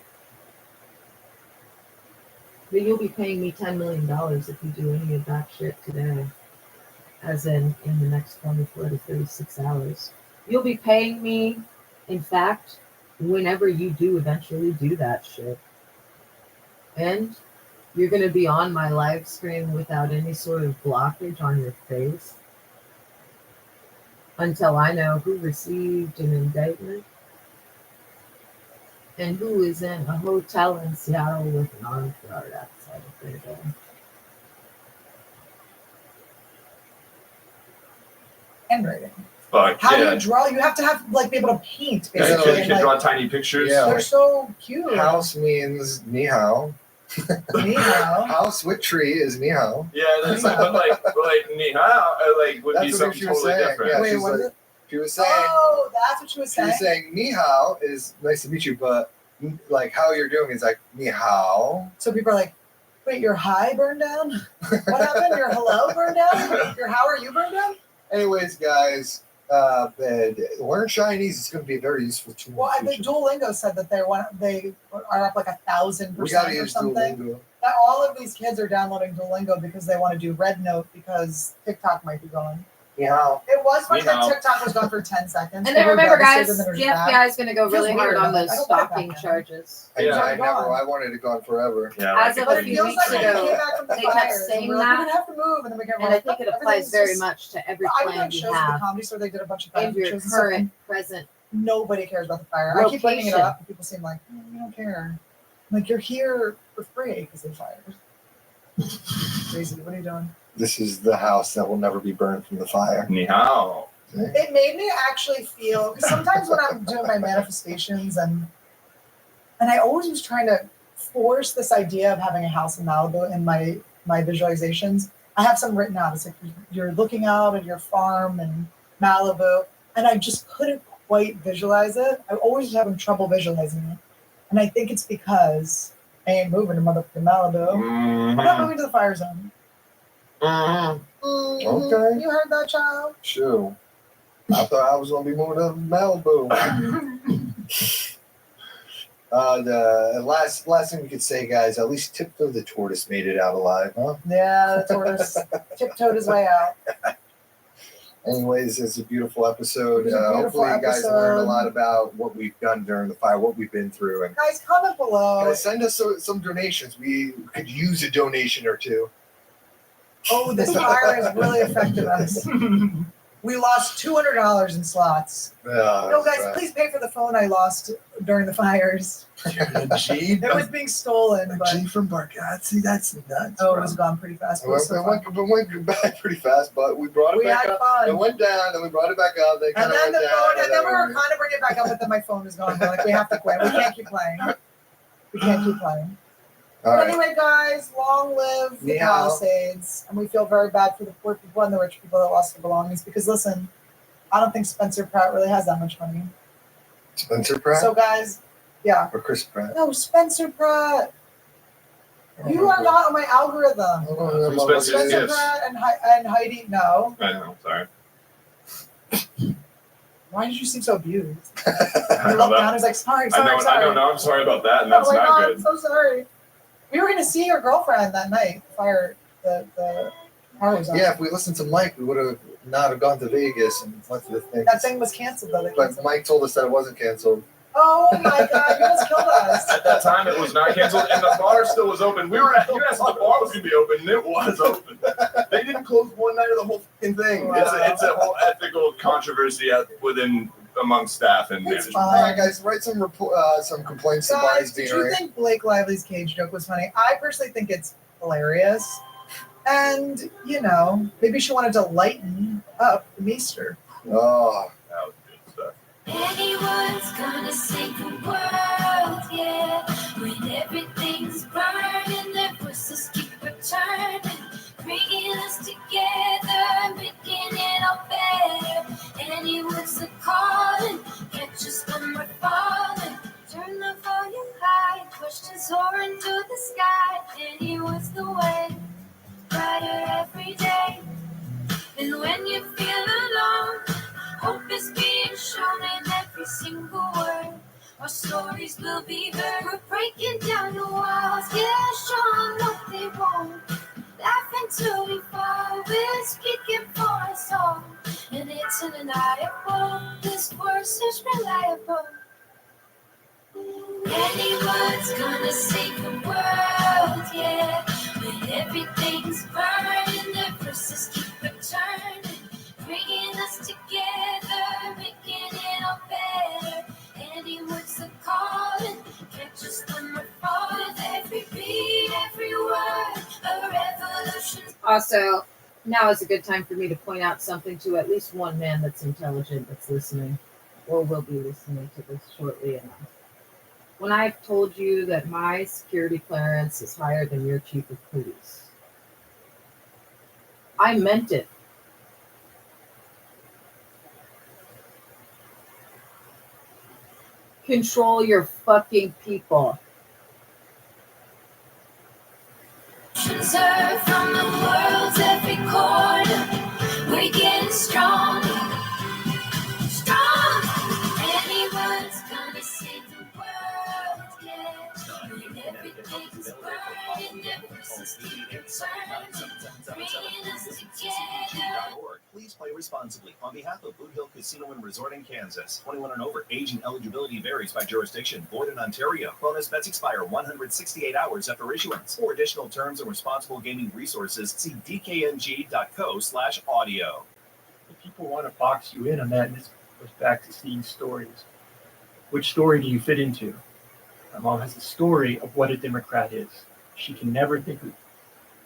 But you'll be paying me $10 million if you do any of that shit today, as in the next 24 to 36 hours. You'll be paying me, in fact, whenever you do eventually do that shit. And you're going to be on my live stream without any sort of blockage on your face until I know who received an indictment and who is in a hotel in Seattle with an armed guard outside of their door. Handwriting. fuck, How do yeah. you draw? You have to be able to paint, Yeah, basically. you and, can draw like, tiny pictures. Yeah. they're so cute. House means ni hao. Ni hao. House with tree is ni hao. Yeah, that's like, but like ni hao, would That's be what something she was totally saying. different. Yeah, Wait, she's what is like, it? She was saying. Oh, that's what she was She saying. was saying "ni hao" is nice to meet you, but like how you're doing is like "ni hao." So people are like, "Wait, your hi burned down? What happened? Your hello burned down? Your how are you burned down?" Anyways, guys, learn Chinese. It's going to be a very useful tool. Well, I think Duolingo said that they are up like 1,000% We got to or use something. Duolingo. That all of these kids are downloading Duolingo because they want to do Red Note because TikTok might be gone. Yeah. It was funny Ni that hao. TikTok was gone for 10 seconds. And then People were remember, guys, devastated, the then they're just FBI back. is going to go Feels really hard weird. on Like, those I don't put it stalking back in. charges. I wanted it gone forever. Yeah. As of But a it few feels weeks like they ago, came back from the they kept fires, and saying we're like, that, we're gonna have to move, and then we get and I think it applies very much to every I went plan on you shows at the have Comedy Store. They did a bunch of in benefit your shows and stuff, and current, present. nobody cares about the fire. I keep bringing it Location. up, and people seem like, you don't care. I'm like, you're here for free because they fired. Crazy. What are you doing? This is the house that will never be burned from the fire. Ni hao. It made me actually feel, because sometimes when I'm doing my manifestations and I always was trying to force this idea of having a house in Malibu in my visualizations. I have some written out. It's like you're looking out at your farm in Malibu, and I just couldn't quite visualize it. I always was having trouble visualizing it, and I think it's because I ain't moving to motherfucking Malibu. I'm not moving to the fire zone. Okay. You heard that, child? Sure. I thought I was going to be moving to Malibu. The last thing we could say, guys, at least Tiptoe the tortoise made it out alive, huh? Yeah, the tortoise tiptoed his way out. Anyways, it's a beautiful episode. It was a beautiful Hopefully, you guys learned a episode. lot about what we've done during the fire, what we've been through, and Guys, comment below. guys, send us some donations. We could use a donation or two. Oh, this fire has really affected us. We lost $200 in slots. No, guys, please pay for the phone I lost during the fires. G, It was being stolen, but G from Barkatzi, that's nuts. oh, bro. it was gone pretty fast. It It was so fun. went back pretty fast, but we brought it We back had up. fun. It went down, then we brought it back up. Then And kind of then went the down. phone, and then we were kind of bringing it back up, but then my phone was gone. We're like, we have to quit. We can't keep playing. We can't keep playing. All But right. anyway, guys, long live the Yeah. Palisades. And we feel very bad for the poor people and the rich people that lost their belongings because, listen, I don't think Spencer Pratt really has that much money. Spencer Pratt So, guys, yeah. or Chris Pratt? No, Spencer Pratt. You are not on my algorithm. From Spencer's Spencer Gifts. Pratt and Heidi, no. I know. Sorry. Why did you seem so abused? I You know looked that. down, he's like, sorry. I don't know. I'm sorry about that, and Oh that's my not God, good. I'm so sorry. We were going to see your girlfriend that night. Fire, the car was on. Yeah, if we listened to Mike, we would have not have gone to Vegas and went to the thing. That thing was canceled, though. They But canceled. Mike told us that it wasn't canceled. Oh my God, you almost killed us. At that time, it was not canceled, and the bar still was open. You asked if the bar was going to be open, and it was open. They didn't close one night of the whole fucking thing. Wow. It's a whole ethical controversy within among staff and It's management. All right, guys, write some complaints to Barney's Guys, did you Beanery. think Blake Lively's cage joke was funny? I personally think it's hilarious. And, you know, maybe she wanted to lighten up the meester. Oh, That was good stuff. Anyone's gonna save the world, yeah. When everything's burning, their voices keep returning, bringing us together, making it all better. Anyone's a calling, catch us when we're falling. Turn the volume high, questions soaring to the sky. Anyone's the way, brighter every day. And when you feel alone, hope is being shown in every single word. Our stories will be heard. We're breaking down the walls, yeah, showing what they won't. Laughing till we fall, we're speaking for us all. And it's undeniable, this force is reliable. Anyone's gonna save the world, yeah. When everything's burning, the verses keep returning, bringing us together, making it all better. Anyone's a calling, catch us when we're falling. Every beat, every word, a revolution. Also, now is a good time for me to point out something to at least one man that's intelligent that's listening or will be listening to this shortly enough. When I've told you that my security clearance is higher than your chief of police, I meant it. control your fucking people. Serve from the world's every corner. We're getting strong. Strong. Anyone's gonna save the world, yeah. When everything's burning, their voices keep returning, bringing us together. Please play responsibly. On behalf of Boot Hill Casino and Resort in Kansas, 21 and over. Age and eligibility varies by jurisdiction. Void in Ontario. Bonus bets expire 168 hours after issuance. For additional terms and responsible gaming resources, see dkng.co/audio. If people want to box you in on that, and this goes back to seeing stories. Which story do you fit into? My mom has a story of what a Democrat is. She can never think of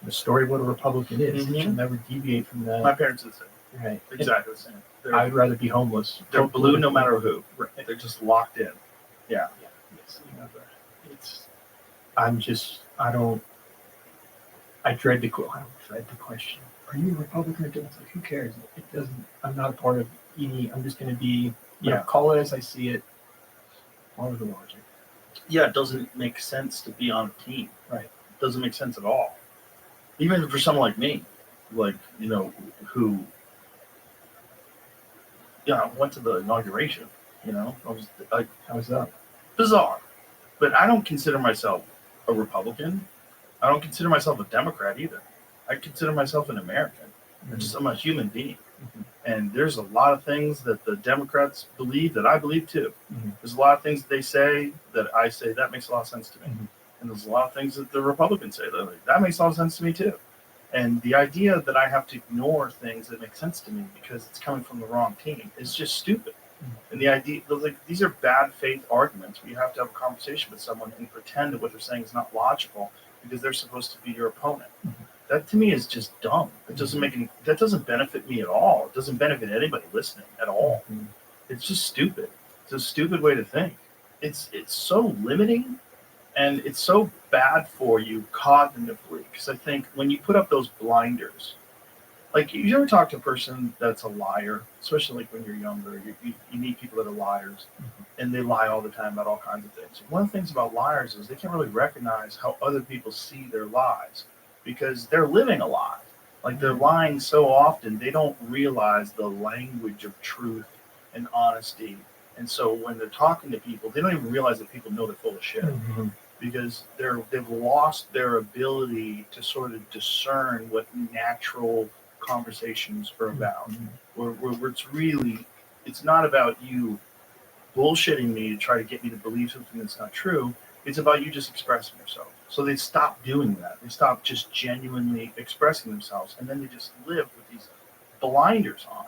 the story of what a Republican is. Mhm. She'll never deviate from that. My parents are the same. Right. Exactly the same. I'd rather be homeless. They're blue no matter who. Right. They're just locked in. Yeah. Yes, you know, I dread the question. Are you a Republican or Democrat? Like, who cares? It doesn't, I'm not a part of any, I'm just going to be, call it as I see it. Follow the logic. Yeah, it doesn't make sense to be on a team. Right. It doesn't make sense at all. Even for someone like me, like, who, went to the inauguration, I was like, how was that? Bizarre. But I don't consider myself a Republican. I don't consider myself a Democrat either. I consider myself an American. I'm a human being. Mm-hmm. And there's a lot of things that the Democrats believe that I believe too. Mm-hmm. There's a lot of things that they say that I say that makes a lot of sense to me. Mm-hmm. And there's a lot of things that the Republicans say that makes a lot of sense to me too. And the idea that I have to ignore things that make sense to me because it's coming from the wrong team is just stupid. Mm-hmm. And the idea, these are bad faith arguments where you have to have a conversation with someone and pretend that what they're saying is not logical because they're supposed to be your opponent. Mm-hmm. That to me is just dumb. It doesn't that doesn't benefit me at all. It doesn't benefit anybody listening at all. Mm-hmm. It's just stupid. It's a stupid way to think. It's so limiting and it's so bad for you cognitively. Because I think when you put up those blinders, like you ever talk to a person that's a liar, especially like when you're younger, you meet people that are liars and they lie all the time about all kinds of things. One of the things about liars is they can't really recognize how other people see their lies because they're living a lie. Like they're lying so often, they don't realize the language of truth and honesty. And so when they're talking to people, they don't even realize that people know they're full of shit. Mm-hmm. Because they've lost their ability to sort of discern what natural conversations are about. Where it's not about you bullshitting me to try to get me to believe something that's not true. It's about you just expressing yourself. So they stop doing that. They stop just genuinely expressing themselves, and then they just live with these blinders on.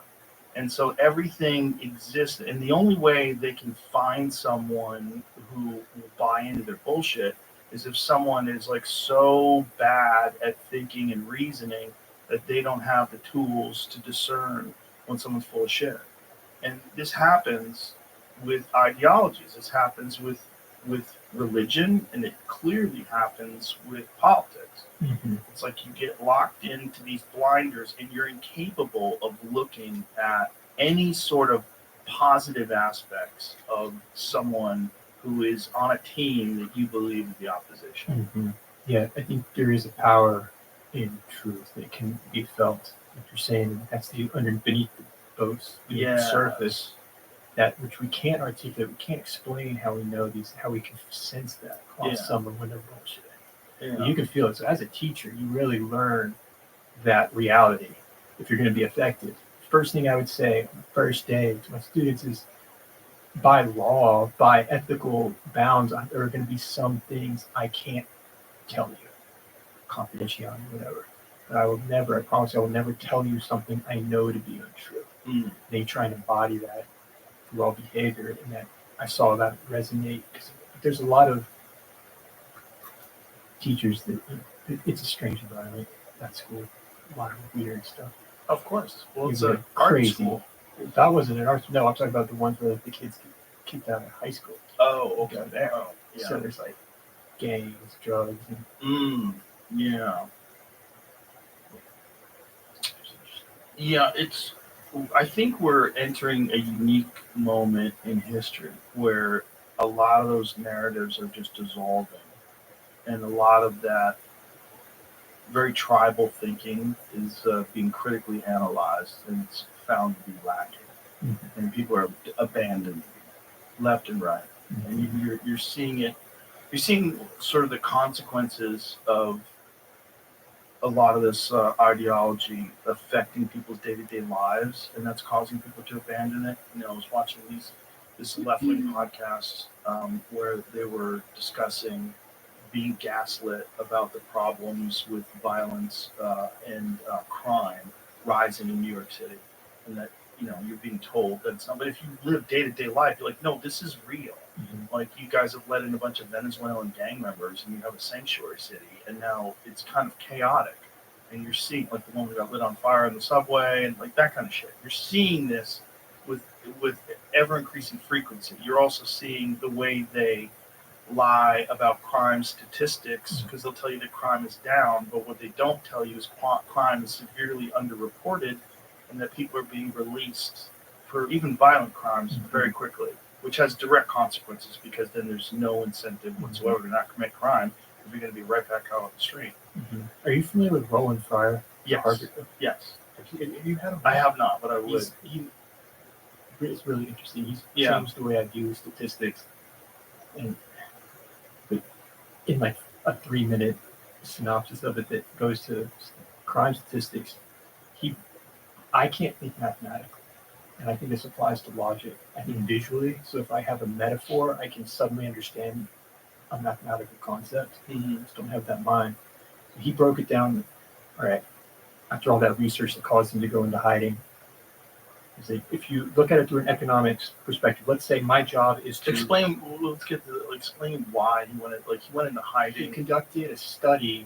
And so everything exists, and the only way they can find someone who will buy into their bullshit is if someone is like so bad at thinking and reasoning that they don't have the tools to discern when someone's full of shit. And this happens with ideologies. This happens with religion, and it clearly happens with politics. Mm-hmm. It's like you get locked into these blinders and you're incapable of looking at any sort of positive aspects of someone who is on a team that you believe is the opposition. Mm-hmm. Yeah, I think there is a power in truth that can be felt. Like you're saying, that's the beneath the surface, that which we can't articulate, we can't explain how we know these, how we can sense that across someone when they're bullshitting. Yeah. You can feel it. So as a teacher, you really learn that reality if you're going to be effective. First thing I would say on the first day to my students is, by law, by ethical bounds, there are going to be some things I can't tell you, confidentiality, whatever. But I promise I will never tell you something I know to be untrue. Mm. They try and embody that through all behavior, and that I saw that resonate, because there's a lot of teachers that it's a strange environment, that school, a lot of weird stuff. Of course. Well, it's an art school. That wasn't an art school. No, I'm talking about the ones where the kids get kicked out of high school. Oh, okay. There. Oh, yeah. So there's like gangs, drugs. Yeah. Yeah, I think we're entering a unique moment in history where a lot of those narratives are just dissolving, and a lot of that very tribal thinking is being critically analyzed, and it's found to be lacking. Mm-hmm. And people are abandoning left and right, and you're seeing it. You're seeing sort of the consequences of a lot of this ideology affecting people's day-to-day lives, and that's causing people to abandon it. You know, I was watching this left-wing podcast where they were discussing being gaslit about the problems with violence and crime rising in New York City, and that, you know, you're being told that it's not. But if you live day-to-day life, you're like, no, this is real. Mm-hmm. Like, you guys have let in a bunch of Venezuelan gang members, and you have a sanctuary city, and now it's kind of chaotic. And you're seeing, like, the one that got lit on fire in the subway, and like that kind of shit. You're seeing this with ever increasing frequency. You're also seeing the way they lie about crime statistics, because they'll tell you that crime is down, but what they don't tell you is crime is severely underreported, and that people are being released for even violent crimes very quickly, which has direct consequences, because then there's no incentive whatsoever to not commit crime, because you're going to be right back out on the street. Mm-hmm. Are you familiar with Roland Fryer? Yes. Yes. Have you had him? I have not, but I would. It's really interesting. He's changed the way I view statistics, and in like a 3-minute synopsis of it that goes to crime statistics, I can't think mathematically, and I think this applies to logic. I think visually. So if I have a metaphor, I can suddenly understand a mathematical concept. Mm-hmm. I just don't have that mind. So he broke it down. All right, after all that research that caused him to go into hiding, he's like, if you look at it through an economics perspective, let's say my job is to explain. Let's explain why he went into hiding. He conducted a study,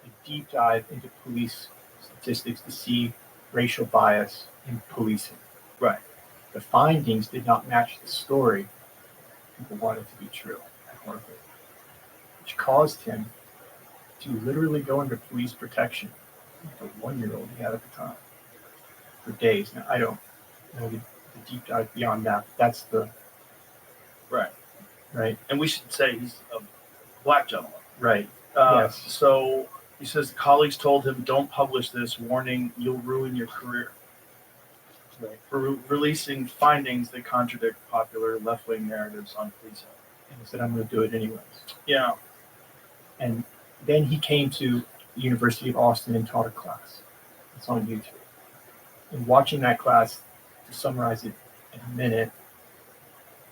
a deep dive into police statistics to see racial bias in policing. Right. The findings did not match the story people wanted to be true, which caused him to literally go under police protection, the 1-year-old he had at the time, for days. Now, I don't know the deep dive beyond that. That's the right. And we should say he's a black gentleman. Right. Yes. So he says colleagues told him, "Don't publish this, warning you'll ruin your career." Right. For releasing findings that contradict popular left-wing narratives on policing. And he said, "I'm going to do it anyways." Yeah. And then he came to the University of Austin and taught a class. It's on YouTube. And watching that class, to summarize it in a minute,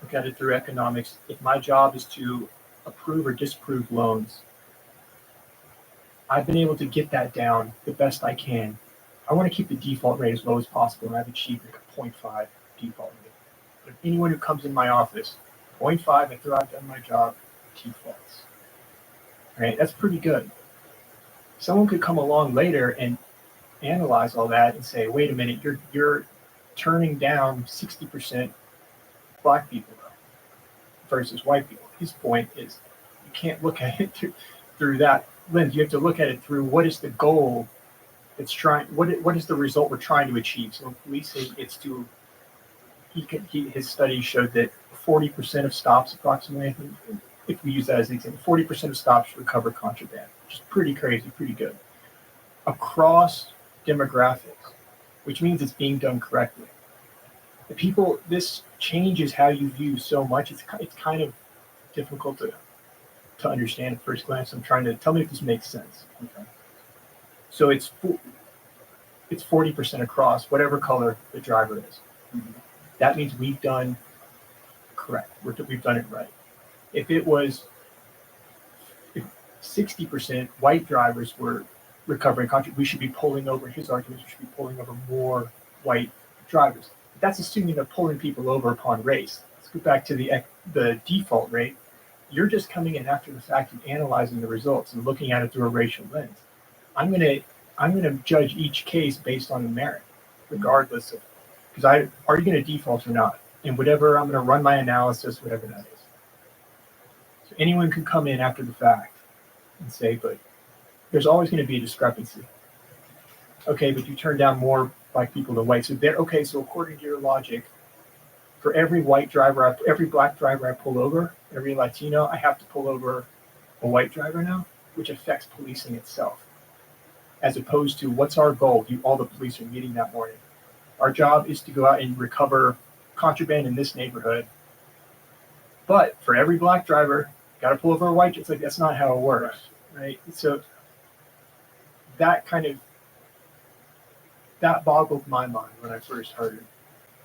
look at it through economics. If my job is to approve or disapprove loans, I've been able to get that down the best I can. I want to keep the default rate as low as possible, and I've achieved like a 0.5 default rate. But if anyone who comes in my office, 0.5 after I've done my job, defaults. Right? That's pretty good. Someone could come along later and analyze all that and say, wait a minute, you're turning down 60% black people versus white people. His point is you can't look at it through that lens. You have to look at it through what is the goal that's trying, what is the result we're trying to achieve. So in policing, it's to, his study showed that 40% of stops approximately, I think, if we use that as an example, 40% of stops recover contraband, which is pretty crazy, pretty good. Across demographics, which means it's being done correctly. The people, this changes how you view so much. It's kind of difficult to understand at first glance. I'm trying to tell me if this makes sense. Okay. So it's 40% across, whatever color the driver is. Mm-hmm. That means we've done correct. We've done it right. If 60% white drivers were recovering contraband, we should be pulling over. His argument, we should be pulling over more white drivers. That's assuming they're pulling people over upon race. Let's go back to the default rate. You're just coming in after the fact and analyzing the results and looking at it through a racial lens. I'm gonna judge each case based on the merit, regardless of, because are you going to default or not? And whatever, I'm going to run my analysis, whatever that is. So anyone can come in after the fact and say, but there's always going to be a discrepancy. Okay, but you turn down more black people than white. So so according to your logic, for every white driver, every black driver I pull over, every Latino, I have to pull over a white driver now, which affects policing itself. As opposed to what's our goal? All the police are meeting that morning. Our job is to go out and recover contraband in this neighborhood. But for every black driver, got to pull over a white. It's like that's not how it works, right? So that boggled my mind when I first heard it.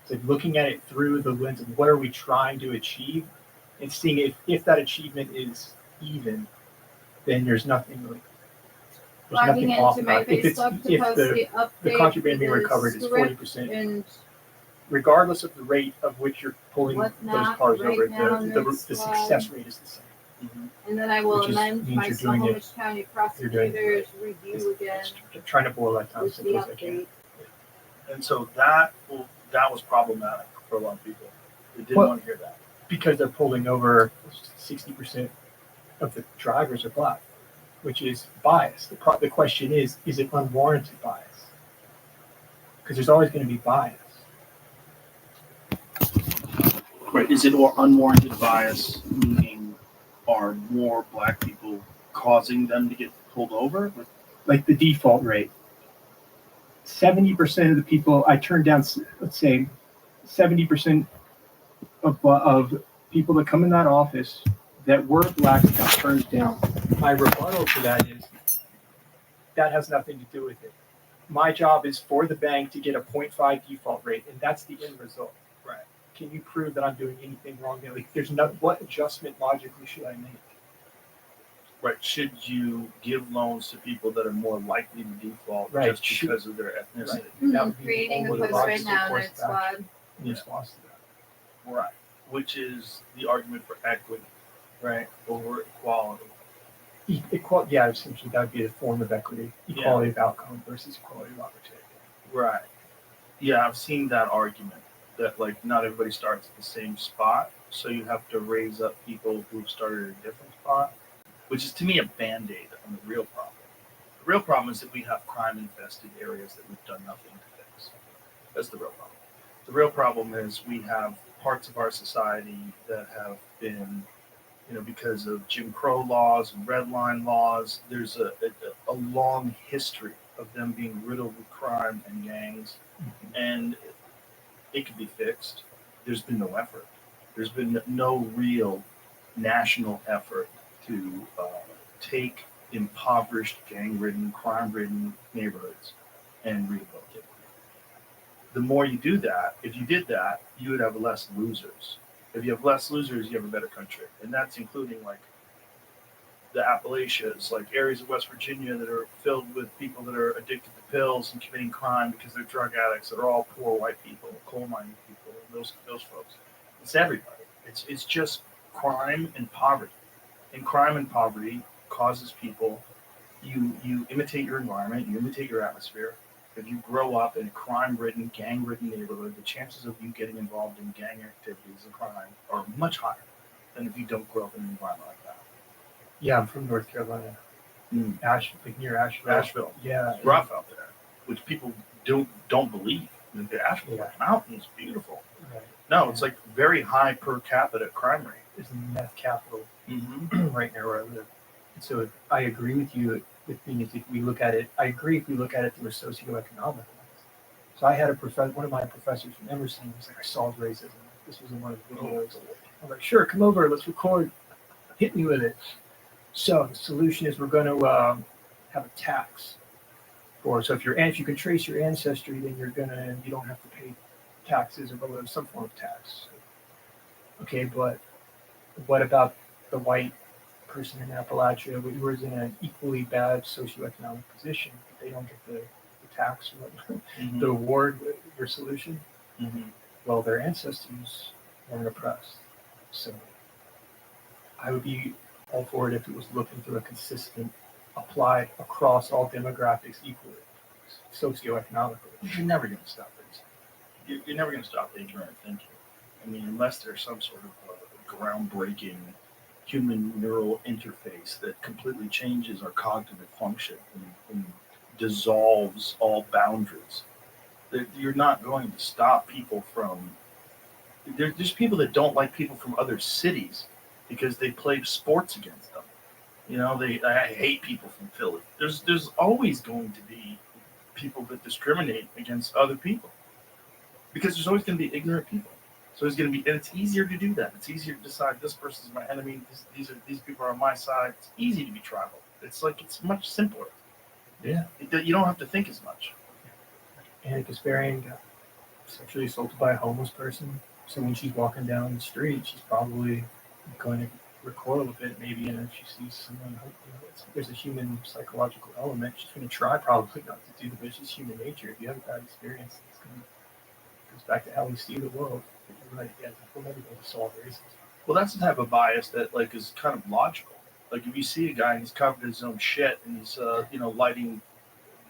It's like looking at it through the lens of what are we trying to achieve, and seeing if that achievement is even, then there's nothing really. There's Logging nothing off into my about it. If Facebook to if post the update contraband being for the recovered is script 40%, and regardless of the rate of which you're pulling those whatnot cars right over, now the next success rate is the same. and then I will Which amend means my you're doing Snohomish it- County you're doing it prosecutor's review again Trying to boil that down with as the simple as I can. update. And so that was problematic for a lot of people. They didn't Well- want to hear that. Because they're pulling over 60% of the drivers are black, which is bias. The question is it unwarranted bias? Because there's always going to be bias. Right. Is it unwarranted bias, meaning are more black people causing them to get pulled over? Like the default rate. 70% of the people I turned down, let's say 70% of people that come in that office that were black got turned down. My rebuttal to that is that has nothing to do with it. My job is for the bank to get a 0.5 default rate, and that's the end result. Right. Can you prove that I'm doing anything wrong there? Like, there's no, what adjustment logically should I make? Right. Should you give loans to people that are more likely to default Right. just because of their ethnicity? Right. That would be Creating a the post logical right now in course Nerd of Squad. action in response to that. Right. Which is the argument for equity, right, over equality. Yeah, essentially that would be a form of equity, equality of outcome versus equality of opportunity. Right. Yeah, I've seen that argument that like not everybody starts at the same spot, so you have to raise up people who've started at a different spot, which is to me a band-aid on the real problem. The real problem is that we have crime-infested areas that we've done nothing to fix. That's the real problem. The real problem is we have parts of our society that have been, because of Jim Crow laws and red line laws, there's a long history of them being riddled with crime and gangs, and it could be fixed. There's been no effort. There's been no real national effort to take impoverished, gang-ridden, crime-ridden neighborhoods and rehabilitate them. The more you do that, if you did that, you would have less losers. If you have less losers, you have a better country. And that's including like the Appalachians, like areas of West Virginia that are filled with people that are addicted to pills and committing crime because they're drug addicts that are all poor white people, coal mining people, those folks. It's everybody. It's just crime and poverty. And crime and poverty causes people, you imitate your environment, you imitate your atmosphere. If you grow up in a crime-ridden, gang-ridden neighborhood, the chances of you getting involved in gang activities and crime are much higher than if you don't grow up in an environment like that. Yeah, I'm from North Carolina. Near Asheville. Asheville. Yeah. It's rough out there, which people don't believe. The Asheville Mountains, beautiful. Right. No, it's like very high per capita crime rate. It's the meth capital right near where I live. So I agree with you. The thing is, if we look at it through a socioeconomic lens. So I had one of my professors from Emerson was like, I solved racism. This was in one of the videos. I'm like, sure, come over, let's record. Hit me with it. So the solution is we're going to have a tax so if you can trace your ancestry, then you don't have to pay taxes or some form of tax. Okay, but what about the white person in Appalachia who is in an equally bad socioeconomic position? They don't get the tax or the award, your solution. Well, their ancestors weren't oppressed. So I would be all for it if it was looking through a consistent, apply across all demographics equally, socioeconomically. You're never going to stop it. You're never going to stop ignorant thinking. I mean, unless there's some sort of groundbreaking human neural interface that completely changes our cognitive function and dissolves all boundaries. You're not going to stop people from There's people that don't like people from other cities because they play sports against them. I hate people from Philly. There's always going to be people that discriminate against other people because there's always going to be ignorant people. So it's going to be, and it's easier to do that. It's easier to decide this person's my enemy. These people are on my side. It's easy to be tribal. It's much simpler. Yeah. You don't have to think as much. Anna Kasparian got sexually assaulted by a homeless person. So when she's walking down the street, she's probably going to recoil a bit, maybe, and if she sees someone, there's a human psychological element. She's going to try probably not to do the vicious human nature. If you have a bad experience, it goes back to how we see the world. You're right, yeah, we'll never be able to solve racism. Well, that's the type of bias that is kind of logical. Like if you see a guy and he's covered in his own shit and he's lighting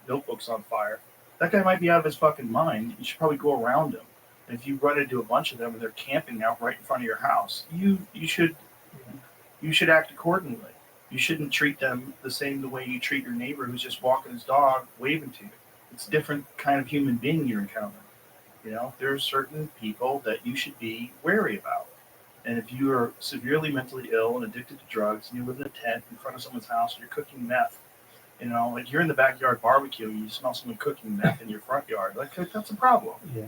notebooks on fire, that guy might be out of his fucking mind. You should probably go around him. And if you run into a bunch of them and they're camping out right in front of your house, you should act accordingly. You shouldn't treat them the way you treat your neighbor who's just walking his dog, waving to you. It's a different kind of human being you're encountering. There are certain people that you should be wary about. And if you are severely mentally ill and addicted to drugs and you live in a tent in front of someone's house and you're cooking meth, like you're in the backyard barbecue and you smell someone cooking meth in your front yard, that's a problem. Yeah.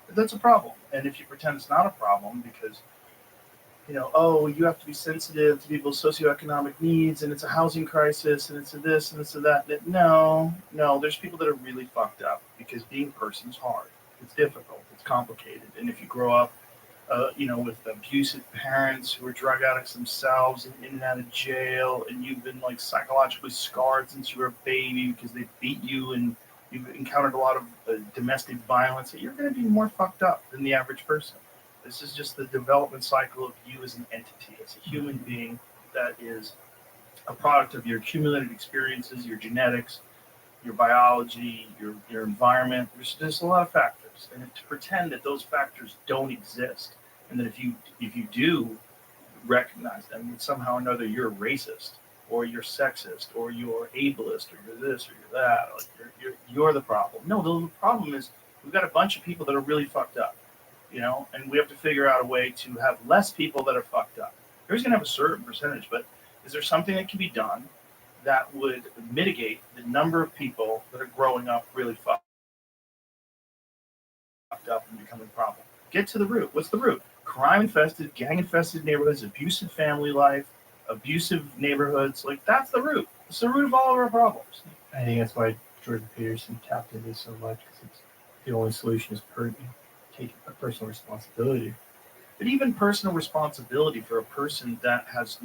That's a problem. And if you pretend it's not a problem because, you have to be sensitive to people's socioeconomic needs and it's a housing crisis and it's a this and it's a that. No, there's people that are really fucked up because being a person's hard. It's difficult. It's complicated. And if you grow up, with abusive parents who are drug addicts themselves and in and out of jail, and you've been psychologically scarred since you were a baby because they beat you and you've encountered a lot of domestic violence, you're going to be more fucked up than the average person. This is just the development cycle of you as an entity, as a human being that is a product of your accumulated experiences, your genetics, your biology, your environment. There's a lot of factors, and to pretend that those factors don't exist, and that if you do recognize them, that somehow or another you're a racist, or you're sexist, or you're ableist, or you're this, or you're that, or you're the problem. No, the problem is we've got a bunch of people that are really fucked up, and we have to figure out a way to have less people that are fucked up. Everybody's gonna have a certain percentage, but is there something that can be done that would mitigate the number of people that are growing up really fucked up and becoming a problem? Get to the root. What's the root? Crime-infested, gang-infested neighborhoods, abusive family life, abusive neighborhoods. That's the root. It's the root of all of our problems. I think that's why Jordan Peterson tapped into so much, because the only solution is taking a personal responsibility. But even personal responsibility for a person that has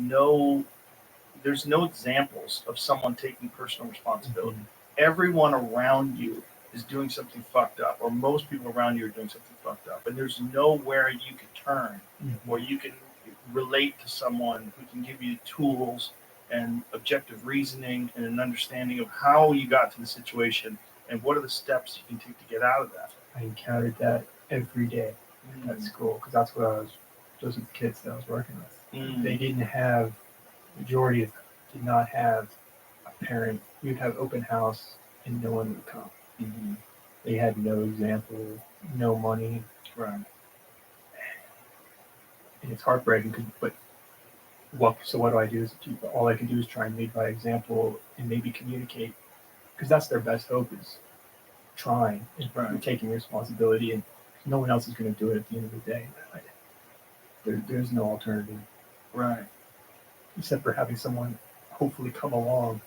there's no examples of someone taking personal responsibility. Mm-hmm. Everyone around you is doing something fucked up, or most people around you are doing something fucked up, and there's nowhere you can turn where you can relate to someone who can give you tools and objective reasoning and an understanding of how you got to the situation and what are the steps you can take to get out of that. I encountered that every day at school, because that's what those are the kids that I was working with. They didn't have, majority of them did not have a parent. You'd have open house and no one would come. Mm-hmm. They had no example, no money. Right. And it's heartbreaking, but what do I do as a teacher? All I can do is try and lead by example and maybe communicate, because that's their best hope, is trying and taking responsibility, and no one else is going to do it at the end of the day. There's no alternative. Right. Except for having someone hopefully come along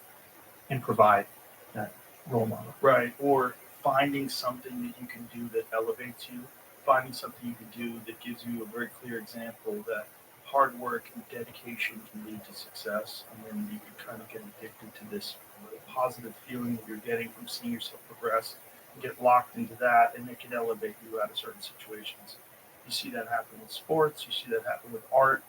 and provide that role model. Right. Or finding something that you can do that elevates you, finding something you can do that gives you a very clear example that hard work and dedication can lead to success, and then you can kind of get addicted to this positive feeling that you're getting from seeing yourself progress and get locked into that, and it can elevate you out of certain situations. You see that happen with sports, you see that happen with art.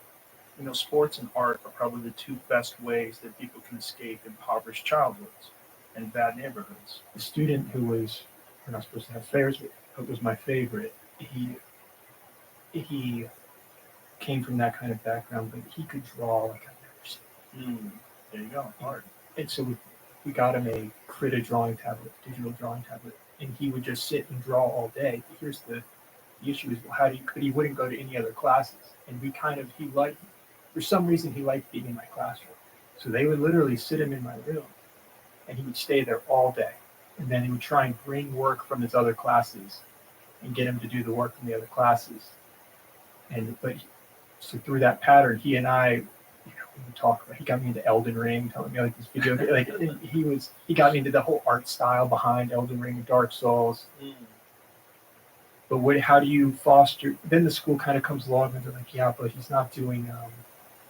Sports and art are probably the two best ways that people can escape impoverished childhoods and bad neighborhoods. The student who we're not supposed to have affairs with, but was my favorite, he came from that kind of background, but he could draw like I've never seen. There you go, art. And so we got him a Krita drawing tablet, digital drawing tablet, and he would just sit and draw all day. But here's the the issue is, well, but he wouldn't go to any other classes. And for some reason, he liked being in my classroom. So they would literally sit him in my room and he would stay there all day. And then he would try and bring work from his other classes and get him to do the work from the other classes. So through that pattern, he and I, we would talk. He got me into Elden Ring, telling me like this video. Like he got me into the whole art style behind Elden Ring and Dark Souls. But how do you foster? Then the school kind of comes along and they're like, yeah, but he's not doing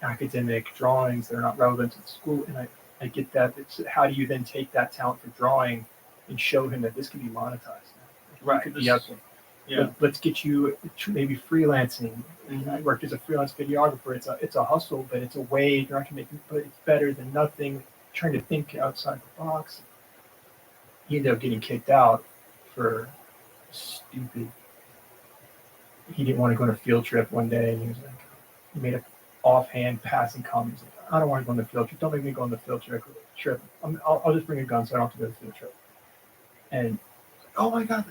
academic drawings. They're not relevant to the school. And I get that. How do you then take that talent for drawing and show him that this can be monetized now? Right. You could be up there. Yeah. Let's get you maybe freelancing. I worked as a freelance videographer. It's a hustle, but it's a way you're not gonna make it, but it's better than nothing. Trying to think outside the box. He ended up getting kicked out for stupid. He didn't want to go on a field trip one day, and he made an offhand passing comment. He's like, I don't want to go on the field trip. Don't make me go on the field trip. I'll just bring a gun so I don't have to go to the field trip. And oh my God.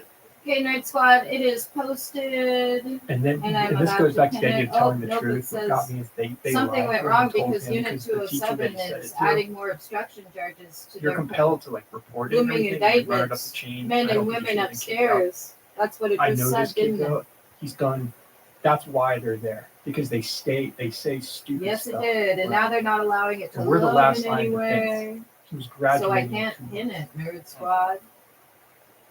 Okay, Nerd Squad, it is posted. And this goes back to the idea of telling the truth. What got me is they something lied went wrong because him Unit the teacher that 207 said is it to. adding more obstruction charges to You're their compelled to report it. and looming everything, and run it up the indictments. chain. Men I don't and think women he should have been kicked out. upstairs. That's what it I just know said, this kid didn't it? though. He's done. That's why they're there, because they say stupid Yes, stuff. it did, and now they're not allowing it to And we're the load last in line any of way. defense. He was So I graduating. can't pin it, Nerd Squad.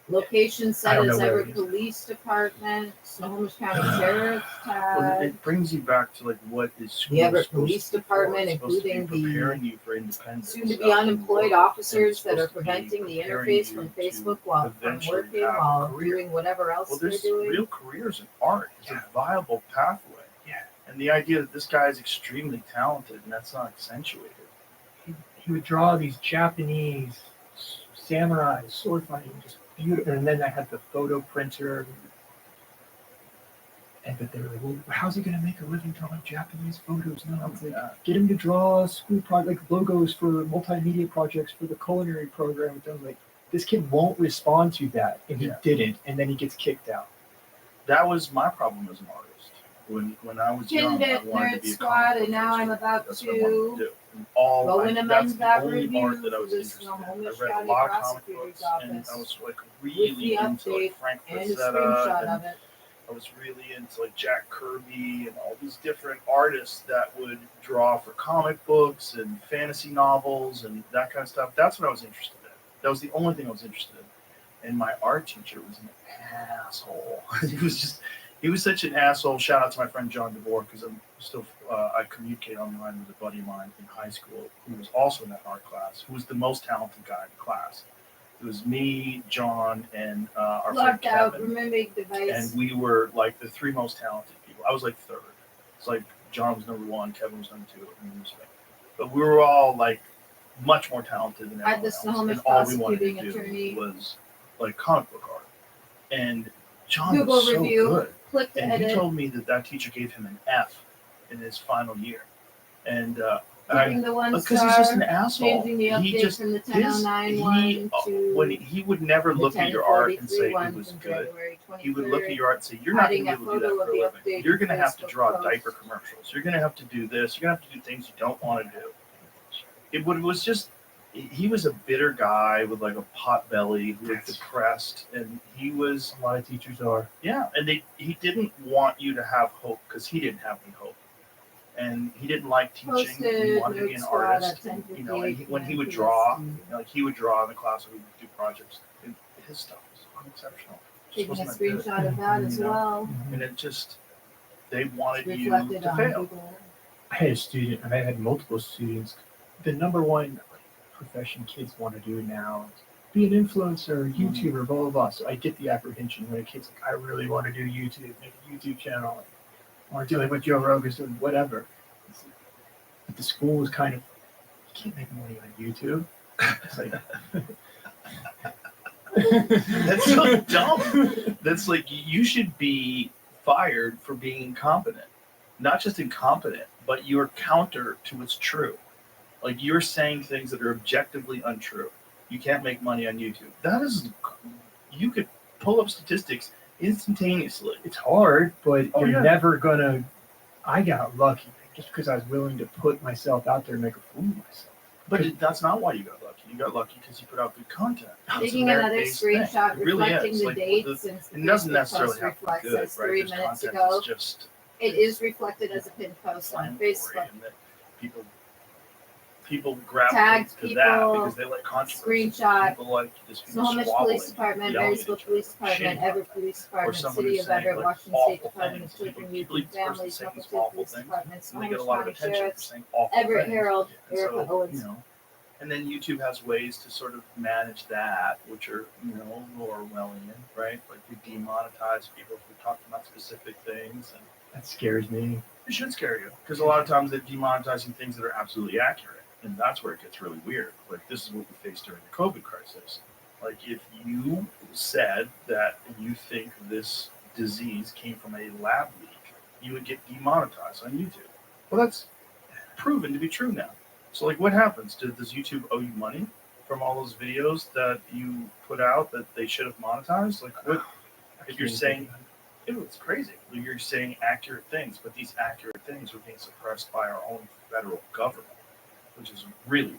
Location I set don't as know where Everett it is. Police Department, Snohomish County Sheriff's Well, Tag, it brings you back to what is school the Everett supposed Police to be for. Department, It's supposed to be including preparing you for independence. soon-to-be unemployed officers that are supposed to be preventing the preparing interface you from to Facebook while from eventually working have a while career. doing whatever else Well, they're there's doing. real careers in art. It's a viable pathway. Yeah. And the idea that this guy is extremely talented and that's not accentuated. He would draw these Japanese samurai sword fighting, just beautiful. And then I had the photo printer. But they were like, well, how's he going to make a living drawing Japanese photos? No, it's like, get him to draw school logos for multimedia projects for the culinary program. I was like, this kid won't respond to that. And he didn't. And then he gets kicked out. That was my problem as an artist. When I was young, Pinned I it, wanted to Nerd be a Squad, comic and now I'm about That's what I wanted to to do. And all go I, in that's amends the that only review art that I for was the interested in. I Snohomish read a County lot of comic Prosecutor's books, and I Office was with really the into update Frank and a Frazetta, screenshot and of it. I was really into Jack Kirby and all these different artists that would draw for comic books and fantasy novels and that kind of stuff. That's what I was interested in. That was the only thing I was interested in. And my art teacher was an asshole. He was such an asshole. Shout out to my friend John DeVore, because I'm still I communicate online with a buddy of mine in high school who was also in that art class, who was the most talented guy in the class. It was me, John, and our friend Locked out, Kevin. remembering device. And we were the three most talented people. I was third. It's John was number one, Kevin was number two, and me was me. But we were all much more talented than everyone At the else. Snohomish And all we wanted to Prosecuting do Attorney. was comic book art. And John Google was so review. good. Click to And edit. he told me that teacher gave him an F in his final year. And Giving the one because he's just an star, asshole. changing the update He just from the 1009 one to when he would never the look at your art and say 1043 one it was from good. January He would look at 23rd, your art and say, "You're not going adding to a be able to do photo that of for a the living. updated You're going to have to Facebook draw post. diaper commercials. You're going to have to do this. You're going to have to do things you don't want to do." It was just. He was a bitter guy with a pot belly who was depressed, and he was. A lot of teachers are. Yeah, and he didn't want you to have hope because he didn't have any hope, and he didn't like teaching. He Posted wanted to be an Nerd Squad artist. at And, 10:58 when he would p.m. draw, PST. he would draw in the class, and we would do projects. And his stuff was unexceptional. It Taking a wasn't that good, screenshot of that as you know? well. And it just they wanted you Reflected to on fail. Google. I had a student, and I had multiple students. The number one profession kids want to do now is be an influencer, YouTuber, blah, blah, blah. So I get the apprehension when a kid's I really want to do YouTube, make a YouTube channel, or do what Joe Rogan's doing, whatever. But the school was kind of, you can't make money on YouTube. It's That's so dumb. That's you should be fired for being incompetent. Not just incompetent, but you're counter to what's true. You're saying things that are objectively untrue. You can't make money on YouTube. You could pull up statistics. instantaneously. It's hard, but Oh, you're yeah. never gonna. I got lucky just because I was willing to put myself out there and make a fool of myself. But that's not why you got lucky. You got lucky because you put out good content. It's a Taking another merit-based thing. screenshot It really reflecting is. the Like, date the- since the it doesn't Facebook necessarily post have to be reflects good, as right? 3 This minutes content ago. is just It is reflected as a pinned post on inflammatory, Facebook. and that people gravitate Tagged to people, that because they like controversy. screenshot. People like just people Snohomish squabbling, Police Department, yelling at Marysville each Police other, Department, shitty Everett content. Police Or Department, someone City who's of saying, Everett, like, Washington awful State Department of things. Children, People Youth, and eat person Families, saying these Milton awful Police things, Department, and they get a Snohomish lot of County attention for Sheriff's, saying awful Everett things. Herald, And Erica so, Owens. and then YouTube has ways to sort of manage that, which are, more Orwellian, right? Like you demonetize people for talking about specific things, and That scares me. it should scare you because a lot of times they're demonetizing things that are absolutely accurate, and that's where it gets really weird. Like this is what we faced during the COVID crisis. Like if you said that you think this disease came from a lab leak, you would get demonetized on YouTube. Well, that's proven to be true now. So like what happens? Does YouTube owe you money from all those videos that you put out that they should have monetized? Like what if you're saying it's crazy. You're saying accurate things, but these accurate things are being suppressed by our own federal government, which is really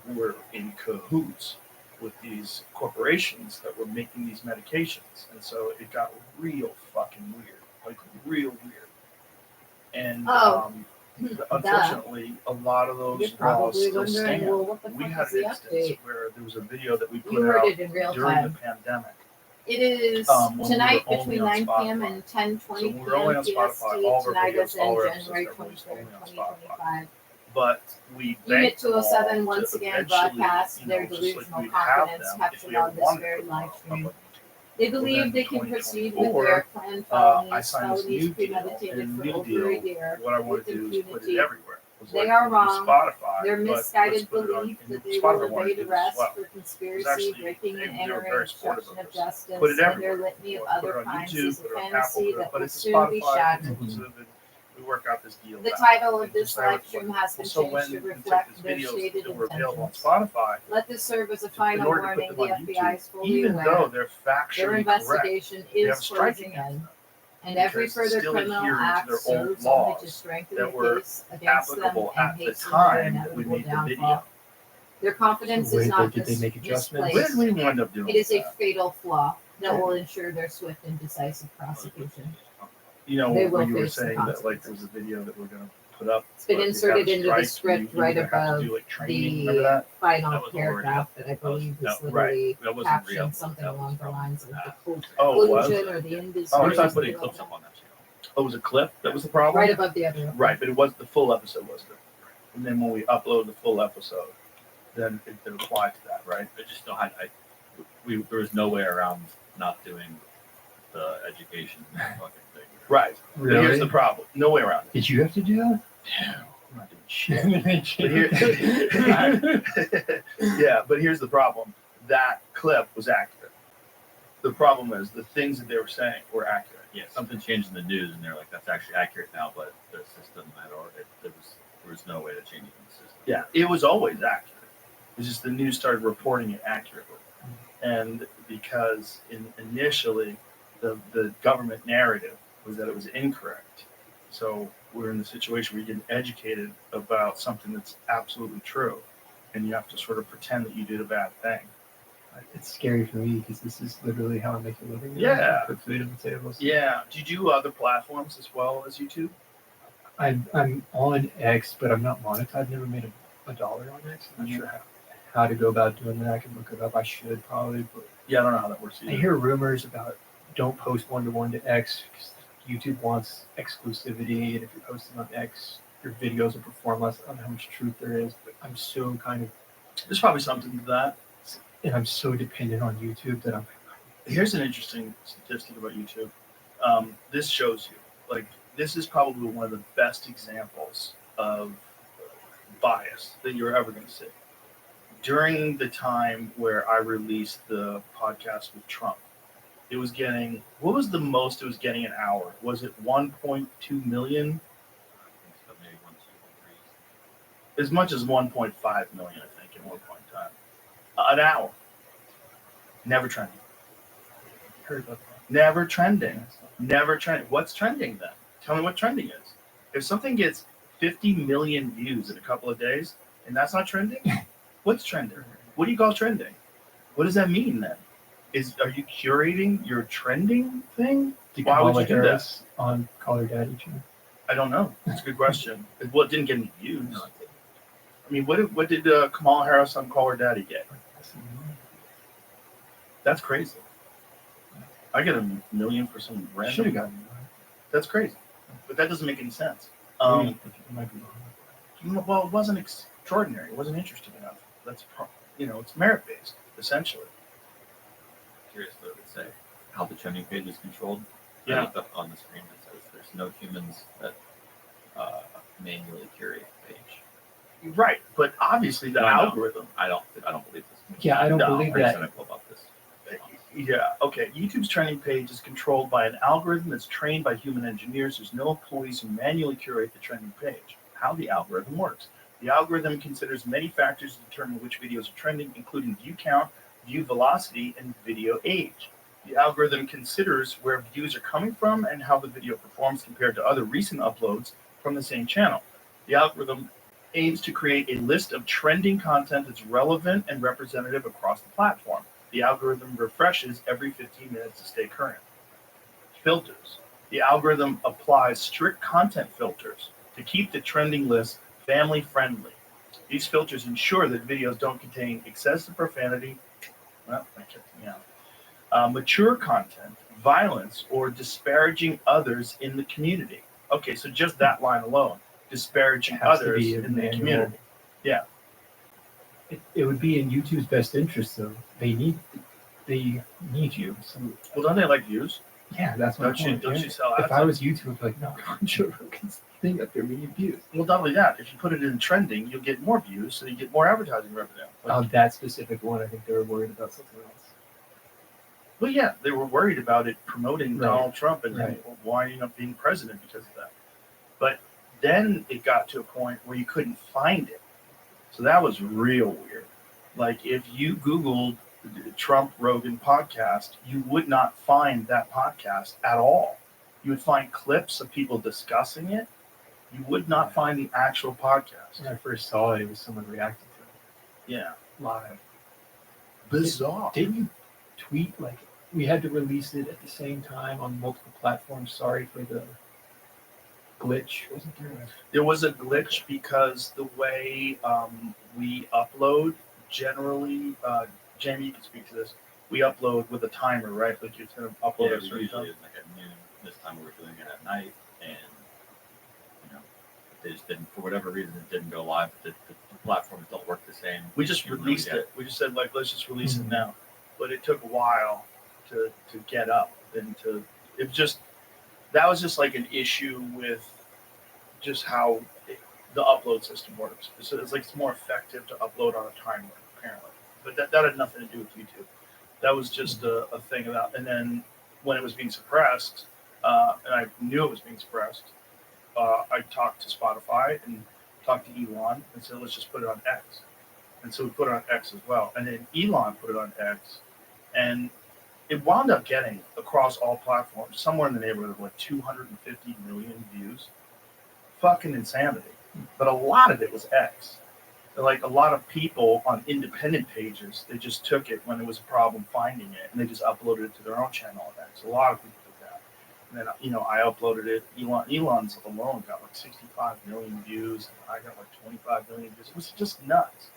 weird. We're in cahoots with these corporations that were making these medications, and so it got real fucking weird, like real weird. And unfortunately, a lot of those You're laws probably still wondering, stand. well, what the We fuck had is the an instance update? where there was a video that we put You heard out it in real during time. the pandemic. It is When we were tonight only between on 9 p.m. Spotify. and 10:20 So p.m. when we're only on PST. Spotify, all of our Tonight videos, is all in our January episodes got released 23rd, only on Spotify. 2025. But we Unit begged them all 207 once to again eventually, broadcast their just like delusional we'd have confidence them if captured we ever on this wanted to very put them on live up stream. on YouTube. They Well, believe then they in can proceed with 2024, their planned I felonies, signed this felonies new deal, premeditated and for new over deal, a year what I want with to do is put it impunity. everywhere. It was They like, are with wrong. Spotify, Their but let's misguided put it on- belief and that they Spotify will wanted to evade do this as arrest well. for It was conspiracy, actually, breaking and they were entering, very supportive obstruction of of this. justice, Put it and their everywhere. litany of Put other it on crimes YouTube, is a put it on Apple, fantasy put that it will to soon be Spotify, shattered. exclusive, and we work out this deal. The back. title of And this just like, live stream has been so changed when to we took reflect these their videos stated that were available on intentions. Spotify, Let this serve as a in final order to put warning. them The on FBI is YouTube, fully even aware though they're their factually correct, investigation they have is a strike closing against in, them and every because further still criminal adhering to act their old serves only to laws strengthen that the were case against them applicable and at the hasten their time that we inevitable made the video. downfall. Their confidence So is not did they just make adjustments? Where misplaced. did we wind up doing It is a that? fatal flaw that will ensure their swift and decisive prosecution. You know, They where will you were face the saying that like there was a video that we're gonna put up. It's been but we inserted have a into the strike, script you right either have to above do, like, training. Remember the that? final That was already paragraph up. that I believe is Right. literally That wasn't captioned real. something That was along the from lines of the Oh, it was? conclusion or the I indiscretion. was putting clips up on that channel. Oh, it was a clip that was the problem? Right above the other one. Right, but it was the full episode, wasn't it? And then when we upload the full episode, then it applied to that, right? I just don't. There was no way around not doing the education fucking thing. Right. But Really? here's the problem. No way around it. Did you have to do that? Yeah, I'm not doing Shit. But yeah, but here's the problem. That clip was accurate. The problem is the things that they were saying were accurate. Yeah, something changed in the news, and they're like, "That's actually accurate now," but the system there was no way to change it in the system. Yeah, it was always accurate. It's just the news started reporting it accurately, and because initially the government narrative was that it was incorrect. So we're in the situation where you get educated about something that's absolutely true, and you have to sort of pretend that you did a bad thing. It's scary for me because this is literally how I make a living. now. Yeah. I put food on the tables. Yeah. Do you do other platforms as well as YouTube? I'm on X, but I'm not monetized. I've never made a dollar on X. I'm not sure how to go about doing that. I can look it up. I should probably, but Yeah, I don't know how that works either. I hear rumors about don't post one-to-one to X because YouTube wants exclusivity, and if you're posting on X, your videos will perform less. I don't know how much truth there is, but I'm so kind of, There's probably something to that. and I'm so dependent on YouTube that I'm. Here's an interesting statistic about YouTube. This shows you, like, this is probably one of the best examples of bias that you're ever going to see. During the time where I released the podcast with Trump, it was getting, what was the most it was getting an hour? Was it 1.2 million? So maybe 1, 2, 3. As much as 1.5 million, I think, at one point in time. An hour. Never trending. heard about that. Never trending. Never trending. What's trending then? Tell me what trending is. If something gets 50 million views in a couple of days and that's not trending, what's trending? What do you call trending? What does that mean then? Are you curating your trending thing? Why would you do that? On Call Her Daddy channel? I don't know. That's a good question. Well, it didn't get any views. No, it didn't. I mean, what did Kamala Harris on Call Her Daddy get? That's crazy. I get a million for some random. Should have gotten That's crazy, but that doesn't make any sense. it might be wrong. Well, it wasn't extraordinary. It wasn't interesting enough. That's it's merit based essentially. Curious what it would say. How the trending page is controlled. Yeah. I looked up on the screen. It says there's no humans that manually curate the page. Right, but obviously the algorithm. I don't believe this. Yeah, I don't believe I'm that. cynical about this. Yeah, okay. YouTube's trending page is controlled by an algorithm that's trained by human engineers. There's no employees who manually curate the trending page. How the algorithm works. The algorithm considers many factors to determine which videos are trending, including view count, view velocity, and video age. The algorithm considers where views are coming from and how the video performs compared to other recent uploads from the same channel. The algorithm aims to create a list of trending content that's relevant and representative across the platform. The algorithm refreshes every 15 minutes to stay current. Filters. The algorithm applies strict content filters to keep the trending list family friendly. These filters ensure that videos don't contain excessive profanity, mature content, violence, or disparaging others in the community. Okay, so just that line alone, disparaging others in the community. Yeah. It would be in YouTube's best interest, though. They need you. So, well, don't they like views? Yeah, that's what don't you sell ads? If I was YouTube, I'd be like, no, Joe Rogan's thing up there, we need views. Well, not only that, if you put it in trending, you'll get more views, so you get more advertising revenue. That specific one, I think they were worried about something else. Well, yeah, they were worried about it promoting Donald Trump and him winding up being president because of that. But then it got to a point where you couldn't find it. So that was real weird. Like if you Googled Trump Rogan podcast, you would not find that podcast at all. You would find clips of people discussing it. You would not find the actual podcast. When I first saw it, it was someone reacting to it. Yeah. Live. Bizarre. Didn't you tweet like we had to release it at the same time on multiple platforms? Sorry for the glitch. Wasn't there? There was a glitch because the way we upload generally, Jamie, you can speak to this. We upload with a timer, right? Like it's going to upload at a certain usually time. like at noon. This time we were doing it at night, and they just didn't, for whatever reason, it didn't go live. The platforms don't work the same. We just released it. We just said like, let's just release it now. But it took a while to get up and that was just like an issue with just how the upload system works. So it's like it's more effective to upload on a timer apparently, but that had nothing to do with YouTube. That was just a thing about. And then when it was being suppressed, and I knew it was being suppressed, I talked to Spotify and talked to Elon and said, let's just put it on X. And so we put it on X as well. And then Elon put it on X, and it wound up getting across all platforms somewhere in the neighborhood of like 250 million views. Fucking insanity. But a lot of it was X. Like a lot of people on independent pages, they just took it when there was a problem finding it, and they just uploaded it to their own channel on X. A lot of people did that. And then I uploaded it. Elon's alone got like 65 million views, and I got like 25 million views. It was just nuts.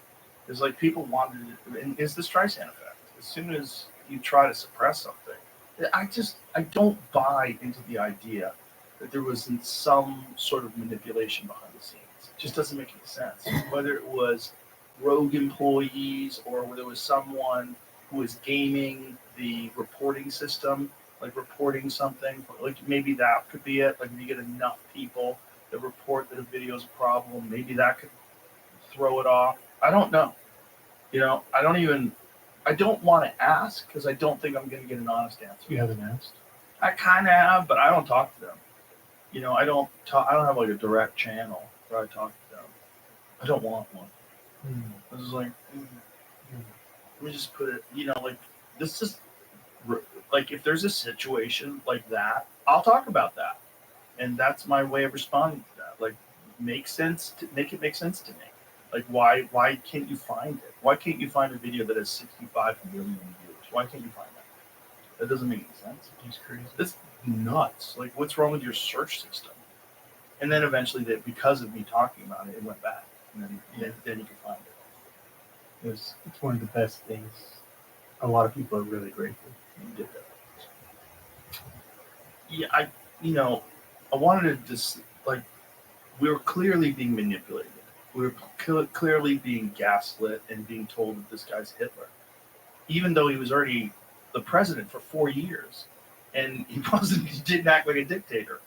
It's like people wanted it, and it's the Streisand effect. As soon as you try to suppress something, I don't buy into the idea that there was some sort of manipulation behind the scenes. It just doesn't make any sense. Whether it was rogue employees or whether it was someone who was gaming the reporting system, like reporting something, like maybe that could be it. Like if you get enough people that report that a video is a problem, maybe that could throw it off. I don't know. I don't want to ask because I don't think I'm going to get an honest answer. You haven't asked? I kind of have, but I don't talk to them. I don't have like a direct channel where I talk to them. I don't want one. I was like, let me just put it, like this is like if there's a situation like that, I'll talk about that, and that's my way of responding to that. Like, make it make sense to me. Like, why can't you find it? Why can't you find a video that has 65 million views? Why can't you find that? That doesn't make any sense. It's crazy. That's nuts. Like, what's wrong with your search system? And then eventually, that because of me talking about it, it went back, and then you can find it. It's one of the best things. A lot of people are really grateful you did that. Yeah, I wanted to just, like, we were clearly being manipulated. We were clearly being gaslit and being told that this guy's Hitler, even though he was already the president for 4 years, and he didn't act like a dictator.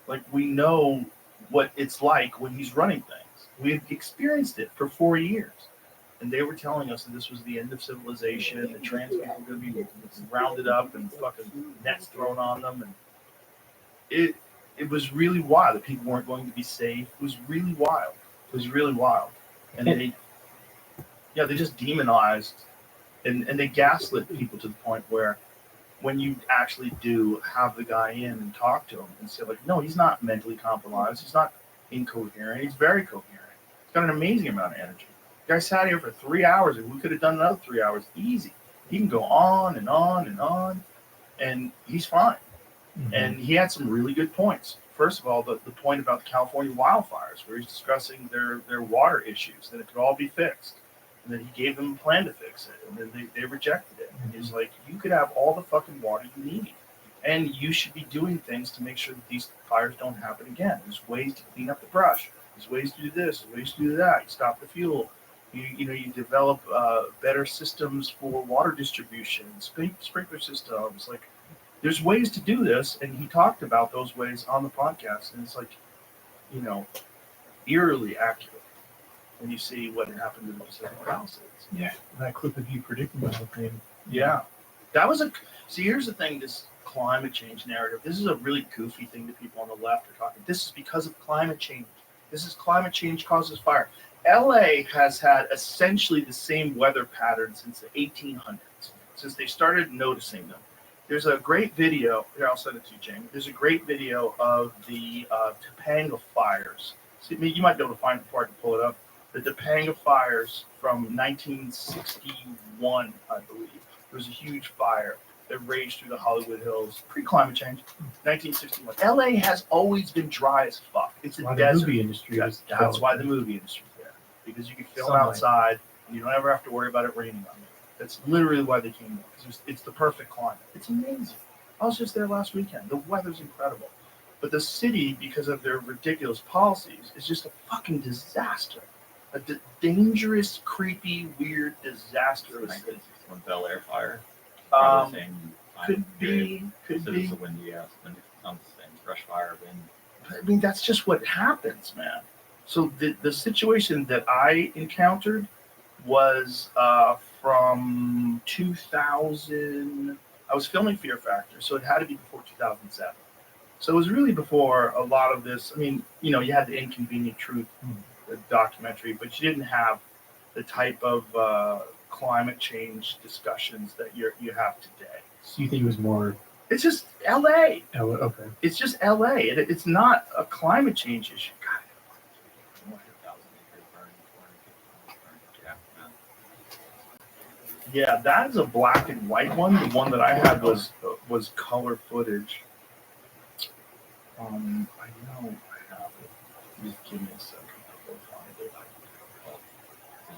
Like, we know what it's like when he's running things. We've experienced it for 4 years, and they were telling us that this was the end of civilization. The trans people were going to be rounded up and fucking nets thrown on them, and it was really wild. That people weren't going to be safe. It was really wild. And they just demonized and they gaslit people to the point where when you actually do have the guy in and talk to him and say, like, no, he's not mentally compromised. He's not incoherent. He's very coherent. He's got an amazing amount of energy. The guy sat here for 3 hours, and we could have done another 3 hours easy. He can go on and on and on, and he's fine. Mm-hmm. And he had some really good points. First of all, the point about the California wildfires, where he's discussing their water issues, that it could all be fixed. And then he gave them a plan to fix it, and then they rejected it. And he's like, you could have all the fucking water you need, and you should be doing things to make sure that these fires don't happen again. There's ways to clean up the brush. There's ways to do this. There's ways to do that. You stop the fuel. You develop better systems for water distribution, sprinkler systems. Like, there's ways to do this, and he talked about those ways on the podcast, and it's like, eerily accurate when you see what happened to the Pacific Palisades. Yeah, that clip of you predicting the whole thing. Yeah, that was see, here's the thing, this climate change narrative, this is a really goofy thing that people on the left are talking. This is because of climate change. This is climate change causes fire. LA has had essentially the same weather pattern since the 1800s, since they started noticing them. There's a great video, here, I'll send it to you, Jamie. There's a great video of the Topanga fires. See, you might be able to find it before I can pull it up. The Topanga fires from 1961, I believe. There was a huge fire that raged through the Hollywood Hills, pre-climate change, 1961. LA has always been dry as fuck. It's a desert. The movie industry that's why the movie industry is there. Because you can film outside, and you don't ever have to worry about it raining on you. That's literally why they came there, because it's the perfect climate. It's amazing. I was just there last weekend. The weather's incredible. But the city, because of their ridiculous policies, is just a fucking disaster. A dangerous, creepy, weird disaster. 1961 Bel Air fire. Could be. It's a windy ass, brush fire, wind. I mean, that's just what happens, man. So the situation that I encountered was from 2000. I was filming Fear Factor, so it had to be before 2007. So it was really before a lot of this. I mean, you had the Inconvenient Truth documentary, but you didn't have the type of climate change discussions that you have today. So you think it was more? It's just LA. Oh, okay. It's just LA. It's not a climate change issue. God. Yeah, that is a black and white one. The one that I had was color footage. I know I have it. Just give me a second. I'll go find it.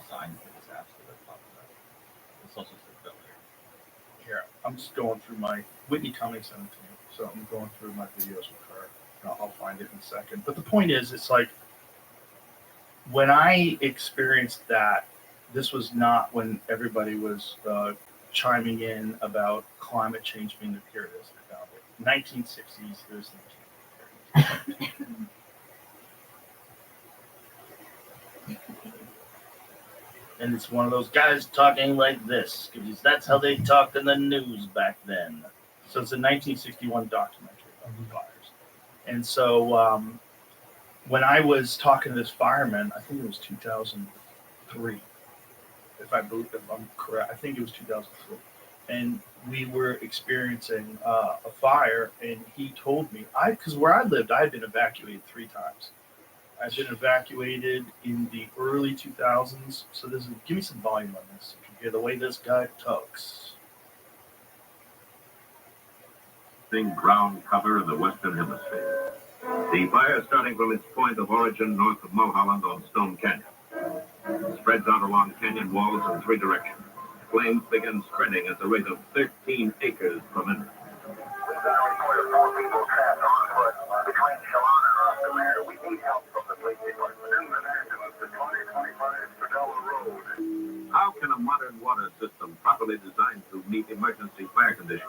Design for disaster. It's also Bel Air. Here, I'm just going through my Whitney Cummings sent it to me, so I'm going through my videos with her. I'll find it in a second. But the point is, it's like when I experienced that, this was not when everybody was chiming in about climate change being the period as I found it. 1960s, there's the and it's one of those guys talking like this, because that's how they talked in the news back then. So it's a 1961 documentary about the fires. And so when I was talking to this fireman, I think it was 2003, if I'm correct, I think it was 2003. and we were experiencing a fire, and he told me, because where I lived, I had been evacuated 3 times. I've been evacuated in the early 2000s. So give me some volume on this. You can hear the way this guy talks. Ground cover in the Western Hemisphere. The fire, starting from its point of origin north of Mulholland on Stone Canyon, spreads out along canyon walls in 3 directions. Flames begin spreading at the rate of 13 acres per minute. How can a modern water system properly designed to meet emergency fire conditions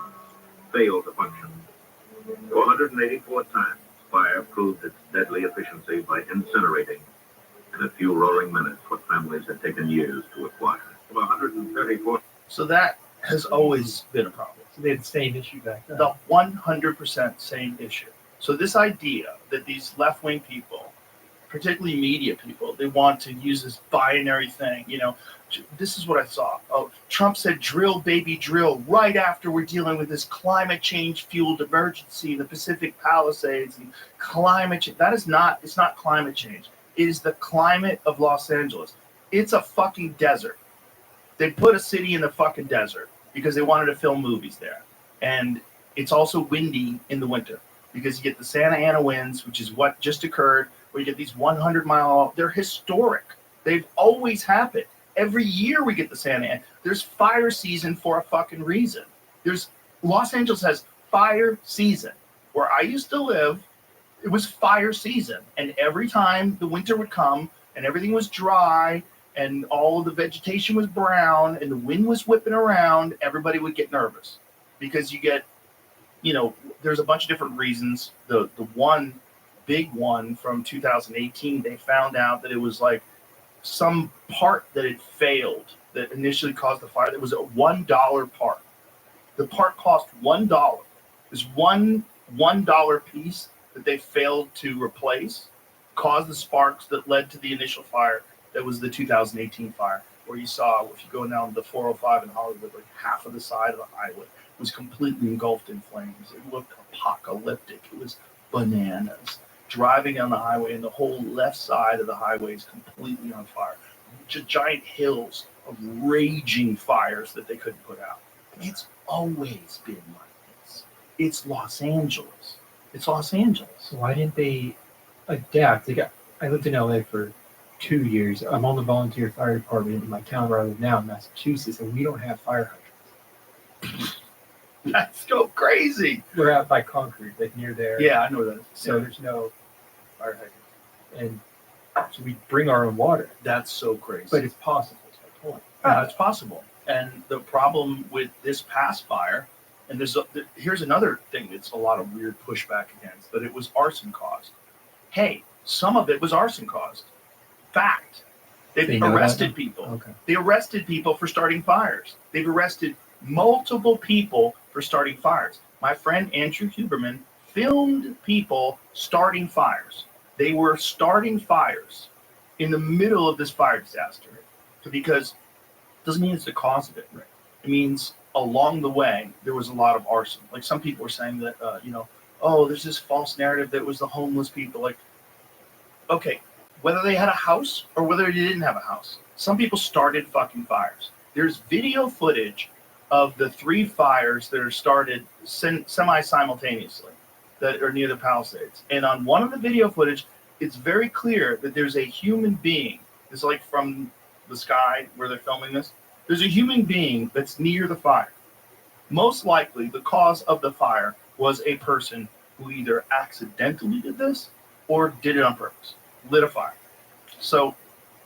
fail to function? 484 times, fire proved its deadly efficiency by incinerating in a few roaring minutes what families had taken years to acquire. 134. So that has always been a problem. So they had the same issue back then. The 100% same issue. So this idea that these left-wing people, particularly media people, they want to use this binary thing. This is what I saw. Oh, Trump said, drill, baby, drill, right after we're dealing with this climate change fueled emergency in the Pacific Palisades and climate change. It's not climate change. It is the climate of Los Angeles. It's a fucking desert. They put a city in the fucking desert because they wanted to film movies there. And it's also windy in the winter because you get the Santa Ana winds, which is what just occurred, where you get these 100-mile, they're historic. They've always happened. Every year we get the Santa Ana. There's fire season for a fucking reason. Los Angeles has fire season. Where I used to live, it was fire season. And every time the winter would come and everything was dry and all of the vegetation was brown and the wind was whipping around, everybody would get nervous because you get, there's a bunch of different reasons. The one big one from 2018, they found out that it was like some part that had failed that initially caused the fire. That was a $1 part. The part cost $1. This $1 piece that they failed to replace caused the sparks that led to the initial fire. That was the 2018 fire, where you saw, if you go down the 405 in Hollywood, like half of the side of the highway was completely engulfed in flames. It looked apocalyptic. It was bananas. Driving on the highway, and the whole left side of the highway is completely on fire. Giant hills of raging fires that they couldn't put out. It's always been like this. It's Los Angeles. It's Los Angeles. So why didn't they adapt? I lived in LA for 2 years. I'm on the volunteer fire department in my town where I live now in Massachusetts, and we don't have fire hydrants. That's so crazy. We're out by Concord, like near there. Yeah, I know that. So there's no fire hydrants. And so we bring our own water. That's so crazy. But it's possible, is my point. It's possible. And the problem with this past fire, and here's another thing that's a lot of weird pushback against, that it was arson caused. Hey, some of it was arson caused. Fact. They've arrested people. Okay. They arrested people for starting fires. They've arrested multiple people for starting fires. My friend Andrew Huberman filmed people starting fires. They were starting fires in the middle of this fire disaster, because it doesn't mean it's the cause of it. Right. It means along the way there was a lot of arson. Like some people were saying that, there's this false narrative that it was the homeless people. Like, okay, whether they had a house or whether they didn't have a house, some people started fucking fires. There's video footage of the 3 fires that are started semi-simultaneously that are near the Palisades. And on one of the video footage, it's very clear that there's a human being. It's like from the sky where they're filming this. There's a human being that's near the fire. Most likely, the cause of the fire was a person who either accidentally did this or did it on purpose, lit a fire. So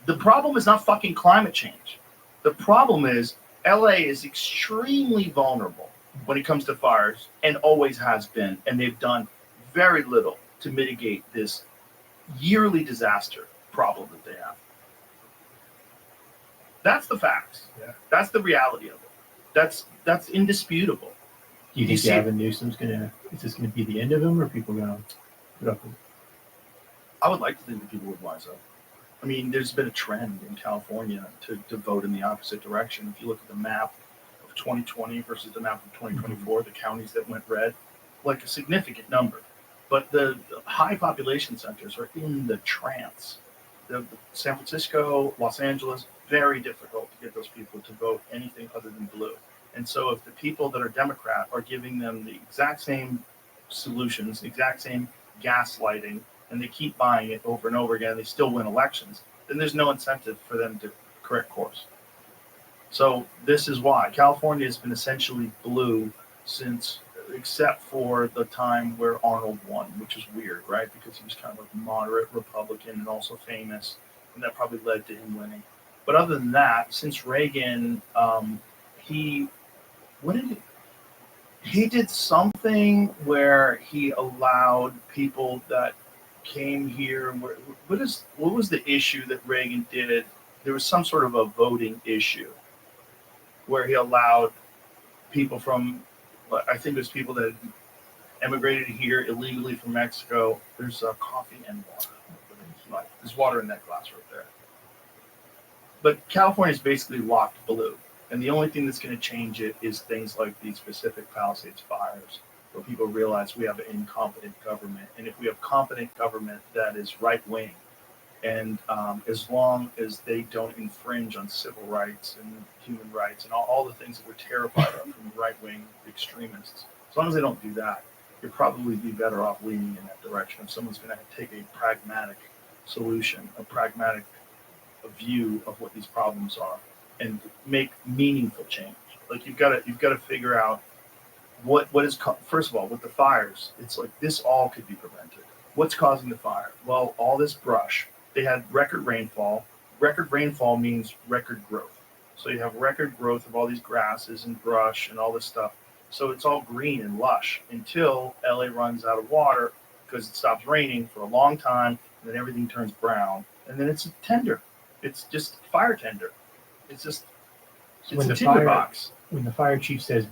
the problem is not fucking climate change. The problem is LA is extremely vulnerable when it comes to fires, and always has been, and they've done very little to mitigate this yearly disaster problem that they have. That's the facts. Yeah. That's the reality of it. That's indisputable. Do you think Gavin Newsom's is this gonna be the end of him, or are people gonna put up with it? I would like to think that people would wise up. I mean, there's been a trend in California to vote in the opposite direction. If you look at the map of 2020 versus the map of 2024, the counties that went red, like a significant number. But the high population centers are in the trance. The San Francisco, Los Angeles, very difficult to get those people to vote anything other than blue. And so if the people that are Democrat are giving them the exact same solutions, the exact same gaslighting, and they keep buying it over and over again, they still win elections, then there's no incentive for them to correct course. So this is why California has been essentially blue since, except for the time where Arnold won, which is weird, right? Because he was kind of like a moderate Republican and also famous, and that probably led to him winning. But other than that, since Reagan, he did something where he allowed people that came here. What was the issue that Reagan did? There was some sort of a voting issue where he allowed people from, I think it was people that emigrated here illegally from Mexico. There's coffee and water. There's water in that glass right there. But California is basically locked blue. And the only thing that's going to change it is things like these Pacific Palisades fires, where people realize we have an incompetent government. And if we have competent government that is right-wing, and as long as they don't infringe on civil rights and human rights and all the things that we're terrified of from right-wing extremists, as long as they don't do that, you'll probably be better off leaning in that direction. If someone's going to take a pragmatic solution, a pragmatic view of what these problems are, and make meaningful change. Like you've got to figure out what is first of all with the fires. It's like this all could be prevented. What's causing the fire? Well, all this brush. They had record rainfall. Record rainfall means record growth. So you have record growth of all these grasses and brush and all this stuff. So it's all green and lush until LA runs out of water because it stops raining for a long time, and then everything turns brown, and then it's tender. It's just fire tender. It's just it's a tinderbox. When the fire chief says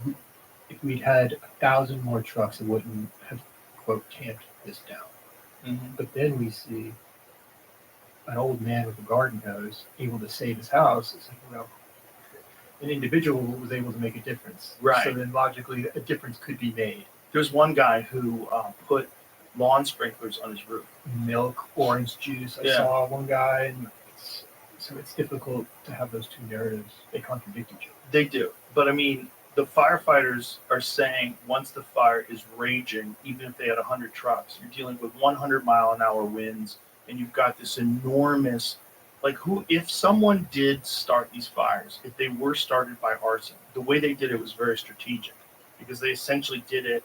if we'd had 1,000 more trucks, it wouldn't have quote tamped this down. Mm-hmm. But then we see an old man with a garden hose able to save his house. It's like, well, an individual was able to make a difference. Right. So then logically, a difference could be made. There's one guy who put lawn sprinklers on his roof. Milk, orange juice. I saw one guy, and so it's difficult to have those two narratives. They contradict each other. They do. But I mean, the firefighters are saying once the fire is raging, even if they had 100 trucks, you're dealing with 100-mile-an-hour winds, and you've got this enormous, if someone did start these fires, if they were started by arson, the way they did it was very strategic because they essentially did it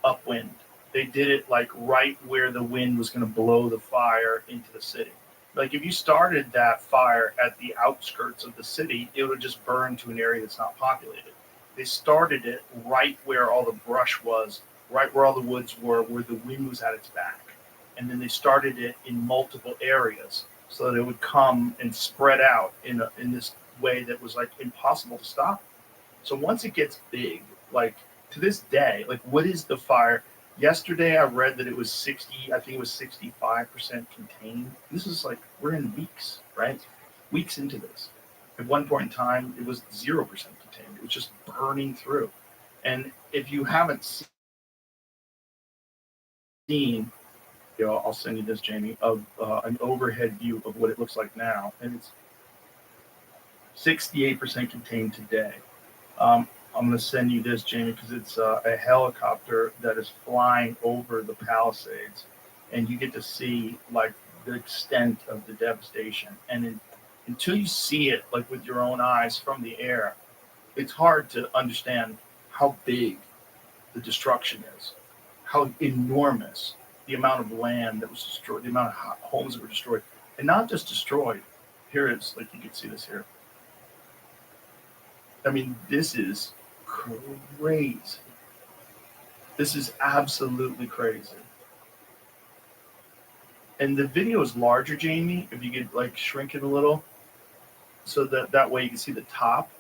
upwind. They did it right where the wind was going to blow the fire into the city. Like if you started that fire at the outskirts of the city, it would just burn to an area that's not populated. They started it right where all the brush was, right where all the woods were, where the wind was at its back. And then they started it in multiple areas so that it would come and spread out in this way that was impossible to stop. So once it gets big, to this day, what is the fire? Yesterday I read that it was 65% contained. This is we're in weeks, right? Weeks into this. At one point in time, it was 0% contained. It was just burning through. And if you haven't seen, I'll send you this, Jamie, of an overhead view of what it looks like now. And it's 68% contained today. I'm going to send you this, Jamie, because it's a helicopter that is flying over the Palisades. And you get to see the extent of the devastation. And until you see it with your own eyes from the air, it's hard to understand how big the destruction is, how enormous the amount of land that was destroyed, the amount of homes that were destroyed, and not just destroyed. Here it's you can see this here. I mean, this is crazy. This is absolutely crazy. And the video is larger, Jamie, if you could shrink it a little, so that way you can see the top.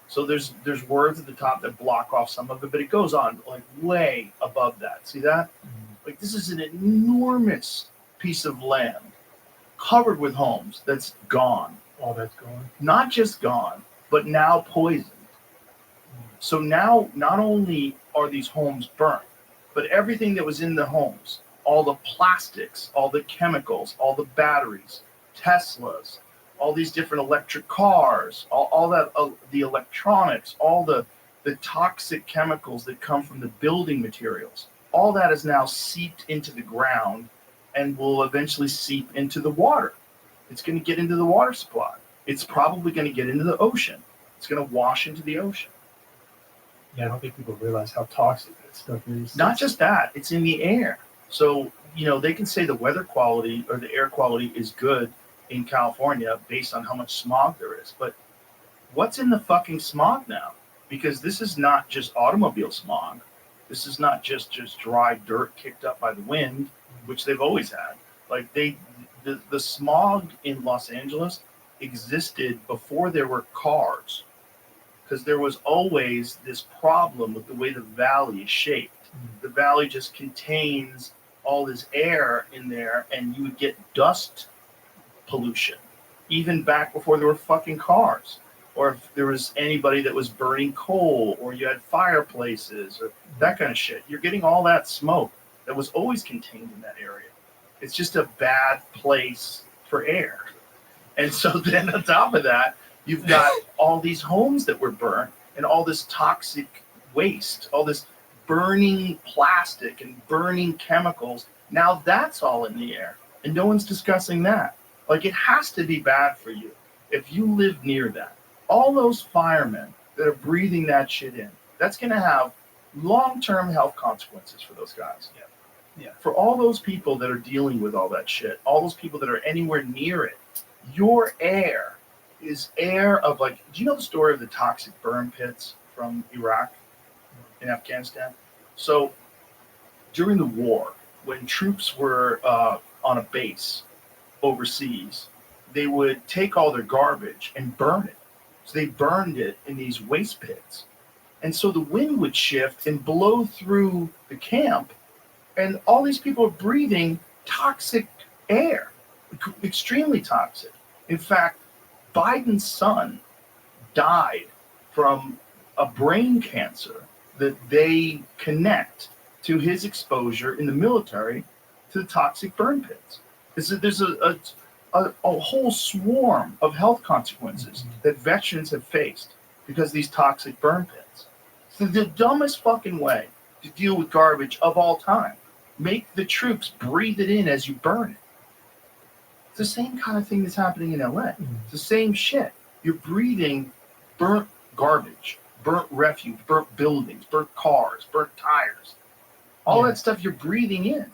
So there's words at the top that block off some of it, but it goes on way above that. See that? Mm-hmm. This is an enormous piece of land covered with homes that's gone. All that's gone. Not just gone, but now poisoned. So now, not only are these homes burnt, but everything that was in the homes, all the plastics, all the chemicals, all the batteries, Teslas, all these different electric cars, all that, the electronics, all the toxic chemicals that come from the building materials, all that is now seeped into the ground and will eventually seep into the water. It's going to get into the water supply. It's probably going to get into the ocean. It's going to wash into the ocean. Yeah, I don't think people realize how toxic that stuff is. Not just that, it's in the air. So, they can say the weather quality or the air quality is good in California based on how much smog there is. But what's in the fucking smog now? Because this is not just automobile smog. This is not just dry dirt kicked up by the wind, which they've always had. Like the smog in Los Angeles existed before there were cars, because there was always this problem with the way the valley is shaped. The valley just contains all this air in there, and you would get dust pollution, even back before there were fucking cars, or if there was anybody that was burning coal, or you had fireplaces, or that kind of shit. You're getting all that smoke that was always contained in that area. It's just a bad place for air. And so then on top of that, you've got all these homes that were burnt and all this toxic waste, all this burning plastic and burning chemicals. Now that's all in the air, and no one's discussing that. Like, it has to be bad for you if you live near that. All those firemen that are breathing that shit in, that's going to have long-term health consequences for those guys. Yeah. For all those people that are dealing with all that shit, all those people that are anywhere near it, your air is air of, like, do you know the story of the toxic burn pits from Iraq and Afghanistan? So during the war, when troops were on a base overseas, they would take all their garbage and burn it. So they burned it in these waste pits. And so the wind would shift and blow through the camp, and all these people are breathing toxic air, extremely toxic. In fact, Biden's son died from a brain cancer that they connect to his exposure in the military to the toxic burn pits. There's a whole swarm of health consequences that veterans have faced because of these toxic burn pits. So the dumbest fucking way to deal with garbage of all time, make the troops breathe it in as you burn it. It's the same kind of thing that's happening in LA. It's the same shit. You're breathing burnt garbage, burnt refuse, burnt buildings, burnt cars, burnt tires. All that stuff you're breathing in.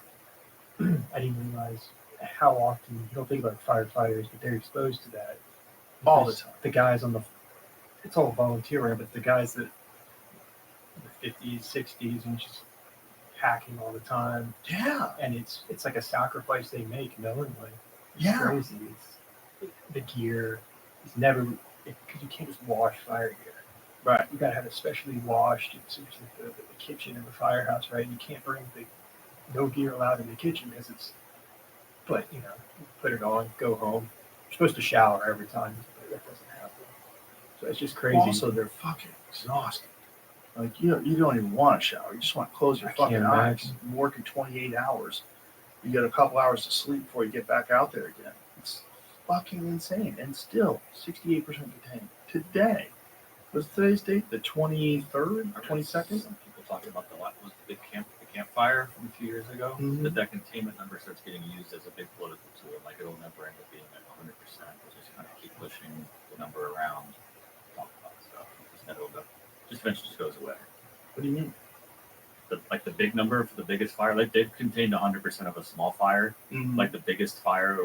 I didn't realize how often, you don't think about firefighters, but they're exposed to that. All the time. The guys it's all volunteer, but the guys that in the 50s, 60s, and just hacking all the time. Yeah. And it's like a sacrifice they make knowingly. It's Yeah. crazy. The gear is never, because you can't just wash fire gear. Right. You gotta have it specially washed. It's like the kitchen in the firehouse, right? You can't bring no gear allowed in the kitchen because but you put it on, go home. You're supposed to shower every time, but that doesn't happen. So it's just crazy. Also, they're fucking exhausted. Like, you don't even want to shower. You just want to close your fucking eyes. You're working 28 hours. You get a couple hours of sleep before you get back out there again. It's fucking insane. And still, 68% contained. Today, what's today's date? The 23rd? 22nd? Some people talking about the campfire from a few years ago. Mhm. That containment number starts getting used as a big political tool. Like, it'll never end up being at 100%. We'll just kind of keep pushing the number around, talk about stuff. Just eventually just goes away. What do you mean? The big number for the biggest fire, like they've contained 100% of a small fire. Mhm. Like the biggest fire,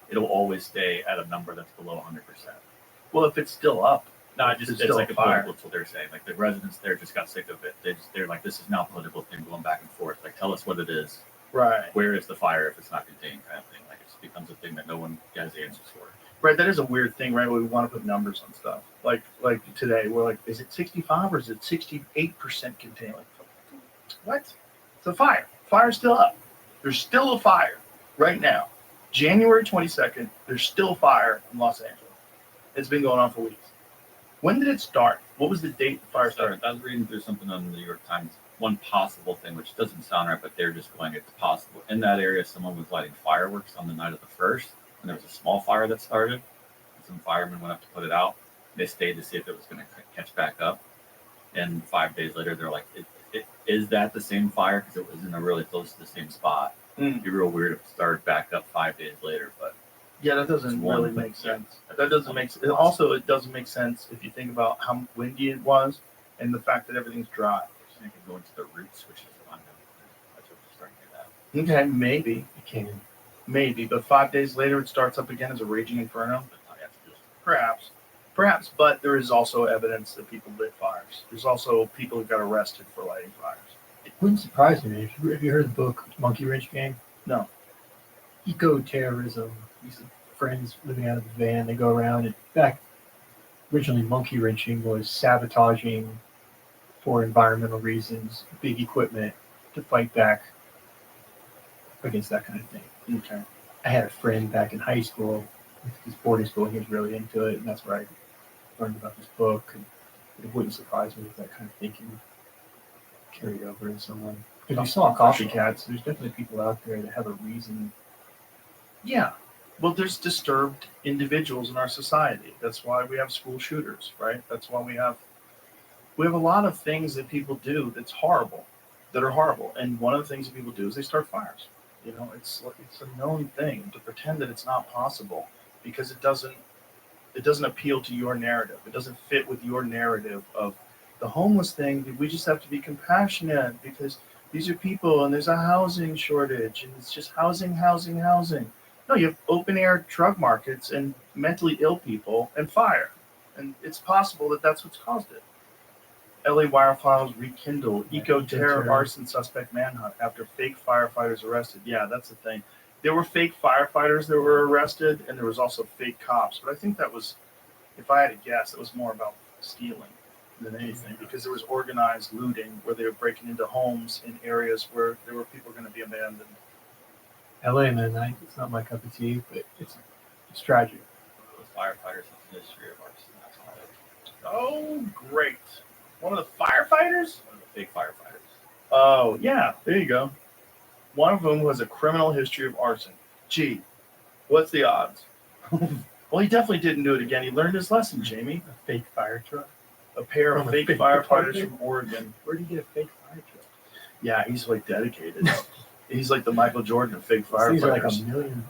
it'll always stay at a number that's below 100%. Well, if it's still up. No, It's it's still like a fire. political tool they're saying. Like the residents there just got sick of it. They're like, this is now a political thing going back and forth. Like, tell us what it is. Right. Where is the fire if it's not contained, kind of thing. Like, it just becomes a thing that no one has the answers for. Right, that is a weird thing, right? We want to put numbers on stuff. Like today, we're like, is it 65 or is it 68% contained? Like, what? It's a fire. Fire's still up. There's still a fire right now. January 22nd, there's still a fire in Los Angeles. It's been going on for weeks. When did it start? What was the date the fire started? I was reading through something on the New York Times. One possible thing, which doesn't sound right, but they're just going it's possible. In that area, someone was lighting fireworks on the night of the 1st, and there was a small fire that started. Some firemen went up to put it out. They stayed to see if it was going to catch back up. And 5 days later, they're like, is that the same fire? Because it was in a really close to the same spot. It'd be real weird if it started back up 5 days later, but yeah, that doesn't really make sense. That doesn't make sense. Also, it doesn't make sense if you think about how windy it was and the fact that everything's dry. I think going to the roots, which is the one that's what we're starting to get Okay, maybe. It can. Maybe, but 5 days later it starts up again as a raging inferno. Perhaps, but there is also evidence that people lit fires. There's also people who got arrested for lighting fires. It wouldn't surprise me. Have you heard the book Monkey Wrench Gang? No. Eco-terrorism. These friends living out of a van. They go around. In fact, originally monkey wrenching was sabotaging for environmental reasons, big equipment to fight back against that kind of thing. Okay. I had a friend back in high school, his boarding school, and he was really into it, and that's where I learned about this book. And it wouldn't surprise me if that kind of thinking carried over in someone. If you saw copycats, there's definitely people out there that have a reason. Yeah. Well, there's disturbed individuals in our society. That's why we have school shooters, right? That's why we have a lot of things that people do that are horrible. And one of the things that people do is they start fires. You know, it's a known thing. To pretend that it's not possible because it doesn't appeal to your narrative. It doesn't fit with your narrative of the homeless thing. We just have to be compassionate because these are people and there's a housing shortage and it's just housing. No, you have open air drug markets and mentally ill people and fire. And it's possible that that's what's caused it. LA wire files rekindle. Eco-terror arson suspect manhunt after fake firefighters arrested. Yeah, that's the thing. There were fake firefighters that were arrested, and there was also fake cops. But I think that was, if I had to guess, it was more about stealing than anything because there was organized looting where they were breaking into homes in areas where there were people going to be abandoned. LA, man, it's not my cup of tea, but it's tragic. The firefighters have a history of arson. That's why. Oh, great. One of the firefighters? One of the fake firefighters. Oh, yeah, there you go. One of them has a criminal history of arson. Gee, what's the odds? Well, he definitely didn't do it again. He learned his lesson, Jamie. A fake fire truck. A pair of fake firefighters from Oregon. Where did he get a fake fire truck? Yeah, he's like dedicated. He's like the Michael Jordan of fake firefighters. These are like $1 million.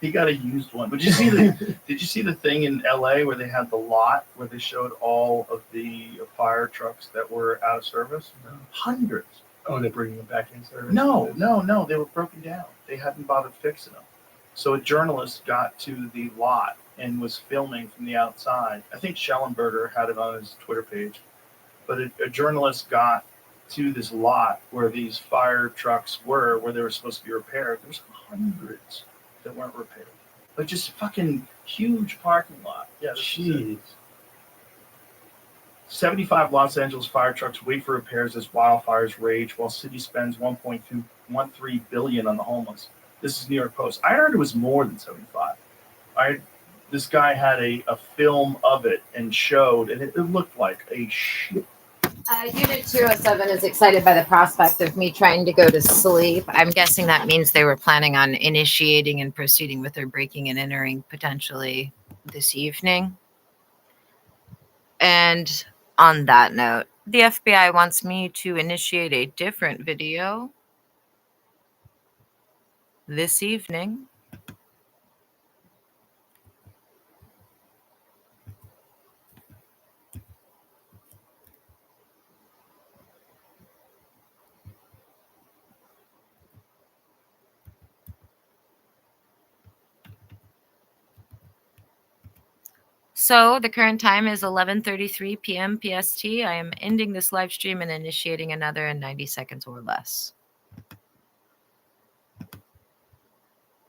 He got a used one. Did you see the thing in LA where they had the lot where they showed all of the fire trucks that were out of service? No. Hundreds. Oh, they're bringing them back in service? No. They were broken down. They hadn't bothered fixing them. So a journalist got to the lot and was filming from the outside. I think Schellenberger had it on his Twitter page. But a journalist got to this lot where these fire trucks were, where they were supposed to be repaired. There was hundreds that weren't repaired. Like just fucking huge parking lot. Yeah, jeez. 75 Los Angeles fire trucks wait for repairs as wildfires rage while city spends $1.13 billion on the homeless. This is New York Post. I heard it was more than 75. This guy had a film of it and showed, and it looked like a shit. Unit 207 is excited by the prospect of me trying to go to sleep. I'm guessing that means they were planning on initiating and proceeding with their breaking and entering potentially this evening. And on that note, the FBI wants me to initiate a different video this evening. So the current time is 11:33 p.m. PST. I am ending this live stream and initiating another in 90 seconds or less.